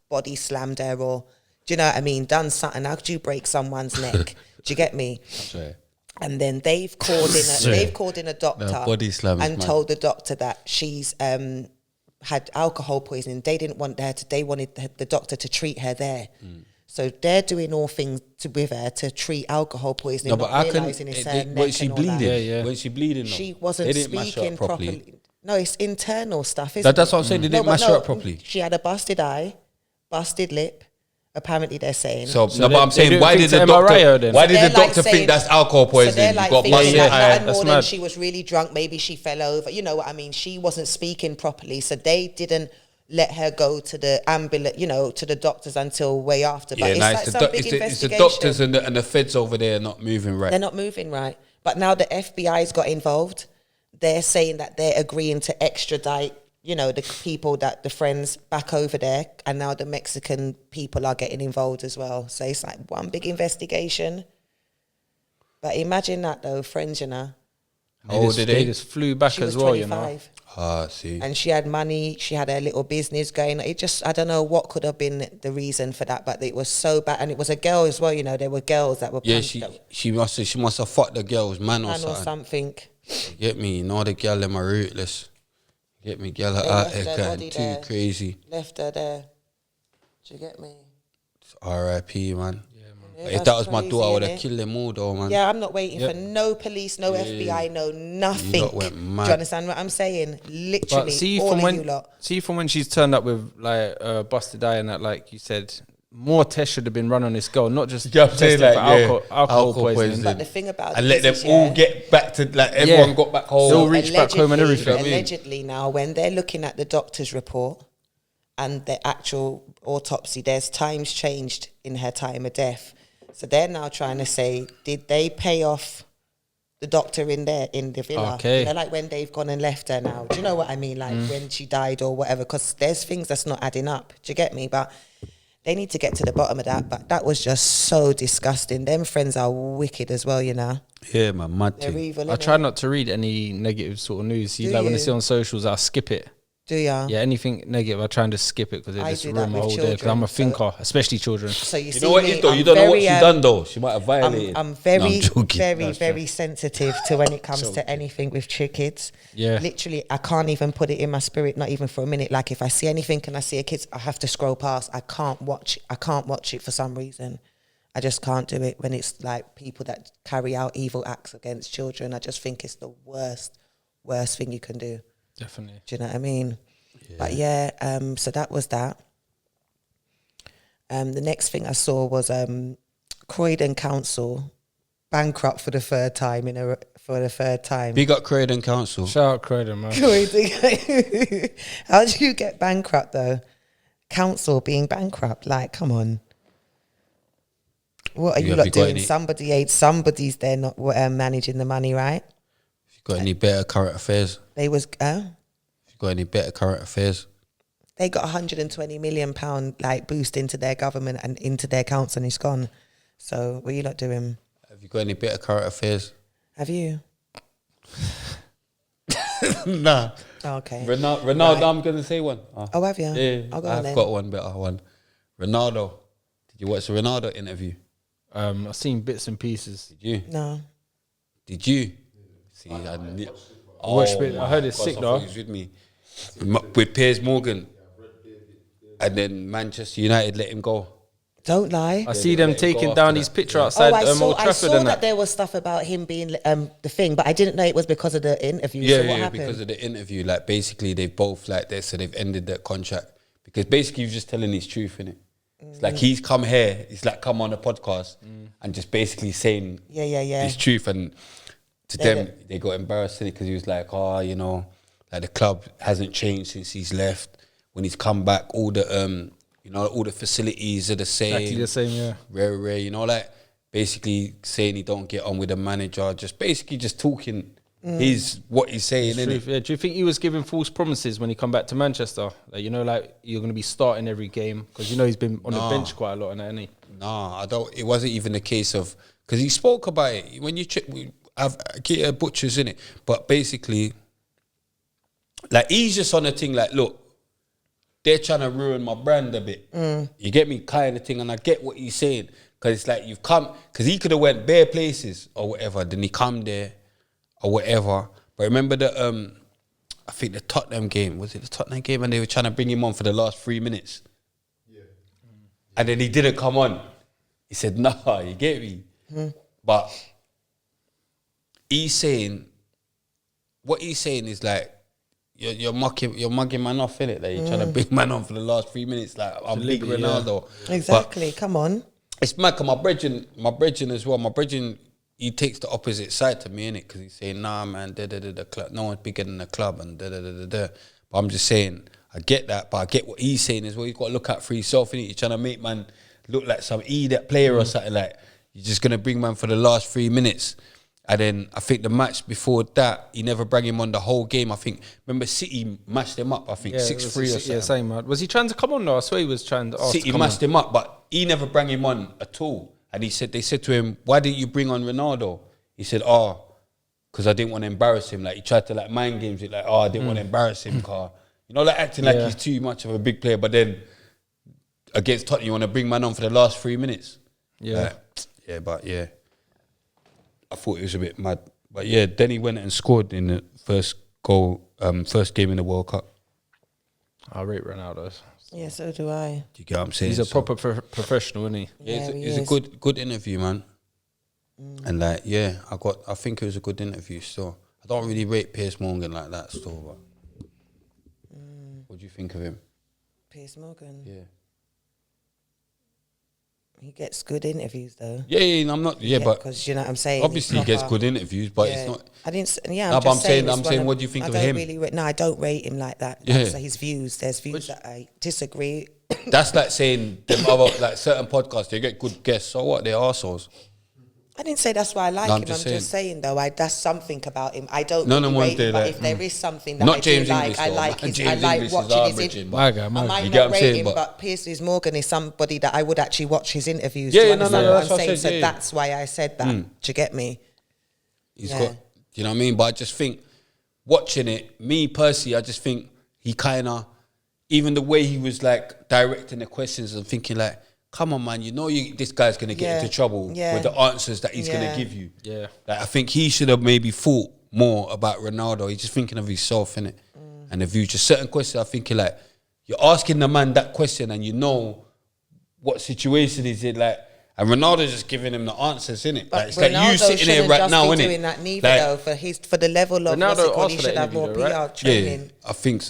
body slammed her, or, do you know what I mean? Done something. How could you break someone's neck? Do you get me? Sorry. And then they've called in a doctor body slam is and mad. told the doctor that she's had alcohol poisoning. They didn't want her to. They wanted the doctor to treat her there. So they're doing all things with her to treat alcohol poisoning. No, but not I couldn't. realising it's her neck Was she and all that. bleeding? Was she bleeding? No? She wasn't They didn't mash her speaking up properly. properly. No, it's internal stuff, isn't That's it? what I'm saying. They didn't mash her up properly. She had a busted eye, busted lip. Apparently, they're saying. So So no, they- but I'm they saying, didn't why think did the to MRI her doctor? then? Why So did they're the doctor like think that's alcohol So poisoning? they're You like got thinking busted that eye. nothing That's more than mad. she was really drunk. Maybe she fell over. You know what I mean? She wasn't speaking properly, so they didn't let her go to the ambulance. You know, to the doctors until way after. But Yeah, it's nice. like The some doc- big it's the investigation. doctors and the feds over there not moving right. They're not moving right. But now the FBI's got involved. They're saying that they're agreeing to extradite, you know, the people that the friends back over there, and now the Mexican people are getting involved as well. So it's like one big investigation. But imagine that though, friends, you know. How old are They they? just flew back She was as well, you 25. know. See. And she had money, she had her little business going. It just, I don't know what could have been the reason for that, but it was so bad. And it was a girl as well, you know, there were girls that were Yeah, punched she must have fucked the girl's man or man or something. something. You get me? You know the girl them are rootless. You get me? Girl are They out left here their getting body too there. crazy. Left her there. Do you get me? R.I.P. man. Yeah, If that's that was my crazy, daughter, I would innit? have killed them all though, man. Yeah, I'm not waiting for no police, no FBI, no nothing. You lot went Do mad. you understand what I'm saying? Literally, But see all from of when you lot. she's turned up with like busted eye and that, like you said, more tests should have been run on this girl, not just Yeah, I'm saying testing for like, yeah, alcohol alcohol poisoning. poisoning. But the thing about And it let them is, all yeah, get back to, like, everyone got back home. They'll reach back home and everything. Allegedly now, when they're looking at the doctor's report and the actual autopsy, there's times changed in her time of death. So they're now trying to say, did they pay off the doctor in the villa? Okay. They're like when they've gone and left her now. Do you know what I mean? Like when she died or whatever, because there's things that's not adding up. Do you get me? But they need to get to the bottom of that. But that was just so disgusting. Them friends are wicked as well, you know. Yeah, man, mad They're thing. evil. I innit? try not to read any negative sort of news. See, Do like when I you? see on socials, I skip it. Do ya? Yeah, anything negative, I try and just skip it because it I just do ruin that my with whole day. Because I'm a children, thinker, especially children. So you You see know what me, it is though? I'm You don't know what very, she done though. She might have violated. I'm very, No, I'm joking. very, That's very sensitive to when it comes to anything with kids. Yeah. Literally, I can't even put it in my spirit, not even for a minute. Like if I see anything and I see a kid, I have to scroll past. I can't watch it for some reason. I just can't do it when it's like people that carry out evil acts against children. I just think it's the worst thing you can do. Definitely. Do you know what I mean? Yeah. But yeah, so that was that. The next thing I saw was Croydon Council bankrupt for the third time Big up Croydon Council. Shout out Croydon, man. Croydon. How do you get bankrupt though? Council being bankrupt, like, come on. What are you Have lot you got doing? any- Somebody's there not managing the money, right? You got any better current affairs? They was You got any better current affairs? they got £120 million like boost into their government and into their council, and it's gone. So what are you lot doing? Have you got any better current affairs? Have you? Nah. Oh, okay. Ronaldo, Right. I'm gonna say one. Oh, have you? Yeah, I'll go on I've then. got one better one. Ronaldo. Did you watch the Ronaldo interview? I've seen bits and pieces. Did you? No. Did you? See, watched it. I heard it's sick, I though. thought he was with me. With Piers Morgan. And then Manchester United let him go. Don't lie. I see them let him go taking after down that. his picture Yeah. outside I Old saw Trafford and that that. there was stuff about him being the thing, but I didn't know it was because of the interview. Yeah, so what yeah, happened? because of the interview. Like, basically, they've both, like, so they've ended their contract. Because basically, he's just telling his truth, innit? It's like he's come here, he's like come on a podcast and just basically saying Yeah. his truth. And to them, they got embarrassed in it because he was like, oh, you know, like the club hasn't changed since he's left. When he's come back, all the, you know, all the facilities are the same. Exactly the same, yeah. Rare, you know, like basically saying he don't get on with the manager, just basically just talking what he's saying, Truth, innit? yeah. Do you think he was giving false promises when he come back to Manchester? Like, you know, like you're going to be starting every game because you know he's been on the bench quite a lot and that, hasn't he? Nah, I don't. It wasn't even a case of because he spoke about it when you check. We have butchers in it, but basically, like he's just on the thing. Like, look, they're trying to ruin my brand a bit. You get me, kind of thing, and I get what he's saying Because it's like you've come, because he could have went bare places or whatever, then he come there or whatever. But remember the, I think the Tottenham game, was it the Tottenham game? And they were trying to bring him on for the last 3 minutes. Yeah. And then he didn't come on. He said, nah, you get me? But what he's saying is like, you're mugging man off, innit? Like you're trying to bring man on for the last 3 minutes. Like, I'm big Ronaldo. Exactly, come on. It's mad, cause my brethren as well, he takes the opposite side to me, innit? Because he's saying, nah, man, the club, no one's bigger than the club, and But I'm just saying, I get that, but I get what he's saying as well. You've got to look out for yourself, innit? You're trying to make man look like some idiot player or something like. You're just going to bring man for the last 3 minutes. And then I think the match before that, he never brought him on the whole game. I think, remember City mashed him up, I think, 6-3 or something. Yeah, same, man. Was he trying to come on though? I swear he was trying to ask City mashed him up, but he never brought him on at all. And they said to him, why didn't you bring on Ronaldo? He said, because I didn't want to embarrass him. Like, he tried to like mind games it, like, I didn't want to embarrass him, car. You know, like acting like he's too much of a big player, but then against Tottenham, you want to bring man on for the last 3 minutes. Yeah. I thought it was a bit mad. But yeah, then he went and scored in the first game in the World Cup. I rate Ronaldo. Yeah, so do I. Do you get what I'm saying? He's a proper professional, isn't he? Yeah, it's a good interview, man. And like, yeah, I think it was a good interview still. I don't really rate Piers Morgan like that still, but what do you think of him? Piers Morgan? Yeah. He gets good interviews though. Yeah, I'm not. Yeah, but because you know what I'm saying. Obviously, he gets good interviews, but it's not. I didn't. Yeah, I'm saying, what do you think of him? No, I don't rate him like that. Yeah. So his views. There's views that I disagree. That's like saying them other like certain podcasts. They get good guests. So what? They're arseholes. I didn't say that's why I like him. I'm just saying though, that's something about him. I don't really rate him, but if there is something that I do like, I like watching his interviews. I might not rate him, but Piers Morgan is somebody that I would actually watch his interviews. Yeah, no, that's what I'm saying. So that's why I said that. Do you get me? He's got, you know what I mean? But I just think, watching it, me personally, I just think he kind of, even the way he was like directing the questions and thinking like, come on, man, this guy's going to get into trouble with the answers that he's going to give you. Yeah. Like, I think he should have maybe thought more about Ronaldo. He's just thinking of himself, innit? And the view, just certain questions, I'm thinking like, you're asking the man that question and you know what situation is it like, and Ronaldo's just giving him the answers, innit? Like, it's like you sitting here right now, innit? Doing that neither, like, though, for the level of Ronaldo, he should have more PR training. Yeah, I think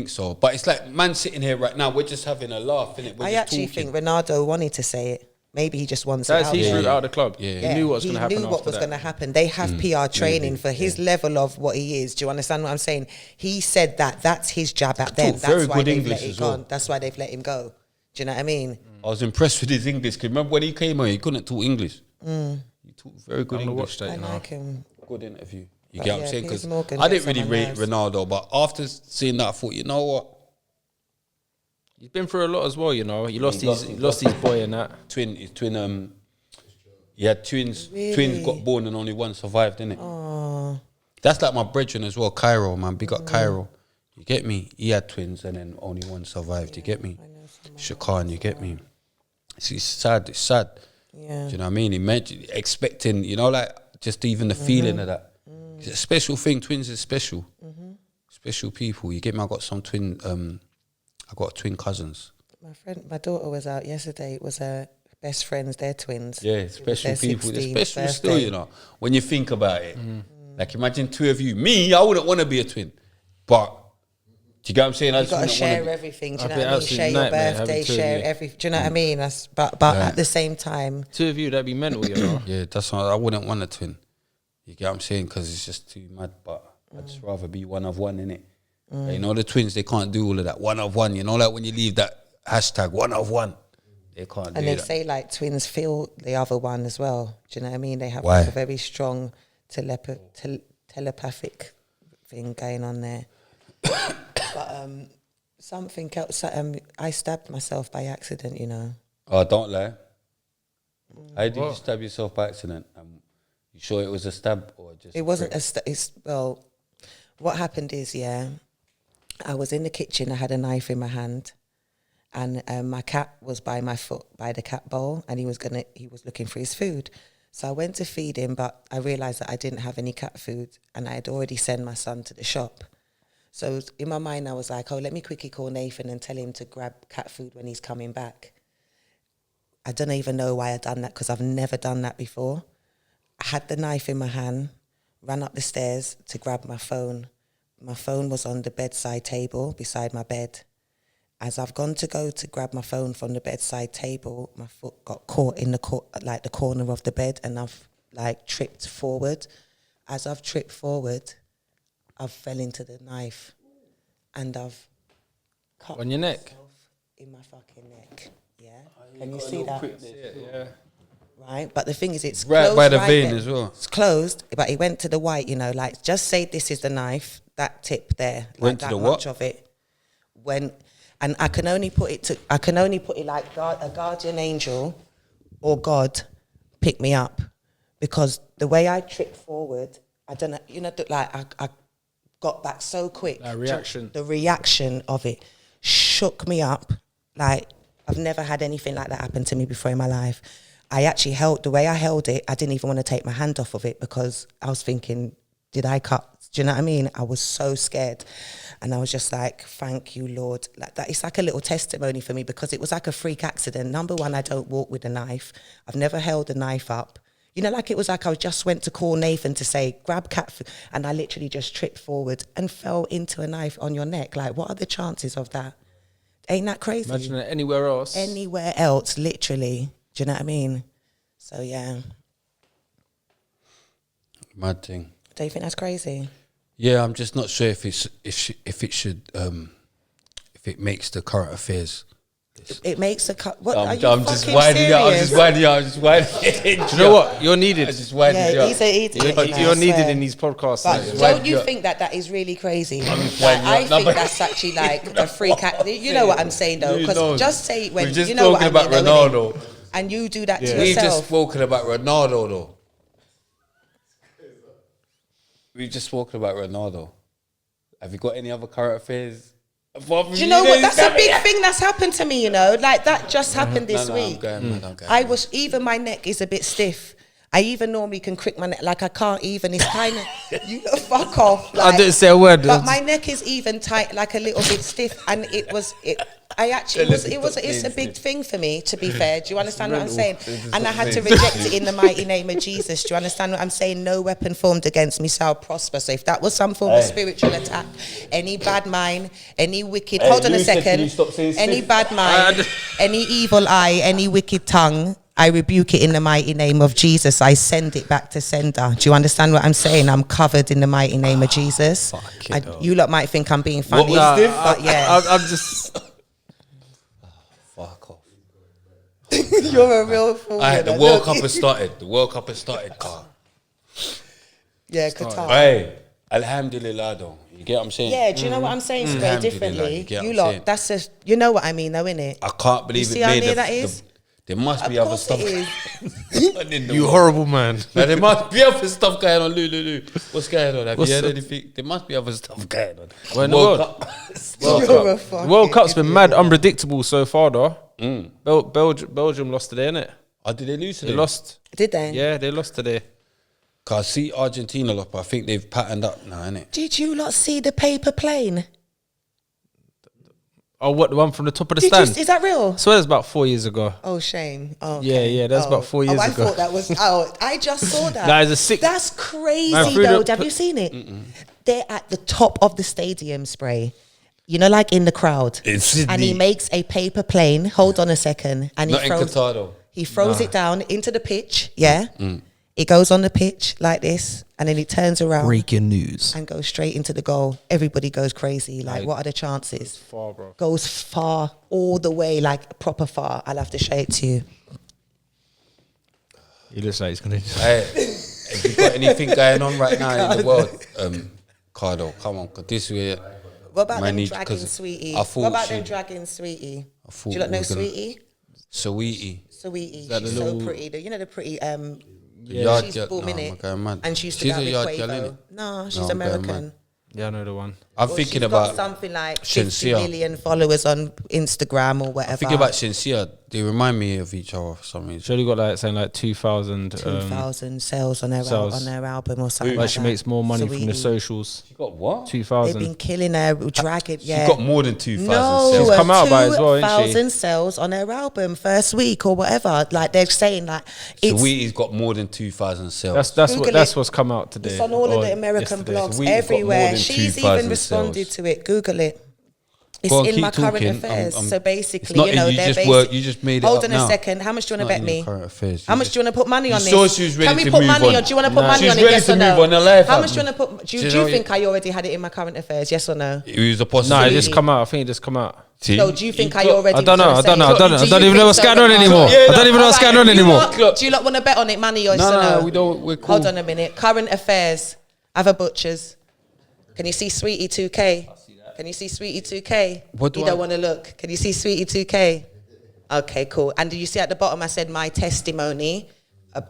so. But it's like, man sitting here right now, we're just having a laugh, innit? I actually think Ronaldo wanted to say it. Maybe he just wants it out. He's out of the club. Yeah. He knew what was going to happen. He knew what was going to happen. They have PR training for his level of what he is. Do you understand what I'm saying? He said that. That's his jab at them. That's why they've let it go. That's why they've let him go. Do you know what I mean? I was impressed with his English. Remember when he came on, he couldn't talk English. He talked very good English. I like him. Good interview. You get what I'm saying? Because I didn't really rate Ronaldo, but after seeing that, I thought, you know what? He's been through a lot as well, you know. He lost his boy and that. He had twins. Really? Twins got born and only one survived, didn't it? Oh. That's like my brethren as well, Cairo, man. Big up Cairo. You get me? He had twins and then only one survived. You get me? Shakan, you get me? It's sad. It's sad. Yeah. Do you know what I mean? Imagine expecting, you know, like just even the feeling of that. It's a special thing. Twins is special. Special people. You get me? I got some twin. I got twin cousins. My daughter was out yesterday. It was her best friends. They're twins. Yeah, special people. They're special birthday. Still, you know. When you think about it, like imagine two of you. Me, I wouldn't want to be a twin, but. Do you get what I'm saying? You got to share everything. Do you know what I mean? Share your birthday, share everything. Do you know what I mean? But at the same time, two of you, that'd be mental, you know. Yeah, that's why I wouldn't want a twin. You get what I'm saying? Because it's just too mad. But I'd just rather be one of one, innit? You know, the twins, they can't do all of that. One of one. You know, like when you leave that hashtag one of one, they can't do that. And they say like twins feel the other one as well. Do you know what I mean? They have like a very strong telepathic thing going on there. But something else, I stabbed myself by accident, you know. Oh, don't lie. How did you stab yourself by accident? You sure it was a stab or just... It wasn't a stab. Well, what happened is, I was in the kitchen, I had a knife in my hand, and my cat was by my foot by the cat bowl, and he was looking for his food. So I went to feed him, but I realised that I didn't have any cat food, and I had already sent my son to the shop. So in my mind, I was like, oh, let me quickly call Nathan and tell him to grab cat food when he's coming back. I don't even know why I done that, because I've never done that before. I had the knife in my hand, ran up the stairs to grab my phone. My phone was on the bedside table beside my bed. As I've gone to go to grab my phone from the bedside table, my foot got caught in the corner of the bed, and I've like tripped forward. As I've tripped forward, I've fell into the knife, and I've cut on your neck, myself in my fucking neck. Yeah, can you see that? Yeah. Right, but the thing is, it's right closed by the right vein there. as well. It's closed, but it went to the white. You know, like just say this is the knife. That tip there, Went like to that the much what? of it went, and I can only put it like a guardian angel or God pick me up, because the way I tripped forward, I don't know, you know, like I got back so quick. Reaction. The reaction of it shook me up. Like I've never had anything like that happen to me before in my life. I actually the way I held it, I didn't even want to take my hand off of it, because I was thinking, did I cut? Do you know what I mean? I was so scared. And I was just like, thank you, Lord. Like that, it's like a little testimony for me, because it was like a freak accident. Number one, I don't walk with a knife. I've never held a knife up. You know, like it was like I just went to call Nathan to say, grab cat food, and I literally just tripped forward and fell into a knife on your neck. Like, what are the chances of that? Ain't that crazy? Imagine it anywhere else. Anywhere else, literally. Do you know what I mean? So, yeah. Mad thing. Do you think that's crazy? Yeah, I'm just not sure if it makes the current affairs. It makes a cut. What, I'm are you just fucking winding up. I'm serious? just winding up. I'm just winding. Do you know what? You're needed. I'm just winding Yeah, up. he's an idiot. You're I needed swear. in these podcasts. But like, don't you Yeah. think that is really crazy? just Like, winding I up. No, think but- that's actually like a freak act. You know what I'm saying though? You know. Because just say it when We've just you know what I spoken mean. about though, innit? Ronaldo. And you do that to We've just yourself. spoken about Ronaldo, though. We've just spoken about Ronaldo. Have you got any other current affairs? Do you know what? That's a big thing that's happened to me, you know? Like, that just happened this I'm week. going, I'm going. Even my neck is a bit stiff. I even normally can crick my neck, like I can't even, it's kind of, you fuck off. Like, I didn't say a word. but my neck is even tight, like a little bit stiff, and it's a big thing for me, to be fair. Do you understand what I'm saying? And I had to reject it in the mighty name of Jesus. Do you understand what I'm saying? No weapon formed against me shall prosper. So if that was some form of spiritual attack, any bad mind, any wicked, hold on a second, any bad mind, any evil eye, any wicked tongue, I rebuke it in the mighty name of Jesus. I send it back to sender. Do you understand what I'm saying? I'm covered in the mighty name of Jesus. You lot might think I'm being funny, but yeah. I'm just. Fuck off. You're a real fool. Alright, the you know. World Cup has started. The World Cup has started, Carl. Yeah, Qatar. Hey, alhamdulillah, though. You get what I'm saying? Yeah, do you know what I'm saying, Spray? Alhamdulillah, Differently. you get what You I'm lot, saying? that's just, you know what I mean, though, innit? I can't believe see it how made near that is? there must be Of other course stuff. it is. You horrible man. Now, there must be other stuff going on. Lou. What's going on? Have What's you heard the- anything? There must be other stuff going on. Well, in the world. You're a fucking World Cup's been idiot. mad unpredictable so far, though. Belgium lost today, innit? Oh, did they lose today? They lost. Did they? Yeah, they lost today. Cause I see Argentina lost, but I think they've patterned up now, innit? Did you lot see the paper plane? Oh, what, the one from the top of the Is stand? that real? I swear it was about 4 years ago. Oh, shame. Oh, Yeah, okay. yeah, that's about 4 years I ago. thought that was, I just saw that. Nah, it's a sick- That's crazy, Man, through though. the- Have you seen it? They're at the top of the stadium, Spray. You know, like in the crowd. In Sydney. And he makes a paper plane. Hold on a second. And Not he in throws, Qatar, though. he throws it down into the pitch. Yeah. It goes on the pitch like this. And then he turns around Breaking news. and goes straight into the goal. Everybody goes crazy. Like, what are the chances? Far, bro. Goes far, all the way, like proper far. I'll have to show it to you. He looks like he's gonna. Hey, have you got anything going on right now in the world? Cardo, come on, 'cause this way. What about Man them need- dragging 'cause Sweetie? I thought What about she- them dragging Sweetie? thought Do you not know we were gonna- Sweetie? Sweetie. Sweetie, that the she's so little- pretty. You know the pretty Yard she's girl. boom, No, innit? I'm going mad. And she used to She's go a with yard girl, Quavo. innit? No, she's No, I'm going American. mad. Yeah, I know the one. I'm Or thinking she's about got something like 50 Shenseea. million followers on Instagram or whatever. I think about Shenseea. They remind me of each other for some reason. She only got like saying like 2,000. 2,000 sales on sales. their album or something But like she that. makes more money from the Sweetie. socials. She got what? They've 2,000. been killing her, dragging. She Yeah, got more than 2,000 no, sales. She's come out by it as well, ain't she? 2,000 sales on her album first week or whatever. Like they're saying, like it's Saweetie's got more than 2,000 sales. Google that's it. what's come out today. It's on all of or the American yesterday. blogs Saweetie's got more everywhere. than She's 2,000 even responded sales. to it. Google it. It's Go on, in keep my current talking. affairs. So It's basically, not you know, in, they're you just made it Hold up on now. a second. How much do you want to Not bet in your me? current affairs. How much do you want to put money on You this? saw she was ready Can we to put move money on. on? Do you want to put Nah. money She's on it? ready Yes to or move no? on her life, How fam. much do you want to put? Do Do you you know think it- I already had it in my current affairs? Yes or no? It was a No, possibility. it just come out. I think it just come out. See? No, do you think I got- already? I don't know. was I don't know. gonna I don't know. say- I Do don't you even know think what's so, going on Lamar? anymore. Yeah, I don't even know what's Alright, going on do you anymore. lot- Do you lot want to bet on it, money? Yes or No, no? we don't. We're cool. Hold on a minute. Current affairs. Have a butchers. Can you see Sweetie 2K? Can you see Sweetie 2K? What do you I- don't want to look. Can you see Sweetie 2K? Okay, cool. And did you see at the bottom I said my testimony?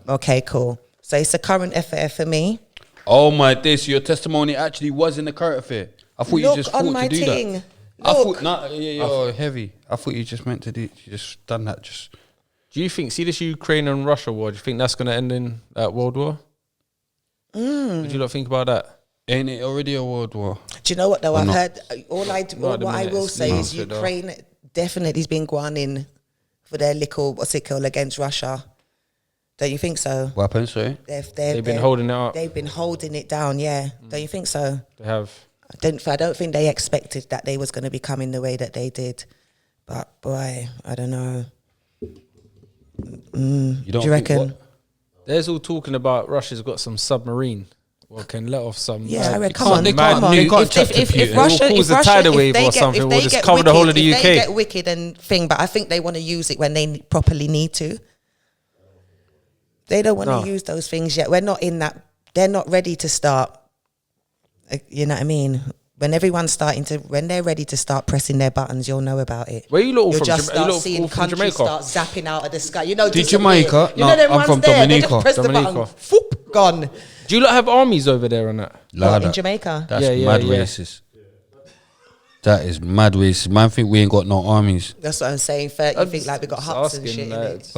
Okay, cool. So it's a current affair for me. Oh my days! Your testimony actually was in the current affair. I thought you Look just on thought my to do thing. that. I Look. thought nah, you're heavy. I thought you just meant to do. You just done that. Just Do you think, see this Ukraine and Russia war, do you think that's going to end in World War? Would you not think about that? ain't it already a world war? Do you know what though? I've not? heard at the what I minute, will it's say not is fit though. Ukraine definitely has been going in for their little what's it called against Russia. Don't you think so? Weapons, sorry. They've been holding it up. They've been holding it down. Yeah. Don't you think so? They have. I don't think they expected that they was going to be coming the way that they did. But boy, I don't know. You don't Do you reckon? think what? There's all talking about Russia's got some submarine. Well, can let off some. Yeah, I reckon. They Come on, can't- come on. they can't If trap the Putin. It Russia, will cause if a Russia, tidal if wave they or get, something, if we'll they just get cover the whole of wicked, the if UK. they get wicked and thing, but I think they want to use it when they properly need to. They don't want to use those things yet. We're not in that. They're not ready to start. You know what I mean? When everyone's when they're ready to start pressing their buttons, you'll know about it. Where you lot all You'll from? just You lot start all seeing from countries Jamaica? start zapping out of the sky. You know, Did disappear. Jamaica? You know, No, them I'm ones from there, they Dominica. just press the button, Dominica. whoop, gone. Do you lot have armies over there and that? What, Lada. in Jamaica? That's Yeah, mad yeah. racist. That is mad racist. Man, think we ain't got no armies. That's what I'm saying. You think like we got Just huts and asking, shit in it.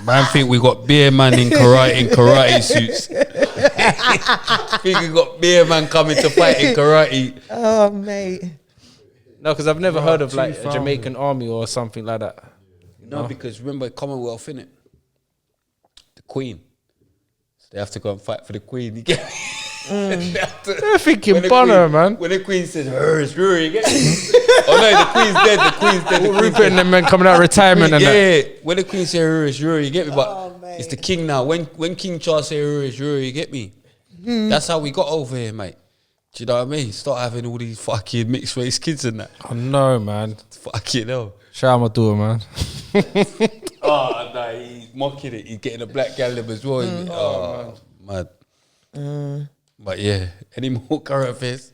Man think we got beer man in karate suits. Think we got beer man coming to fight in karate. Oh, mate. No, because I've never heard of like a 2000. Jamaican army or something like that. No, because remember Commonwealth, innit? The Queen. So they have to go and fight for the Queen. You get me? They have to- They're thinking when the Bonner, Queen- man. When the Queen says, "Hers, Rory," you get me? Oh no, the Queen's dead. The Queen's dead. The Queen's Rupert and dead. them men coming out of retirement and that. Yeah, when the Queen say "Hers, Rory," you get me? But Oh, mate. it's the King now. When King Charles say "Hers, Rory," you get me? That's how we got over here, mate. Do you know what I mean? Start having all these fucking mixed race kids and that. I know, man. Fucking hell. Shout out my daughter, man. Oh, no, he's mocking it. He's getting a black gallon as well. Mad. But yeah, any more current affairs?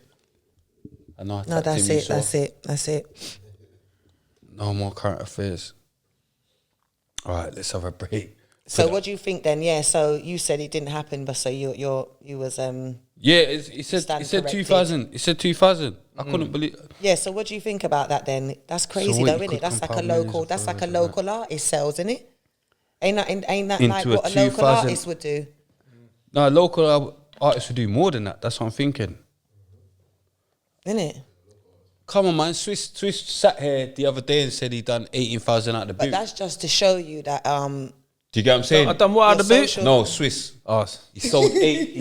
I know. No, that's it. That's it. No more current affairs. All right, let's have a break. So what do you think then? Yeah. So you said it didn't happen, but so you was Yeah, it said Stand 2000. It said 2000. I couldn't believe. yeah. So what do you think about that then? That's crazy So what, though, you isn't could it? That's like a compile millions local. of That's like a dollars and local artist sells, isn't it? Ain't that Into like a what a local 2000 artist would do? No, local artists would do more than that. That's what I'm thinking. Isn't it? Come on, man. Swiss sat here the other day and said he done 18,000 out the But boot. that's just to show you that Do you get what I'm saying? I done what out Your of the boot? social- No, Swiss. Oh, He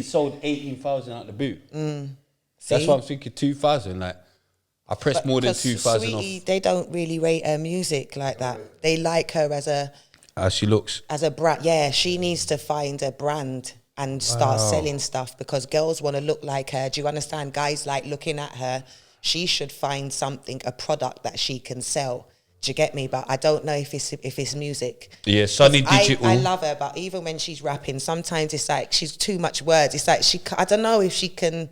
sold 18,000 out the boot. That's See? why I'm thinking 2,000. Like, I pressed more than 'cause 2,000 Sweetie, off. they don't really rate her music like that. They like her as She looks. a brand. Yeah, she needs to find a brand and start selling stuff because girls want to look like her. Do you understand? Guys like looking at her. She should find something, a product that she can sell. Do you get me? But I don't know if it's music. Yeah, Sunny Digital. I love her, but even when she's rapping, sometimes it's like she's too much words. It's like I don't know if she can.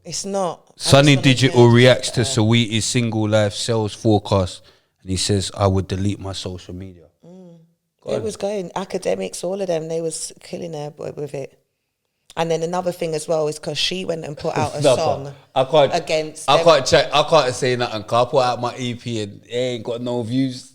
It's not. I just Sunny wanna Digital hear- reacts to Saweetie's single life sales forecast and he says, I would delete my social media. It was going academics, all of them. They was killing her with it. And then another thing as well is because she went and put out a No, song I can't, against. I them. can't check. I can't say nothing. 'Cause I put out my EP and it ain't got no views.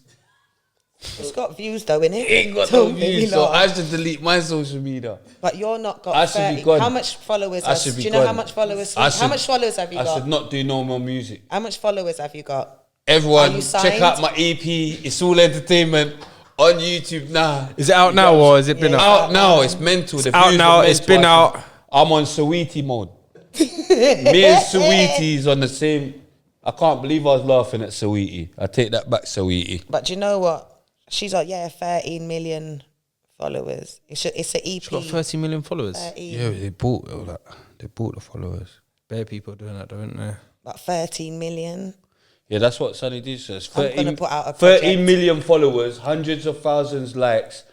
It's got views though, innit? It ain't got no views. So I should delete my social media. But you're not got I should 30. be gone. How much followers? I should be do you know how gone. much followers? I How should- much followers have you I got? should not do no more music. How much followers have you got? Are Everyone, you check signed? out my EP. It's all entertainment on YouTube now. Is it out now or has it been Yeah, out? Out now. It's mental. The out views now, are it's mental. been out. I'm on Saweetie mode. Me and Saweetie's on the same. I can't believe I was laughing at Saweetie. I take that back, Saweetie. But do you know what? She's got 13 million followers. It's an EP. She's got 30 million followers. 13. Yeah, they bought all that. They bought the followers. Bare people doing that, don't they? About 13 million. Yeah, that's what Sunny D says. I'm gonna put out a 30 project. million followers, hundreds of thousands likes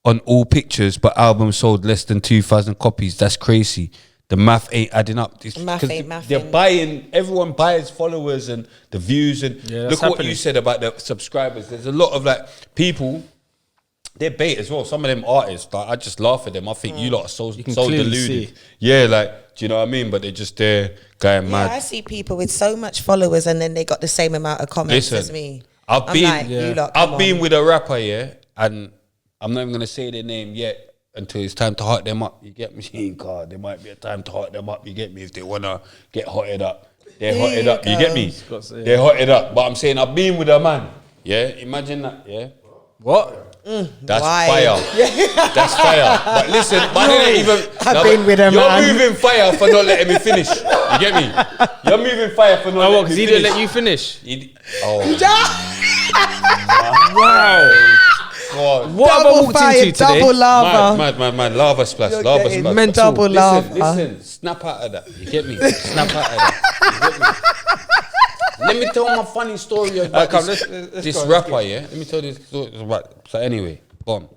on all pictures, but album sold less than 2,000 copies. That's crazy. The math ain't adding up. It's Math 'cause ain't they're mathing. buying. Everyone buys followers and the views and Yeah, look that's what happening. you said about the subscribers. There's a lot of like people. They're bait as well. Some of them artists, like I just laugh at them. I think you lot are so can so clearly deluded. see. Yeah, like do you know what I mean? But they're just there going Yeah, mad. I see people with so much followers and then they got the same amount of comments as me. I've I'm been, like, you lot, come I've been on. with a rapper, yeah, and I'm not even gonna say their name yet until it's time to hot them up. You get me? God, there might be a time to hot them up. You get me? If they wanna get hotted up, they're There hotted you up. You get me? got to say, They're hotted up. But I'm saying I've been with a man. Yeah, imagine that. Yeah. What? That's Why? fire. That's fire. But listen, man, it ain't even. I've been with a you're man. You're moving fire for not letting me finish. You get me? You're moving fire for not Oh, what? letting Because me he finish. didn't let you finish. Wow. God. What have I walked into today? double lava. Mad. Lava splash. You're Lava getting splash. mental. Double lava. Listen. Snap out of that. You get me? Snap out of that. You get me? Let me tell my funny story about come, this, let's this go, let's rapper, yeah? Let me tell this story about. So anyway, boom.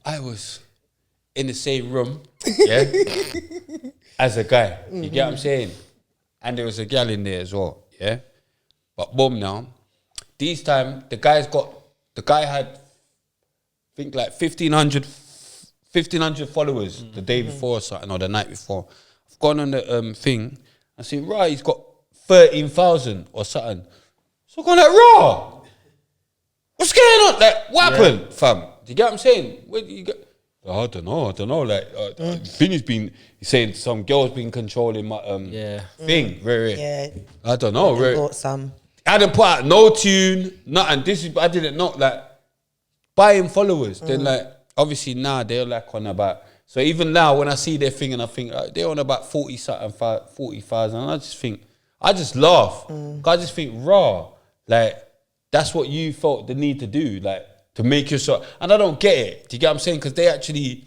I was in the same room, yeah, as a guy. You get what I'm saying? And there was a gal in there as well, yeah? But boom now, this time, the guy had, I think like 1,500 followers the day before or something, or the night before. I've gone on the thing, I see, right, he's got 13,000 or something. So I'm going like, raw, what's going on? Like, what happened, fam? Do you get what I'm saying? Where do you get? I don't know. Like, the thing has been, he's saying some girl's been controlling my thing. Very. Yeah. I don't know. Very. Bought some. I didn't put out no tune, nothing. This is, I didn't know, like, buying followers. Then, like, obviously now they're like on about, so even now when I see their thing and I think they're on about 40,000, and I just think, I just laugh. I just think, raw, like, that's what you felt the need to do, like, to make yourself, and I don't get it. Do you get what I'm saying? Because they actually,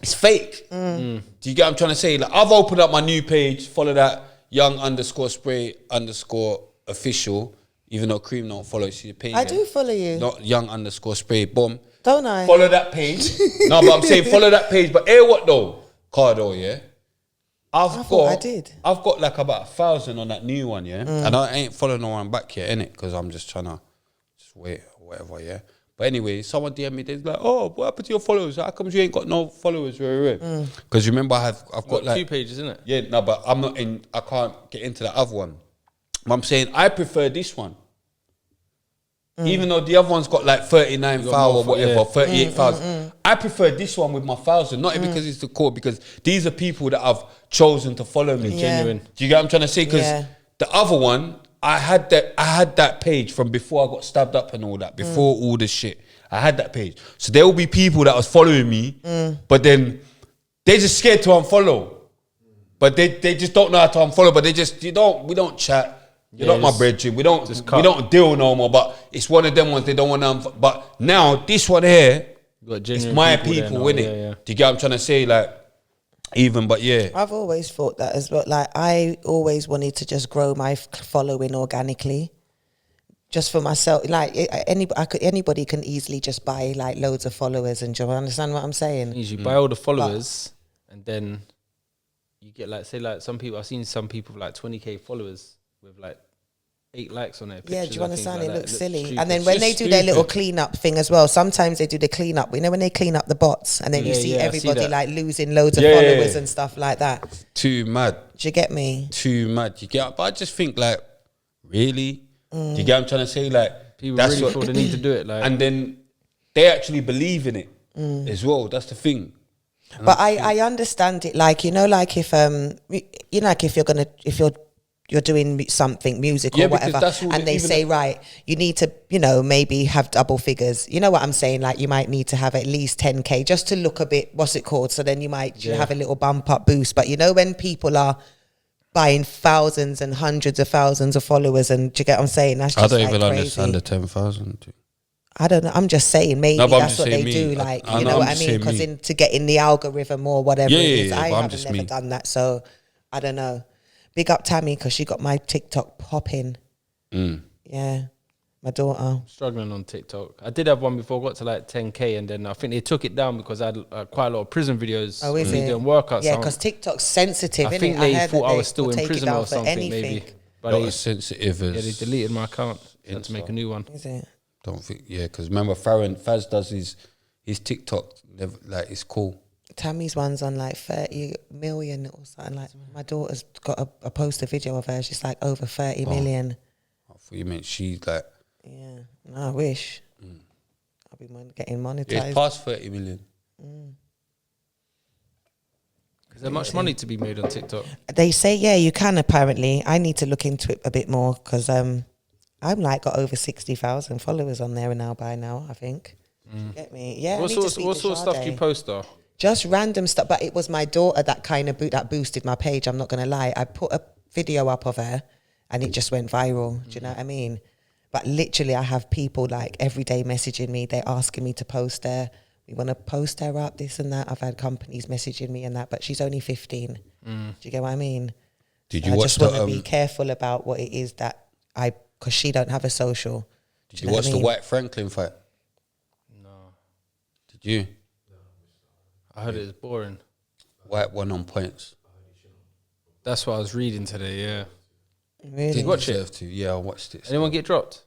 it's fake. Do you get what I'm trying to say? Like, I've opened up my new page, follow that young_spray_official, even though Cream don't follow, she's a page. I do follow you. Not young_spray, boom. Don't I? Follow that page. No, but I'm saying follow that page. But hear what though, Cardo, yeah? I thought I did. I've got like about 1,000 on that new one, yeah? And I ain't following no one back yet, innit? Because I'm just trying to just wait or whatever, yeah? But anyway, someone DM me, they're like, oh, what happened to your followers? How come you ain't got no followers? Because remember, I've got like 2 pages, isn't it? yeah, no, but I'm not in, I can't get into the other one. But I'm saying I prefer this one. Even though the other one's got like 39,000 or whatever, 38,000. I prefer this one with my 1,000, not because it's the core, because these are people that I've chosen to follow me. Yeah. Genuine. Do you get what I'm trying to say? Because the other one, I had that page from before I got stabbed up and all that, before all this shit. I had that page. So there will be people that was following me, but then they're just scared to unfollow. But they just don't know how to unfollow, but we don't chat. You're not my brethren. We don't deal no more. But it's one of them ones they don't want to. But now this one here, it's my people, innit? Yeah. Do you get what I'm trying to say? Like, even, but yeah. I've always thought that as well. Like, I always wanted to just grow my following organically, just for myself. Like, anybody can easily just buy like loads of followers, and do you understand what I'm saying? You buy all the followers, and then you get like, say like some people. I've seen some people with like 20k followers with like 8 likes on it. Yeah, do you understand? It looks silly. stupid. And then when they just do their little stupid. cleanup thing as well, sometimes they do the cleanup. You know, when they clean up the bots and then you Yeah, see yeah, I see everybody that. like losing loads of Yeah. followers and stuff like that. Too mad. Do you get me? Too mad. You get, but I just think like, really? Do you get what I'm trying to say? Like, People that's really what, feel the need to do it. Like, and then they actually believe in it as well. That's the thing. But I understand it. Like, you know, like if you know, like if you're doing something, music Yeah, or because whatever, that's all and the- they even say, the- right, you need to, you know, maybe have double figures. You know what I'm saying? Like you might need to have at least 10K just to look a bit, what's it called? So then you might have a little bump up boost. But you know, when people are buying thousands and hundreds of thousands of followers, and do you get what I'm saying? That's just I don't like even crazy. understand the 10,000. I don't know. I'm just saying, maybe No, but I'm that's just what they saying me. do. I Like, know, you know I'm what I just mean? saying Because me. to get in the algorithm or whatever Yeah, it yeah, is, yeah, I but I'm haven't just never me. done that. So I don't know. Big up Tammy because she got my TikTok popping. Yeah, my daughter. struggling on TikTok. I did have one before I got to like 10K, and then I think they took it down because I had quite a lot of prison videos. Oh, is of me it? doing workouts. Yeah, So because TikTok's sensitive. I innit? think they heard thought that I was still will in take it prison down or for something, anything. maybe. But Not they, as sensitive as. yeah, they deleted my account. So I had to make a new one. Is it? Don't think, yeah, because remember Faz does his TikTok, like it's cool. Tammy's one's on like 30 million or something. Like my daughter's got a poster video of her. She's like over 30 million. I thought you meant she's like, Yeah, no, I wish. I'll be getting monetized. yeah, it's past 30 million. Is there much money to be made on TikTok? They say, yeah, you can apparently. I need to look into it a bit more because I'm like got over 60,000 followers on there now by now, I think. Get me? Yeah. I What need to sort, speak what to sort of stuff do you Sade. post though? Just random stuff, but it was my daughter that kind of that boosted my page. I'm not going to lie. I put a video up of her and it just went viral. Do you know what I mean? But literally I have people like every day messaging me. They're asking me to post her. We want to post her up, this and that. I've had companies messaging me and that, but she's only 15. Do you get what I mean? Did So you I watch just want to the be careful about what it is that because she don't have a social. Did Do you know watch what I the mean? White Franklin fight? No. Did you? I heard it was boring. White won on points. That's what I was reading today, yeah. Really? Did you watch it? Deserve to. Yeah, I watched it. Anyone get dropped?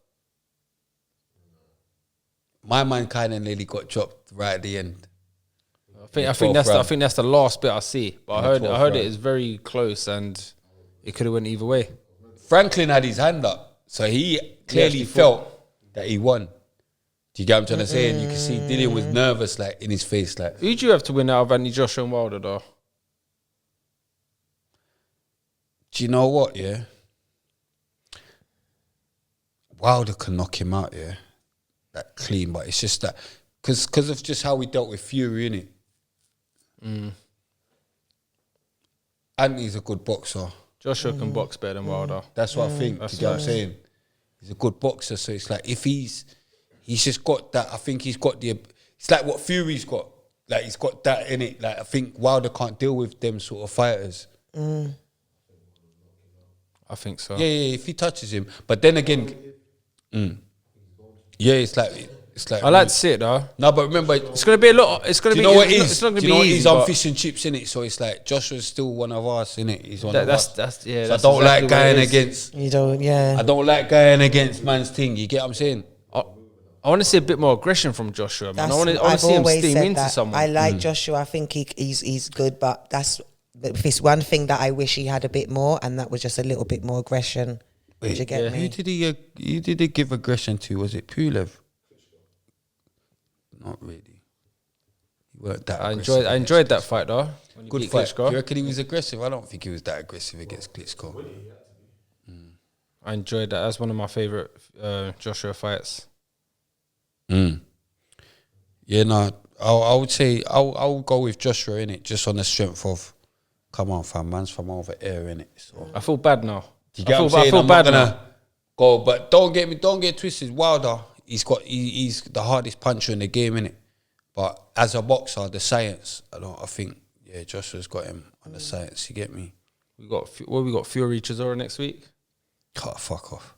My man kind of nearly got dropped right at the end. I think 12th round. that's the last bit I see. But I In the heard 12th it is very close and it could have went either way. Franklin had his hand up, so he clearly actually felt that he won. Do you get what I'm trying to say? And you can see Dillian was nervous, like in his face, like. Who do you have to win out of Anthony Joshua and Wilder though? Do you know what? Yeah, Wilder can knock him out. Yeah, that clean, but it's just that because of just how we dealt with Fury, innit? Anthony's a good boxer. Joshua can box better than Wilder. That's what I think. Do you get what I'm saying? He's a good boxer, so it's like if he's just got that. I think he's got the. It's like what Fury's got. Like he's got that in it. Like I think Wilder can't deal with them sort of fighters. I think so. Yeah, if he touches him, but then again, yeah, it's like I like to see it though. No, but remember, It's gonna be a lot. It's gonna do be. you know what it it's is? not gonna Do be you know what easy. he's on but fish and chips in it? So it's like Joshua's still one of us in it. He's one of that's us. that's yeah. So That's I don't like exactly what it going is. against. You don't, yeah. I don't like going against man's thing. You get what I'm saying? I want to see a bit more aggression from Joshua, man. I want to I've see him always steam said into that. someone. I like Joshua. I think he's good, but if it's one thing that I wish he had a bit more, and that was just a little bit more aggression. Did you get me? Who did he give aggression to? Was it Pulev? Not really. He weren't that. I aggressive enjoyed that against fight though. When he Good beat fight. Klitschko. Do you reckon he was aggressive? I don't think he was that aggressive against Klitschko. I enjoyed that. That's one of my favorite Joshua fights. Yeah, no, I would say I'll go with Joshua in it, just on the strength of, come on, fam, man's from over here in it. So I feel bad now. you get I what I'm feel, I saying? feel I'm bad not gonna now. go, but don't get twisted. Wilder, he's the hardest puncher in the game, innit? But as a boxer, the science, I think, yeah, Joshua's got him on the science. You get me? We got Fury Chisora next week. Oh, fuck off.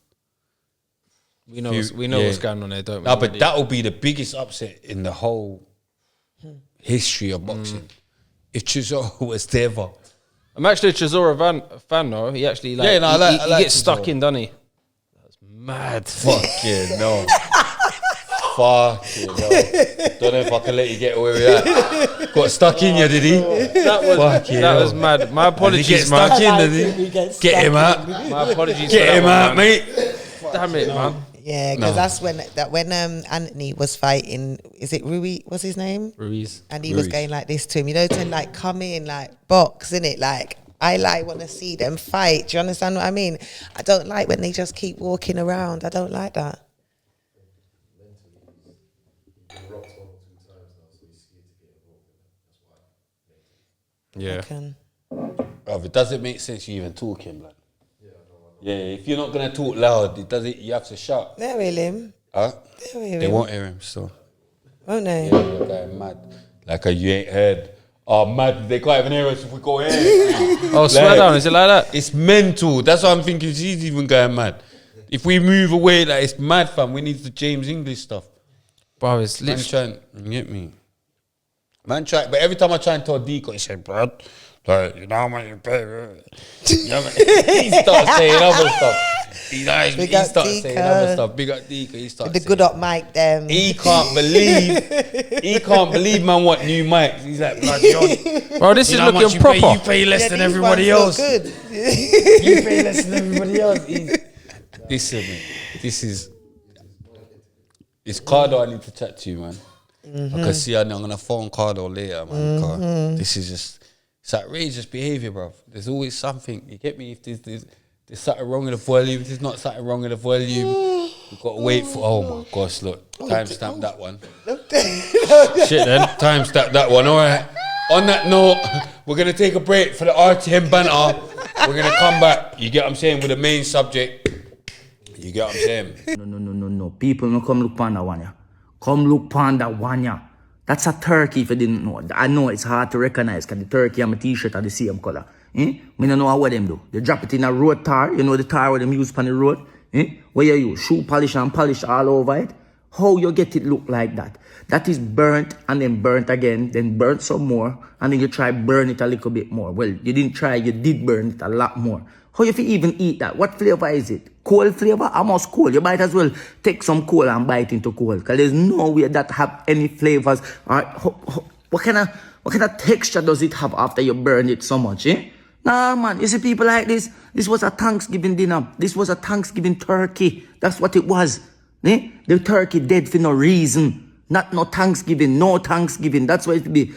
We know yeah. what's going on there, don't we? No, but already? that will be the biggest upset in the whole history of boxing. If Chisora was there, ever. I'm actually a Chisora fan though. He actually Yeah, no, I he like gets stuck Chisora. in, doesn't he? Mad. Fucking no. Fucking no. Don't know if I can let you get away with that. Got stuck in you, did he? That was mad. My apologies, Did he get man. stuck in, did he? Get him out. My apologies. Get him out, mate. Damn it, man. Yeah, because that's when Anthony was fighting. Is it Rui? What's his name? Ruiz. And he was going like this to him. You know, to like come in like box, innit? Like I like want to see them fight. Do you understand what I mean? I don't like when they just keep walking around. I don't like that. Yeah. Bruv, it doesn't make sense you even talking, blood. Yeah, if you're not gonna talk loud, you have to shout. They'll hear him. Huh? They'll hear They him. won't hear him, so. Won't they? Yeah, you're going mad. Like you ain't heard. Oh, mad, they can't even hear us if we go here. Oh, swear down, is it like that? It's mental. That's what I'm thinking. She's even going mad. If we move away, like it's mad, fam. We need the James English stuff. Bro, it's Man literally. trying, you get me? Man try, but every time I try and tell Deco, he said, "Bro, like, you know how much you pay?" You know, he starts saying other stuff. He starts saying other stuff. Big up Deco. He starts The saying, good up mic, them. He can't believe, man, what new mics. He's like, blood, John. Bro, this is looking proper. You pay less than these everybody ones else. look good. You pay less than everybody else. Listen, man. It's Cardo I need to chat to you, man. I can see I'm going to phone Cardo later, man. 'Cause this is just, it's outrageous behaviour, bro. There's always something. You get me? If there's something wrong with the volume, if there's not something wrong with the volume, we've got to wait for, oh my gosh, look. Timestamp that one. Shit then. Timestamp that one, all right. On that note, we're going to take a break for the RTM banter. We're going to come back, you get what I'm saying, with the main subject. You get what I'm saying? No. People no come look upon that one, yeah. Come look upon that one, yeah. That's a turkey if you didn't know. I know it's hard to recognize because the turkey and my t-shirt are the same color. Me don't know what them do. They drop it in a road tar. You know the tar where them use upon the road? Where you use shoe polish and polish all over it? How you get it look like that? That is burnt and then burnt again, then burnt some more, and then you try burn it a little bit more. Well, you didn't try, you did burn it a lot more. How you even eat that? What flavor is it? Coal flavor? Almost coal. You might as well take some coal and bite into coal. Because there's no way that have any flavors. What kind of texture does it have after you burn it so much, Nah, man. You see people like this? This was a Thanksgiving dinner. This was a Thanksgiving turkey. That's what it was. The turkey dead for no reason. Not no Thanksgiving. No Thanksgiving. That's why it be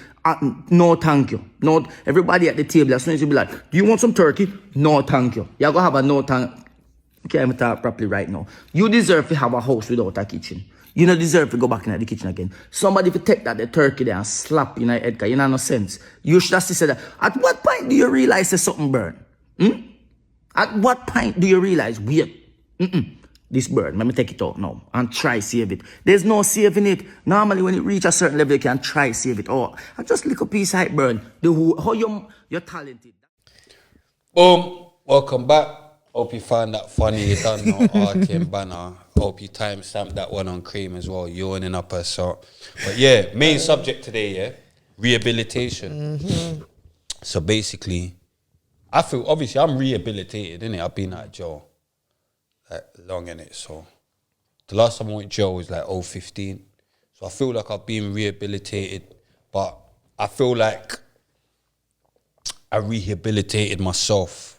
no thank you. No, everybody at the table, as soon as you be like, do you want some turkey? No thank you. You're going to have a no thank. I can't even talk properly right now. You deserve to have a house without a kitchen. You don't deserve to go back in the kitchen again. Somebody if take that the turkey there and slap you in the head, because you know no sense. You should have said that. At what point do you realize there's something burn? At what point do you realize, wait, this bird, let me take it out now and try save it. There's no saving it. Normally when it reach a certain level, you can try save it. Oh, I just lick a piece of it burn. How you're talented. Boom. Welcome back. Hope you found that funny. You done no RTM banner. Hope you timestamped that one on Cream as well. Yawning up her sort. But yeah, main subject today, yeah? Rehabilitation. So basically, I feel, obviously, I'm rehabilitated, innit? I've been out of jail like long in it. So the last time I went to jail was like 2015. So I feel like I've been rehabilitated, but I feel like I rehabilitated myself.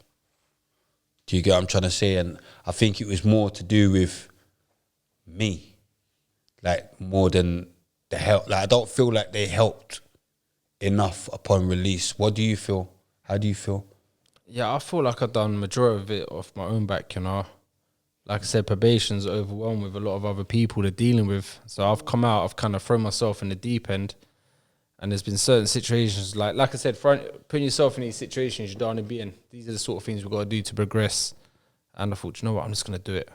Do you get what I'm trying to say? And I think it was more to do with me, like more than the help. Like I don't feel like they helped enough upon release. What do you feel? How do you feel? Yeah, I feel like I've done majority of it off my own back, Like I said, probation's overwhelmed with a lot of other people they're dealing with. So I've come out, I've kind of thrown myself in the deep end. And there's been certain situations, like I said, putting yourself in these situations you don't want to be in. These are the sort of things we've got to do to progress. And I thought, you know what, I'm just going to do it.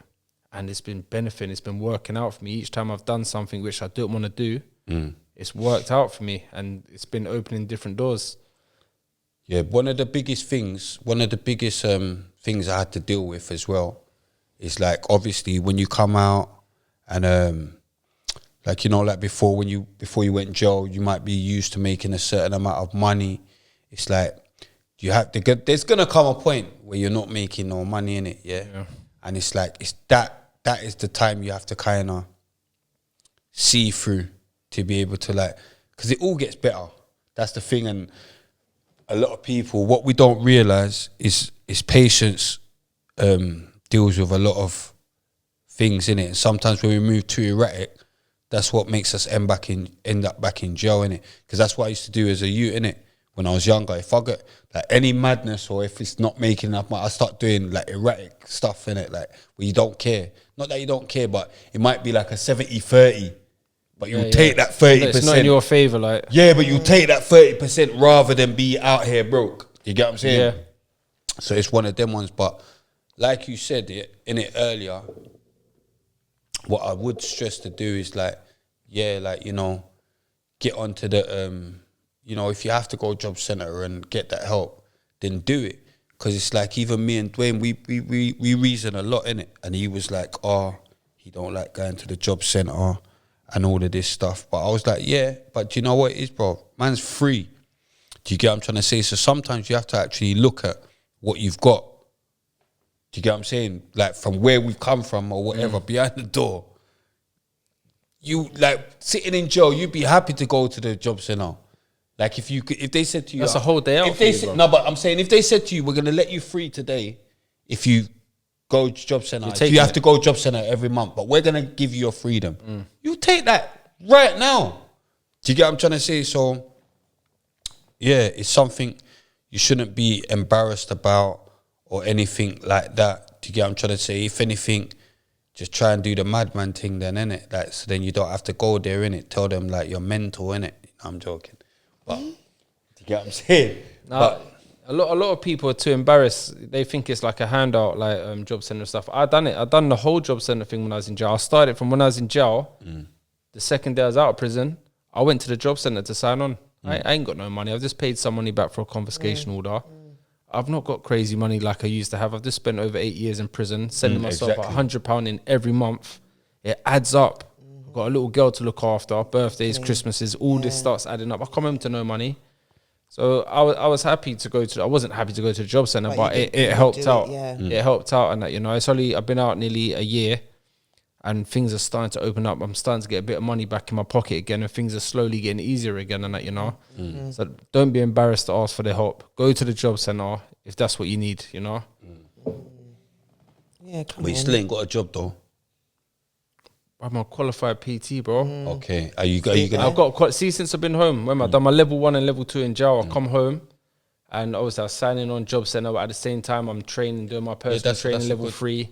And it's been benefiting, it's been working out for me. Each time I've done something which I don't want to do, it's worked out for me. And it's been opening different doors. Yeah, one of the biggest things I had to deal with as well is like, obviously, when you come out and like, like before you went in jail, you might be used to making a certain amount of money. It's like there's gonna come a point where you're not making no money in it, yeah. And it's like it's that that is the time you have to kind of see through to be able to like, because it all gets better. That's the thing. And a lot of people, what we don't realize is patience deals with a lot of things in it. And sometimes when we move too erratic, that's what makes us end up back in jail, innit? Because that's what I used to do as a youth, innit? When I was younger, if I get like any madness or if it's not making enough money, I start doing like erratic stuff, innit? Like where you don't care. Not that you don't care, but it might be like a 70-30. But you'll take that 30%. It's not in your favour, like. Yeah, but you take that 30% rather than be out here broke. You get what I'm saying? Yeah. So it's one of them ones. But like you said in it earlier, what I would stress to do is like, yeah, like, you know, get onto the, you know, if you have to go job centre and get that help, then do it. Because it's like even me and Dwayne, we reason a lot, innit? And he was like, oh, he don't like going to the job centre and all of this stuff. But I was like, yeah, but do you know what it is, bro? Man's free. Do you get what I'm trying to say? So sometimes you have to actually look at what you've got. Do you get what I'm saying? Like from where we've come from or whatever, behind the door. You like sitting in jail, you'd be happy to go to the job centre. Like if they said to you, that's a whole day out if for they you, said, bro. no, but I'm saying if they said to you, we're gonna let you free today, if you go to job centre, if you have to go job centre every month, but we're gonna give you your freedom. You take that right now. Do you get what I'm trying to say? So yeah, it's something you shouldn't be embarrassed about or anything like that. Do you get what I'm trying to say? If anything, just try and do the madman thing then, innit? Like, so then you don't have to go there, innit? Tell them, like, you're mental, innit? I'm joking. But, do you get what I'm saying? Nah, a lot of people are too embarrassed. They think it's like a handout, like job centre stuff. I done the whole job centre thing when I was in jail. I started from when I was in jail. The second day I was out of prison, I went to the job centre to sign on. I ain't got no money. I've just paid some money back for a confiscation order. I've not got crazy money like I used to have. I've just spent over 8 years in prison, sending myself £100 in every month. It adds up. I've got a little girl to look after, birthdays, Christmases, all this starts adding up. I come home to no money. So I was happy to go to, I wasn't happy to go to the job centre, but it helped out. It helped out, and that, you know, I've been out nearly a year and things are starting to open up. I'm starting to get a bit of money back in my pocket again, and things are slowly getting easier again, and that, you know. So don't be embarrassed to ask for the help. Go to the job centre if that's what you need, you know. Yeah, come But you on. still ain't got a job though. I'm a qualified PT, bro. Okay. Are you gonna? I've got since I've been home. When I've done my level 1 and level 2 in jail, I come home, and obviously I was signing on job centre, but at the same time I'm training, doing my personal training that's level good. 3.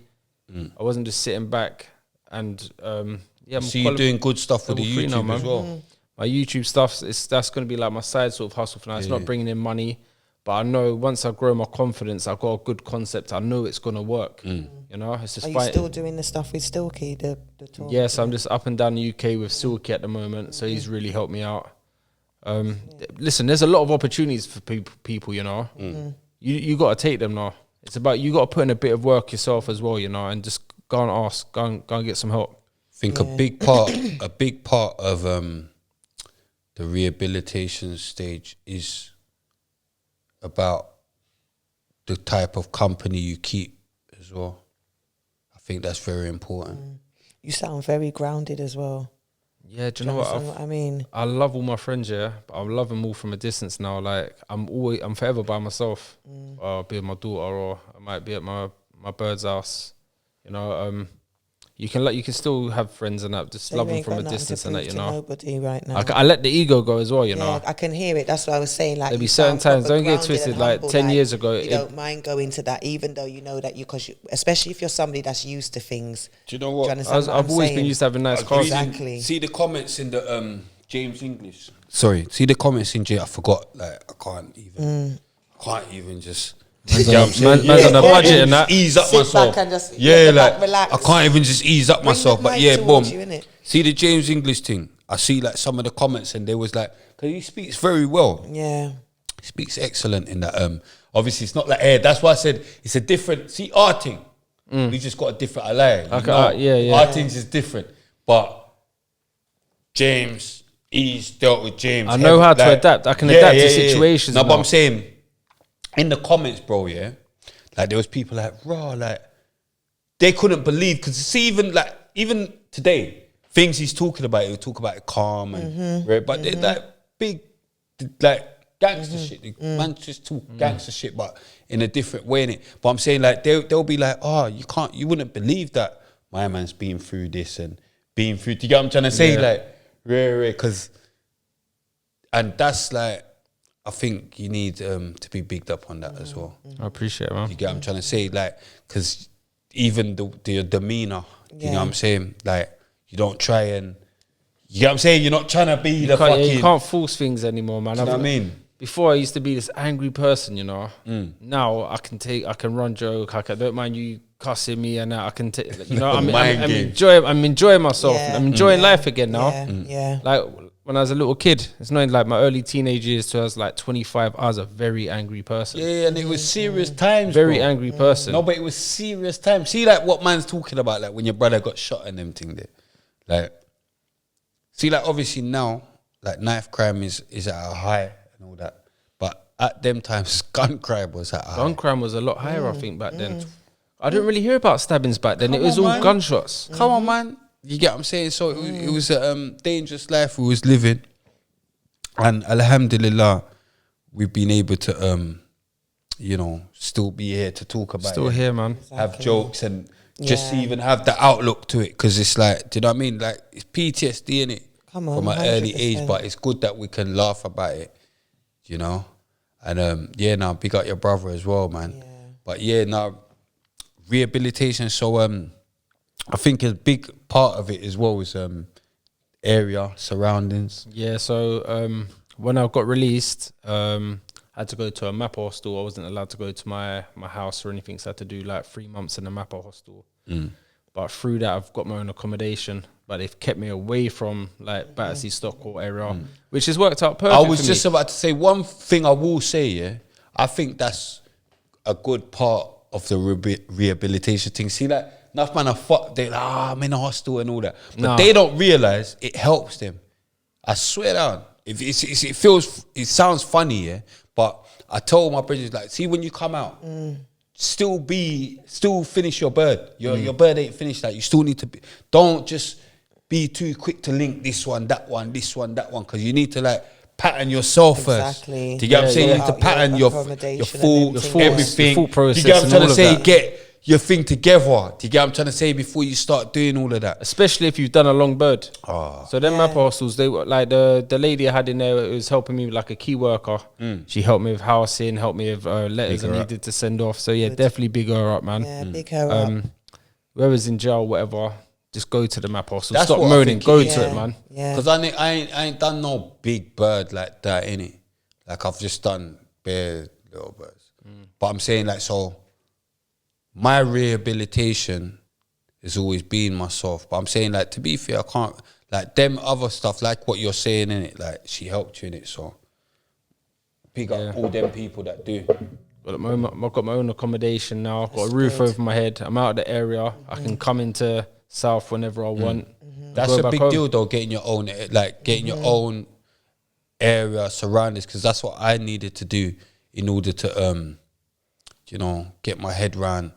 I wasn't just sitting back and I'm So you're doing good stuff with the level 3 now, YouTube man. as well. My YouTube stuff, that's going to be like my side sort of hustle for now. It's not bringing in money, but I know once I grow my confidence, I've got a good concept. I know it's going to work. You know, it's just Are you still doing the stuff with Stilky, the tour? Yes, I'm just up and down the UK with Silky at the moment, so he's really helped me out. Listen, there's a lot of opportunities for people, you know. You got to take them now. It's about, you got to put in a bit of work yourself as well, you know, and just go and ask, go and get some help. I think a big part of the rehabilitation stage is about the type of company you keep as well. I think that's very important. You sound very grounded as well. Yeah, do you know what? I mean, I love all my friends, yeah, but I love them all from a distance now. Like I'm forever by myself. Or I'll be with my daughter, or I might be at my bird's house. You know, you can still have friends and that. Just so love you them ain't from got a nothing distance to and that. prove You to know, nobody right now. I let the ego go as well. You know, I can hear it. That's what I was saying. Like, there'll be you certain sound times. proper Don't get grounded twisted. and Like humble, 10 years ago, you don't mind going to that, even though you know that especially if you're somebody that's used to things. Do you know what? I've always been used to having nice cars. Exactly. See the comments in the James English. Sorry, see the comments in James. I forgot. Like I can't even just. Man's on a budget and that. Ease up Sit myself. back and just Yeah, let the like back relax. I can't even just ease up myself. the But mic yeah, boom. towards you, innit? See the James English thing. I see like some of the comments, and they was like, because he speaks very well. Yeah. He speaks excellent in that. Obviously, it's not like air. That's why I said it's a different. See, arting. We just got a different. I lie. Arting's is different, but James, he's dealt with James. I know how to adapt. I can adapt to situations. No, now. but I'm saying in the comments, bro. Yeah, like there was people like raw, like they couldn't believe, because see, even today, things he's talking about, he'll talk about it calm and right, but they're like big, like gangster shit. The man just talk gangster shit, but in a different way, innit? But I'm saying like they'll be like, oh, you wouldn't believe that my man's been through this and been through. Do you get what I'm trying to say? Like, because, and that's like, I think you need to be bigged up on that as well. I appreciate it, man. You get what I'm trying to say? Like, because even the demeanor, you know what I'm saying? Like, you don't try and, you get what I'm saying? You're not trying to be the fucking... you can't force things anymore, man. Do you know what I mean? Before I used to be this angry person, you know. Now I can run joke. I don't mind you cussing me, and I can take, you know. I'm enjoying myself. Yeah. I'm enjoying life again now. Yeah. Like when I was a little kid, it's not like my early teenage years till I was like 25. I was a very angry person. Yeah, and it was serious times. Very bro. angry person. No, but it was serious times. See, like what man's talking about, like when your brother got shot and them thing there. Like, see, like obviously now, like knife crime is at a high and all that. But at them times, gun crime was at a high. Gun crime was a lot higher, I think, back then. I didn't really hear about stabbings back then. It was all gunshots. Come on, man. You get what I'm saying? So it was a dangerous life we was living. And alhamdulillah, we've been able to, you know, still be here to talk about Still it. here, man. Have jokes and just even have the outlook to it. Because it's like, do you know what I mean? Like, it's PTSD, innit? Come on, from an early age, 100%. but it's good that we can laugh about it, you know? And now big up your brother as well, man. Yeah. But now rehabilitation. So I think a big part of it as well is area, surroundings. Yeah, so when I got released, I had to go to a MAPA hostel. I wasn't allowed to go to my house or anything, so I had to do like 3 months in a MAPA hostel. But through that, I've got my own accommodation. But they've kept me away from like Battersea, Stockport area, which has worked out perfect. I was just about to say one thing I will say, yeah. I think that's a good part of the rehabilitation thing. See, like, enough man are fuck, they're like, I'm in a hostel and all that. But they don't realise it helps them. I swear down. It sounds funny, yeah. But I told my brothers, like, see, when you come out, still finish your bird. Your bird ain't finished. Like, you still need to be, don't just be too quick to link this one, that one, that one, because you need to like pattern yourself first. Do you get what I'm saying? You need to pattern your full everything. Your full process. Do you get what I'm trying to say? That. Get your thing together. Do you get what I'm trying to say before you start doing all of that? Especially if you've done a long bird. So them MAPA hostels, they were like the lady I had in there was helping me with like a key worker. She helped me with housing, helped me with letters I needed to send off. So yeah, definitely big her up, man. Yeah, big her up. Whoever's in jail, whatever, just go to the MAPA hostel. That's Stop what I moaning, think go it to it, man. Yeah. Because I ain't done no big bird like that, innit? Like I've just done bare little birds. But I'm saying like, so my rehabilitation has always been myself. But I'm saying like, to be fair, I can't, like them other stuff, like what you're saying, innit? Like she helped you in it, so big up all them people that do. But at the moment, I've got my own accommodation now. I've got a roof over my head. I'm out of the area. I can come into South whenever I want. That's a big deal though, getting your own, like getting your own area, surroundings, because that's what I needed to do in order to, you know, get my head round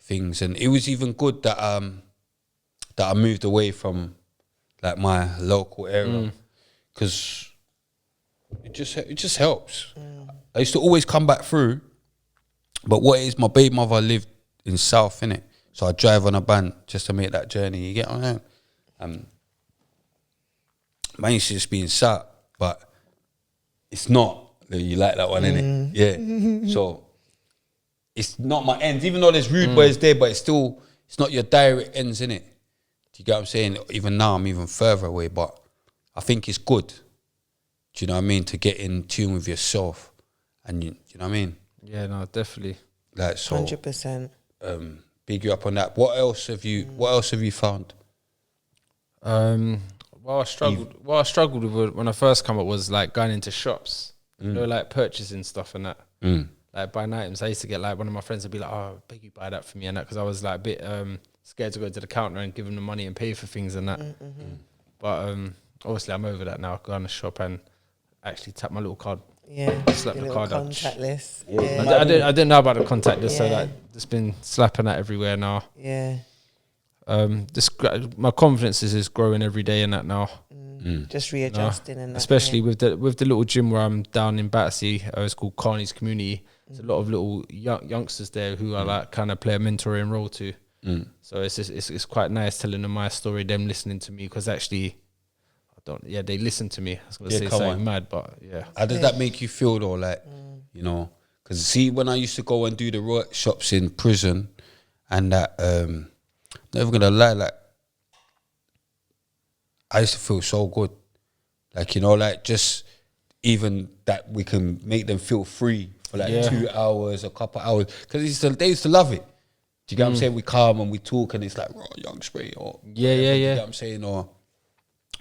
things. And it was even good that that I moved away from like my local area, because it just helps. I used to always come back through, but what it is, my baby mother lived in South, innit? So I drive on a van just to make that journey. You get what I'm saying? Man used to just be in South, but it's not. You like that one, innit? Yeah. So it's not my ends, even though there's rude boys there, but it's not your direct ends, innit? Do you get what I'm saying? Even now, I'm even further away, but I think it's good. Do you know what I mean? To get in tune with yourself. And you know what I mean? Yeah, no, definitely. Like, so 100%. Big you up on that. What else have you found? What I struggled with when I first come up was like going into shops, you know, like purchasing stuff and that. Like buying items. I used to get like one of my friends would be like, "Oh, I beg you buy that for me," and that, because I was like a bit scared to go to the counter and give them the money and pay for things and that. But obviously I'm over that now. I go on the shop and actually tap my little card. Yeah. Slap Your the little card out. contactless. Yeah. Yeah. I didn't know about the contactless, so Yeah. that it's been slapping that everywhere now. Yeah. My confidence is growing every day in that now. Just readjusting and that, Especially yeah. with the little gym where I'm down in Battersea. It's called Carney's Community. There's a lot of little youngsters there who I like kind of play a mentoring role to. So it's quite nice telling them my story, them listening to me, because actually they listen to me. I was gonna say something mad, but yeah. How does that make you feel though? Like, you know, because see, when I used to go and do the workshops in prison, and that, never gonna lie, like, I used to feel so good. Like, you know, like just even that we can make them feel free for like 2 hours, a couple hours, because they used to love it. Do you get what I'm saying? We come and we talk, and it's like, raw young spray, or Yeah. Do you get what I'm saying? Or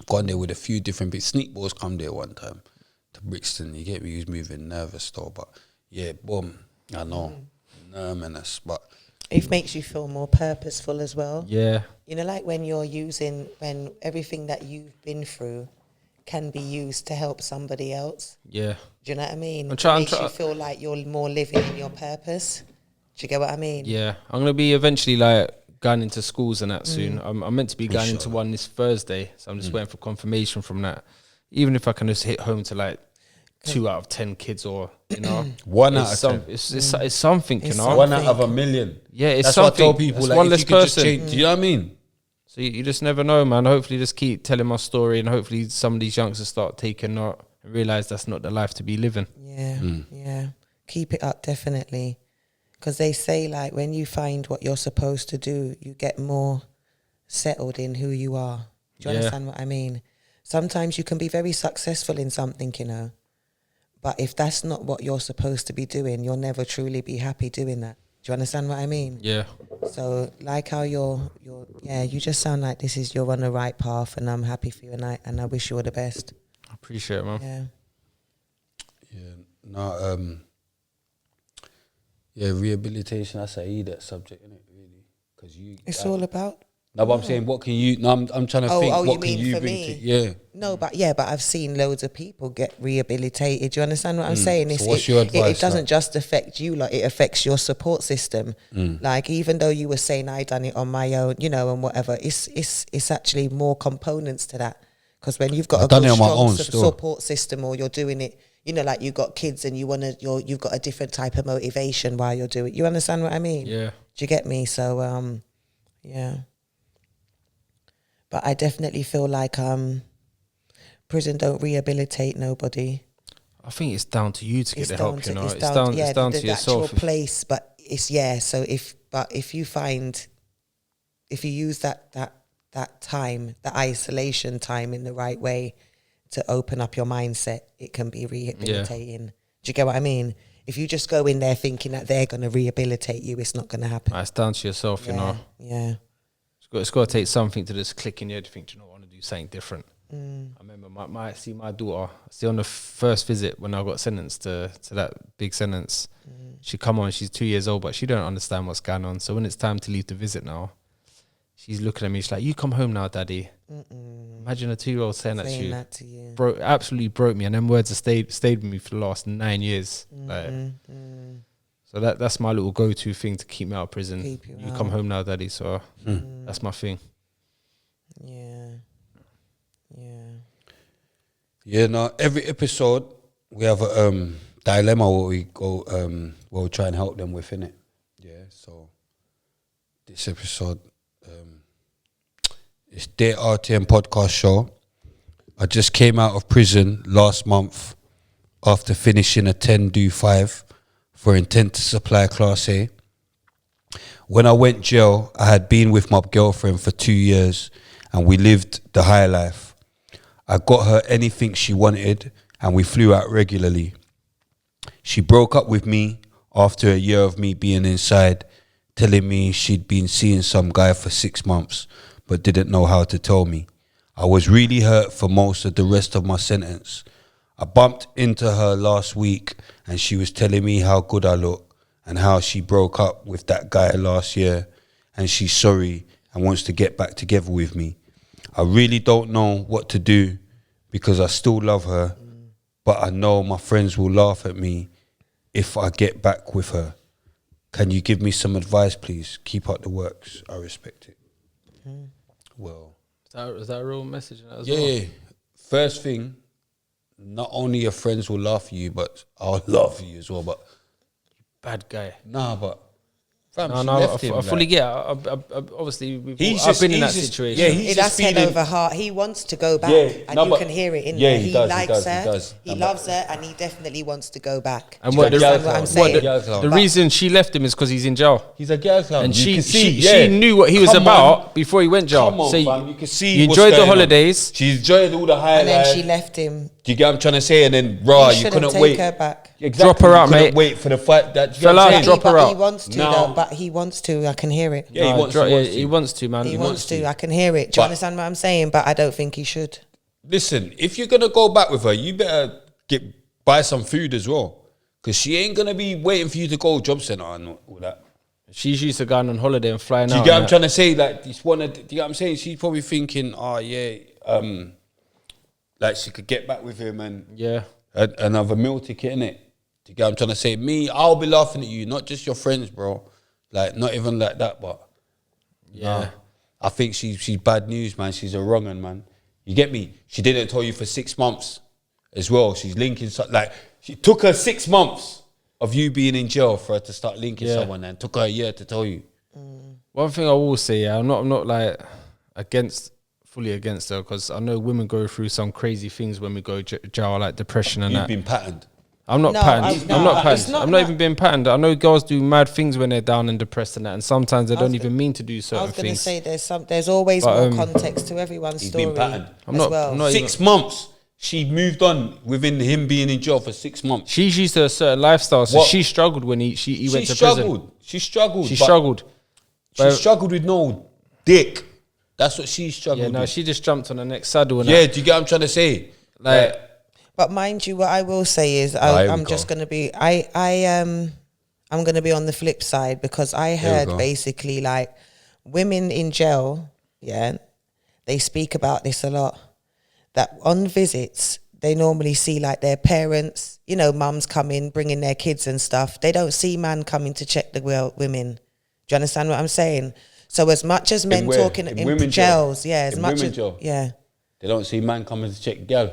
gone there with a few different bits. Sneak Balls come there one time to Brixton. You get me? He was moving nervous though, but yeah, boom. I know, menace, but It makes you feel more purposeful as well. Yeah. You know, like when everything that you've been through can be used to help somebody else. Yeah. Do you know what I mean? I'm trying- It makes you feel like you're more living in your purpose. Do you get what I mean? Yeah, I'm gonna be eventually like going into schools and that soon. I'm meant to be going into one this Thursday, so I'm just waiting for confirmation from that. Even if I can just hit home to like 2 out of 10 kids, or you know, 1 out of 10. It's something, you know. 1 out of a million. Yeah, it's That's what I tell something. people. It's Like, one if less you could just person. change, do you know what I mean? So you just never know, man. Hopefully, just keep telling my story, and hopefully, some of these youngsters start taking note and realize that's not the life to be living. Yeah, yeah. Keep it up, definitely. Because they say, like, when you find what you're supposed to do, you get more settled in who you are. Do you understand what I mean? Sometimes you can be very successful in something, you know, but if that's not what you're supposed to be doing, you'll never truly be happy doing that. Do you understand what I mean? Yeah. So, like how you just sound like you're on the right path, and I'm happy for you, and I wish you all the best. I appreciate it, man. Yeah. Yeah. No. Yeah. Rehabilitation. That's that subject, isn't it? Really? Because It's all about. No, but I'm saying, what can you? No, I'm trying to think. Oh, what you can mean you for bring me? to? Yeah. No, but I've seen loads of people get rehabilitated. Do you understand what I'm saying? So what's your advice, It doesn't like? just affect you, like it affects your support system. Like, even though you were saying I done it on my own, you know, and whatever, it's actually more components to that. Because when you've got I've done it on my strong own still. support system, or you're doing it, you know, like you got kids and you've got a different type of motivation while you're doing it. You understand what I mean? Yeah. Do you get me? So, yeah. But I definitely feel like prison don't rehabilitate nobody. I think it's down to you to get the help. You know, it's down down to the yourself. actual place, but it's So if you use that time, the isolation time, in the right way to open up your mindset, it can be rehabilitating. Do you get what I mean? If you just go in there thinking that they're going to rehabilitate you, it's not going to happen. It's down to yourself, you know. Yeah. It's got to take something to just click in your head to think, you know, I want to do something different. I remember my daughter, on the first visit when I got sentenced to that big sentence, she come on, she's 2 years old, but she don't understand what's going on. So when it's time to leave the visit now, she's looking at me, she's like, you come home now, daddy. Imagine a 2-year-old saying that to you. Absolutely broke me. And them words have stayed with me for the last 9 years. So that's my little go-to thing to keep me out of prison. You come home now, daddy. So that's my thing. Yeah. Yeah. No. Every episode we have a dilemma where we go where we try and help them with, innit? Yeah. So this episode, it's their RTM podcast show. I just came out of prison last month after finishing a 10-5 for intent to supply Class A. When I went jail, I had been with my girlfriend for 2 years and we lived the high life. I got her anything she wanted and we flew out regularly. She broke up with me after a year of me being inside, telling me she'd been seeing some guy for 6 months but didn't know how to tell me. I was really hurt for most of the rest of my sentence. I bumped into her last week and she was telling me how good I look and how she broke up with that guy last year and she's sorry and wants to get back together with me. I really don't know what to do because I still love her but I know my friends will laugh at me if I get back with her. Can you give me some advice, please? Keep up the works. I respect it. Well, Is that a real message in that as yeah, well? yeah. First thing, not only your friends will laugh at you, but I'll laugh at you as well. But Bad guy. but fam, No, she no, I left him, fully get it. Obviously, He's I've been in that just- situation. yeah, he's That's just head feeling. over heart. He wants to go back, Yeah, and no, you but- can hear it in yeah, there. he He does, he likes does, he her. does. He And loves her, and he definitely wants to go back. And Do what you the- understand what I'm what saying? The reason she left him is because he's in jail. He's a girl clown. And You she can see, she knew what he was Come about on. before he went jail. Come on, So fam. You can see you what's enjoyed the going on. holidays. She enjoyed all the And highlights. then she left him. Do you get what I'm trying to say? And then, raw, He you shouldn't couldn't take wait. her back. Exactly. Drop her you out, couldn't mate. wait for the fight. That, do you Fella, know what I'm drop saying? her But out. he wants to, Now- though. But he wants to. I can hear it. Yeah, he No, wants to. he wants to, man. He wants wants to. to. I can hear it. Do you But- understand what I'm saying? But I don't think he should. Listen, if you're gonna go back with her, you better buy some food as well, because she ain't gonna be waiting for you to go job centre and all that. She's used to going on holiday and flying Do you out. get what I'm and trying to say? Like, do you get what I'm saying? She's probably thinking, oh yeah, like she could get back with him and yeah. another meal ticket, innit? Do you get what I'm trying to say? Me, I'll be laughing at you, not just your friends, bro. Like, not even like that, but Yeah. nah. I think she's bad news, man. She's a wrong un, man. You get me? She didn't tell you for 6 months as well. She's linking, like, she took her 6 months of you being in jail for her to start linking Yeah. someone, and took her a year to tell you. One thing I will say, yeah, I'm not like fully against her, because I know women go through some crazy things when we go jail, like depression and You've that. been patterned. I'm not No, patterned. no, I'm not it's patterned. not I'm not that. even being patterned. I know girls do mad things when they're down and depressed and that, and sometimes they don't even mean to do I certain was going to things. say there's always But, more context to everyone's He's story been patterned. I'm as not- well. I'm not- 6 months. She moved on within him being in jail for 6 months. She's used to a certain lifestyle, so What? she struggled when he She went to struggled. prison. She struggled. She but struggled. She But- struggled with no dick. That's what she struggled Yeah, no, with. she just jumped on the next saddle and Yeah, that. do you get what I'm trying to say? Like, But mind you, what I will say is here we I'm go. just going to be I'm going to be on the flip side, because I we heard go. basically like women in jail, yeah, they speak about this a lot, that on visits they normally see like their parents, you know, mums come in bringing their kids and stuff. They don't see man coming to check the women. Do you understand what I'm saying? So as much as men where? talking In in women jail? jails, yeah, as In much women as jail? yeah, They don't see man coming to check girl.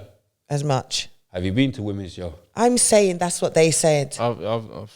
as much. Have you been to women's jail? I'm saying that's what they said. I've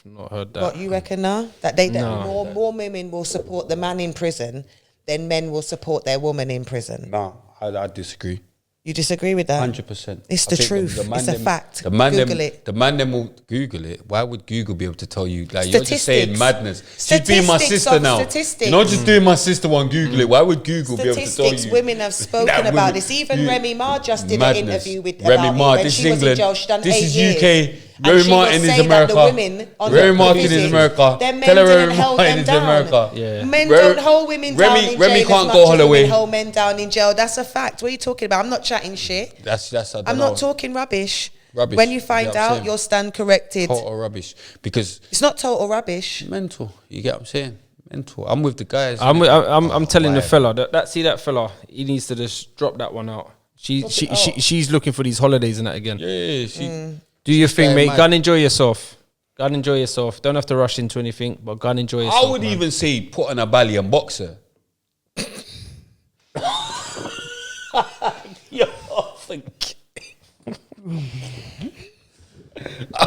not heard that. What you reckon now? That No. more women will support the man in prison than men will support their woman in prison. No, I disagree. You disagree with that? 100%. It's I the think truth. It's a fact. The man Google them, it. The man them will Google it. Why would Google be able to tell you? Like, you're just saying Statistics. madness. She's being my Statistics sister of now. statistics. You're not just doing my sister one. Google it. Why would Google be able to tell Statistics. you? Women have spoken that about women- this. Even you- Remy Ma just did madness. an interview with Remy about Ma. it. When This she is was England. in jail, she done This 8 is years. UK. And Remy she Martin was is saying that America. the women on Remy the Martin is visits, America. their men Tell her didn't Remy hold Martin them is down. America. Yeah. Men Remy- don't hold women down Remy- in Remy jail can't as go much as Holloway. women hold men down in jail. That's a fact. What are you talking about? I'm not chatting shit. That's I don't I'm know. not talking rubbish. Rubbish. When you find You get what I'm out, saying? you'll stand corrected. Total rubbish. Because It's not total rubbish. mental. You get what I'm saying? Mental. I'm with the guys. I'm telling the Why? fella that fella, he needs to just drop that one out. She's looking for these holidays and that again. Yeah, she. Do your thing, going mate. mad. Go and enjoy yourself. Go and enjoy yourself. Don't have to rush into anything, but go and enjoy yourself. I would man. even say put on a belly and box her.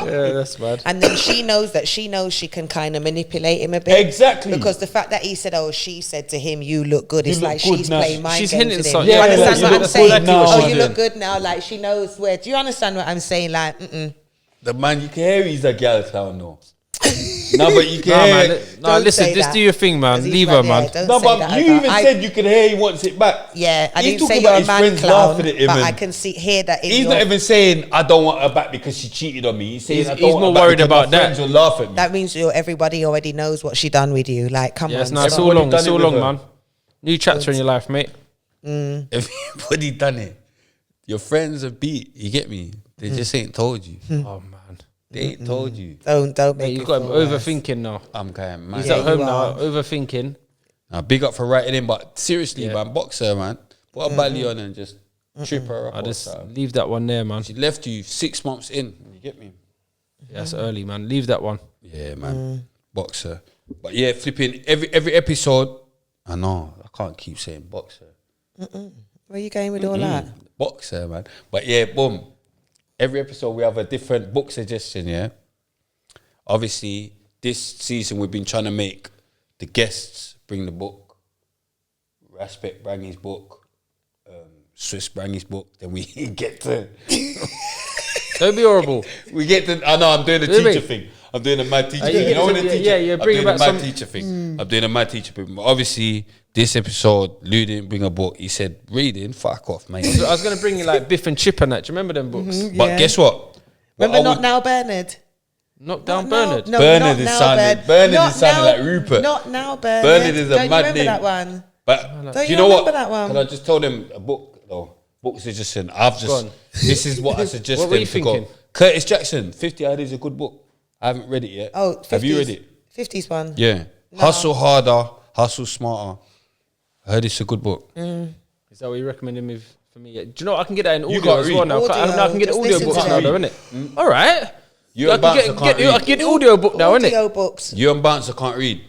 Yeah, that's bad. And then she knows she can kind of manipulate him a bit. Exactly. Because the fact that he said, oh, she said to him, you look good. It's look like good she's now. playing mind She's games hinting with him. something. You Yeah, understand like, what you I'm look saying? good now. Oh, you Yeah. look good now. Like she knows where. Do you understand what I'm saying? Like, The man, you can hear he's a girl clown, no. No, but you can Nah, hear. man. Nah, Don't listen, say just that. do your thing, man. 'Cause he's Leave right her, there. man. Don't No, say but that you about- even I- said you could hear he wants it back. Yeah, I He's didn't talking say about you're a his man friends clown, laughing at him but and- I can hear that in He's your... not even saying I don't want her back because she cheated on me. He's saying I don't he's want more her back worried because my about that. friends will laugh at me. That means everybody already knows what she done with you. Like, come Yes, on. no, it's stop. all Everybody long. done It's it all with long, her. man. New chapter in your life, mate. Everybody done it. Your friends are beat. You get me? They just ain't told you. Oh man, They ain't told you. Don't mate, make you've it got him feel worse. overthinking now. I'm going mad. He's Yeah, at home you now, are. overthinking. Big up for writing in, but seriously, Yeah. man, box her, man. Put a belly on and just Trip her up. I or just something. leave that one there, man. She left you 6 months in. You get me? Yeah, that's early, man. Leave that one. Yeah, man. Boxer. But yeah, flipping every episode. I know I can't keep saying boxer. Where you going with all that? Boxer, man. But yeah, boom. Every episode we have a different book suggestion. Yeah. Obviously, this season we've been trying to make the guests bring the book. Respect bring his book. Swiss bring his book. Then we get to. Don't be horrible. We get to. I know I'm doing the teacher thing. I'm doing a mad teacher thing. You know when the teacher? Yeah, I'm bringing doing a back mad some. teacher thing. I'm doing a mad teacher thing. But obviously, this episode, Lou didn't bring a book. He said, reading, fuck off, mate. I was going to bring you like Biff and Chip and that. Do you remember them books? But guess what? Remember Not Now Bernard? Knock down Not Bernard. No, Bernard Not is Now sounding- Bernard is sounding like Rupert. Not Now Bernard. Bernard is a Don't mad you remember name. that one? But Don't do you you know what? remember that one? Can I just tell them a book, though? Book suggestion. I've just, Go on. this is what I suggest What were them you to go. thinking? Curtis Jackson, 50 Ideas is a good book. I haven't read it yet. Oh, 50s, have you read it? 50s one. Yeah. No. Hustle harder, hustle smarter. I heard it's a good book. Is that what you recommended me for me? Yeah. Do you know what? I can get that in audio can't as read. well now. I can get the Just audio listen books to now, it. though, innit? All right. You I and can Bouncer can't I read. can get the audio book now, innit? Audio books. You and Bouncer can't read.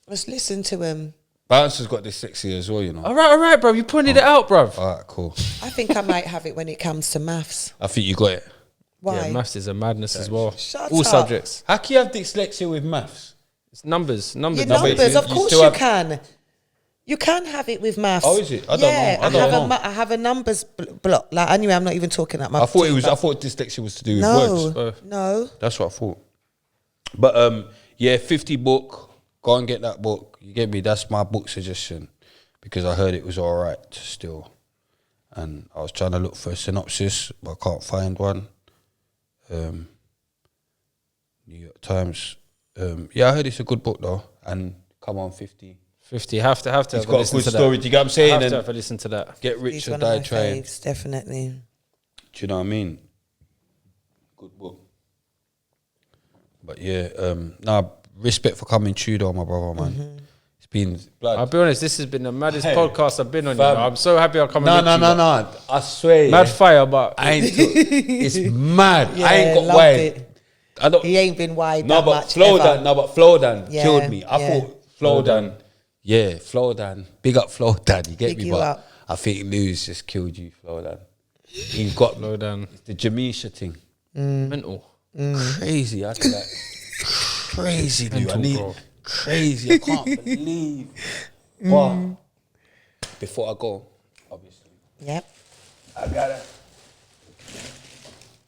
Just listen to him. Bouncer's got dyslexia as well, you know. All right, bro. You pointed it out, bro. All right, cool. I think I might have it when it comes to maths. I think you got it. Why? Yeah, maths is a madness as well. Shut All up. subjects. How can you have dyslexia with maths? It's numbers. Your but numbers, you- of you course still you have- can. You can have it with maths. Oh, is it? I don't yeah, know. I don't know. I have a numbers block. Like anyway, I'm not even talking at my. I thought it was. team, I thought dyslexia was to do with no, words. no. That's what I thought. But yeah, 50 book. Go and get that book. You get me? That's my book suggestion because I heard it was all right still, and I was trying to look for a synopsis, but I can't find one. New York Times. Yeah, I heard it's a good book though, and come on, 50. 50. Have to It's have got a listen good to story. that. Do you get what I'm saying? Have to And have a listen to that. get He's rich or one of die my trying. faves, definitely. Do you know what I mean? Good book. But yeah, nah, respect for coming true though, my brother, man. It's been blood. I'll be honest, this has been the maddest Hey, podcast I've been on. You fam. know? I'm so happy I come No, and no, meet you, no, but- no. I swear. Mad yeah, fire, but I ain't it's mad. I ain't got loved wide. it. I don't. He ain't been wide No, that but much Flodan. ever. No, but Flodan Yeah, killed me. I yeah. thought Flodan. Yeah, Flodan. Big up Flodan. You get Big me, you but up. I think Lou's just killed you, Flodan. He's got slow down. It's the Jamisha thing. Mental. Crazy. I feel like crazy, Lou. I Mental, need bro. crazy. I can't believe. But before I go, obviously, Yep. I gotta.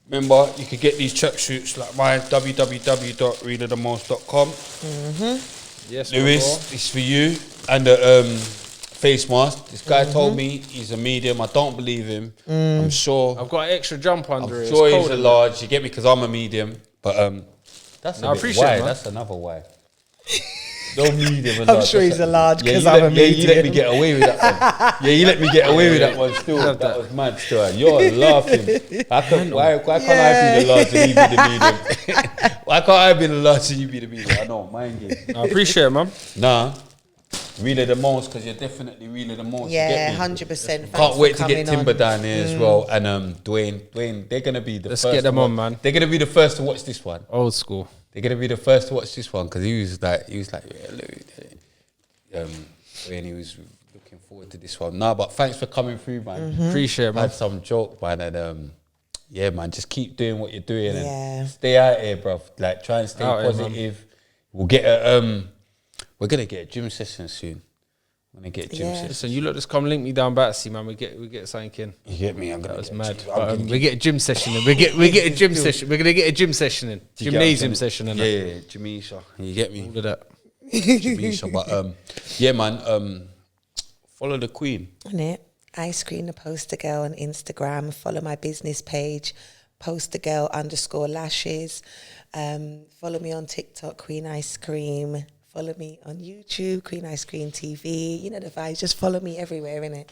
Remember, you could get these tracksuits like mine, www.readerthemost.com. Yes, Lewis, it's for you. And the face mask. This guy told me he's a medium. I don't believe him. I'm sure. I've got an extra jump under it. I'm sure It's he's cold a in large. You get me? Because I'm a medium. But that's No, a I bit appreciate why. it, man. That's another why. No medium. And I'm large. sure That's he's a large Yeah, 'cause you I'm let- a Yeah, you let me medium. get away with that one. Yeah, you let me get away with that one still. Love That that. was mad still. You're laughing. Why can't I be the large and you be the medium? Why can't I be the large and you be the medium? I know, mind game. I appreciate it, man. Nah. Really the most, because you're definitely really the most. Yeah, you get me? 100%. Can't wait to get Timber down here as well. And Dwayne, they're going to be the Let's first. get them to on, watch- man. They're going to be the first to watch this one. Old school. They're going to be the first to watch this one because he was like, yeah, Louis. When he was looking forward to this one. Nah, but thanks for coming through, man. Appreciate it, I man. had some joke, man, and yeah, man, just keep doing what you're doing Yeah. and stay out here, bro. Like, try and stay Out here, man. positive. We'll get a we're gonna get a gym session soon. I'm gonna get a gym Yeah. session. Listen, you lot just come link me down Battersea, man. We get something in. You get me? I'm gonna That was get a mad. gym- But, I'm gonna we get a gym session in. We get a gym session. We're gonna get a gym session in. You get what I'm Gymnasium saying? session in. Yeah, yeah, Jamisha. You get me? All of that. Jamisha. But yeah, man. Follow the Queen. On it. Ice Cream the Poster Girl on Instagram. Follow my business page, postergirl_lashes. Follow me on TikTok, Queen Ice Cream. Follow me on YouTube, Queen Ice Cream TV. You know the vibes. Just follow me everywhere, innit?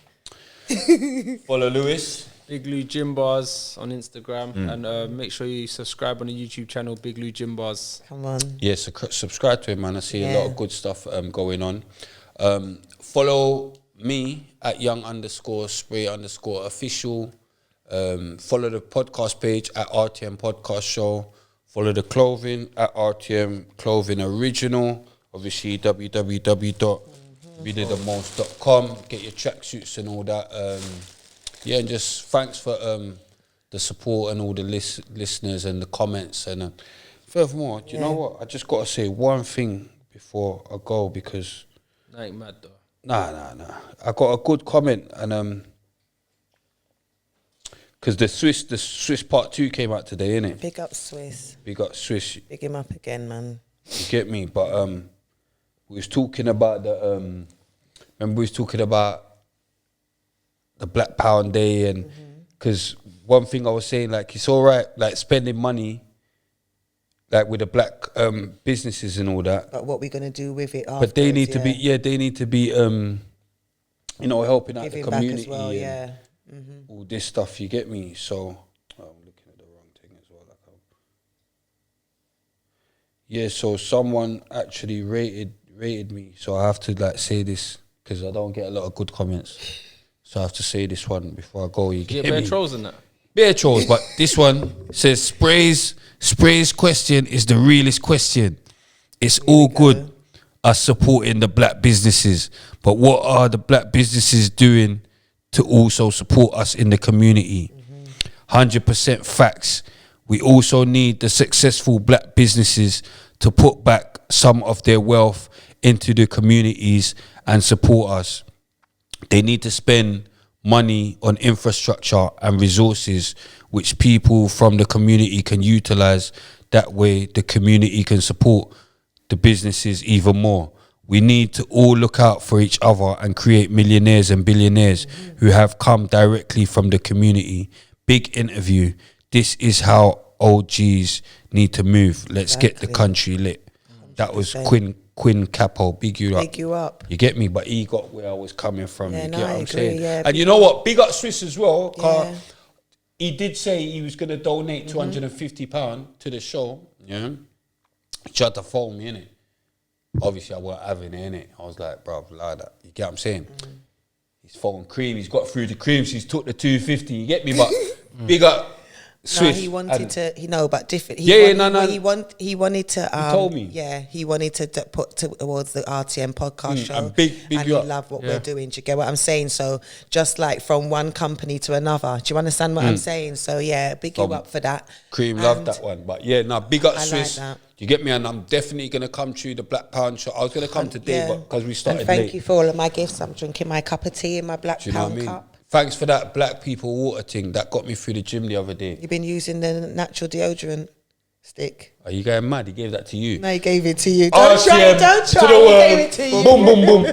Follow Lewis. Big Lou Gym Bars on Instagram, and make sure you subscribe on the YouTube channel, Big Lou Gym Bars. Come on. Yeah, so subscribe to him, man. I see a lot Yeah. of good stuff going on. Follow me at young_spray_official. Follow the podcast page at RTM Podcast Show. Follow the clothing at RTM Clothing Original. Obviously, www.reallythemost.com. Get your tracksuits and all that. And just thanks for the support and all the listeners and the comments. And furthermore, do you know what? I just got to say one thing before I go, because... That ain't mad, though. Nah. I got a good comment, and because the Swiss part 2 came out today, innit? Big up Swiss. Big up Swiss. Big him up again, man. You get me? But we was talking about the remember we was talking about the Black Pound Day, and because one thing I was saying, like, it's all right, like, spending money, like, with the black businesses and all that. But what we gonna do with it? But they need to be, they need to be, helping out Giving the back community. as well, and all this stuff. You get me? So I'm looking at the wrong thing as well. So someone actually rated me. So I have to, like, say this because I don't get a lot of good comments. So I have to say this one before I go. You get me? Trolls in that. Bare trolls, but this one says Spray's question is the realest question. It's all good us supporting the black businesses, but what are the black businesses doing to also support us in the community? 100% facts. We also need the successful black businesses to put back some of their wealth into the communities and support us. They need to spend money on infrastructure and resources which people from the community can utilize. That way the community can support the businesses even more. We need to all look out for each other and create millionaires and billionaires who have come directly from the community. Big interview. This is how OGs need to move. Let's get the country lit. 100%. That was Quinn Capo. Big you up. Big you up. You get me? But he got where I was coming from. Yeah, You no, get what I I'm agree, saying? yeah, And you know what? Big up Swiss as well. Yeah. He did say he was going to donate £250 to the show. Yeah. He tried to phone me, innit? Obviously, I weren't having it, innit? I was like, bro, like that. You get what I'm saying? He's phoned Cream. He's got through the Creams. He's took the 250. You get me? But big up Swiss. No, he wanted to. But different. He wanted to. He told me. Yeah, he wanted to put towards the RTM podcast show. And big and he you up. loved what we're doing. Do you get what I'm saying? So just like from one company to another. Do you understand what I'm saying? So yeah, big you up for that. Cream loved that one. But yeah, big up Swiss. Like that. You get me? And I'm definitely going to come through the Black Pound show. I was going to come today, but because we started and thank late. you for all of my gifts. I'm drinking my cup of tea in my Black Pound cup. Thanks for that Black People Water thing that got me through the gym the other day. You've been using the natural deodorant stick. Are you going mad? He gave that to you. No, he gave it to you. Don't try. To the world. He gave it to you. Boom, boom, boom.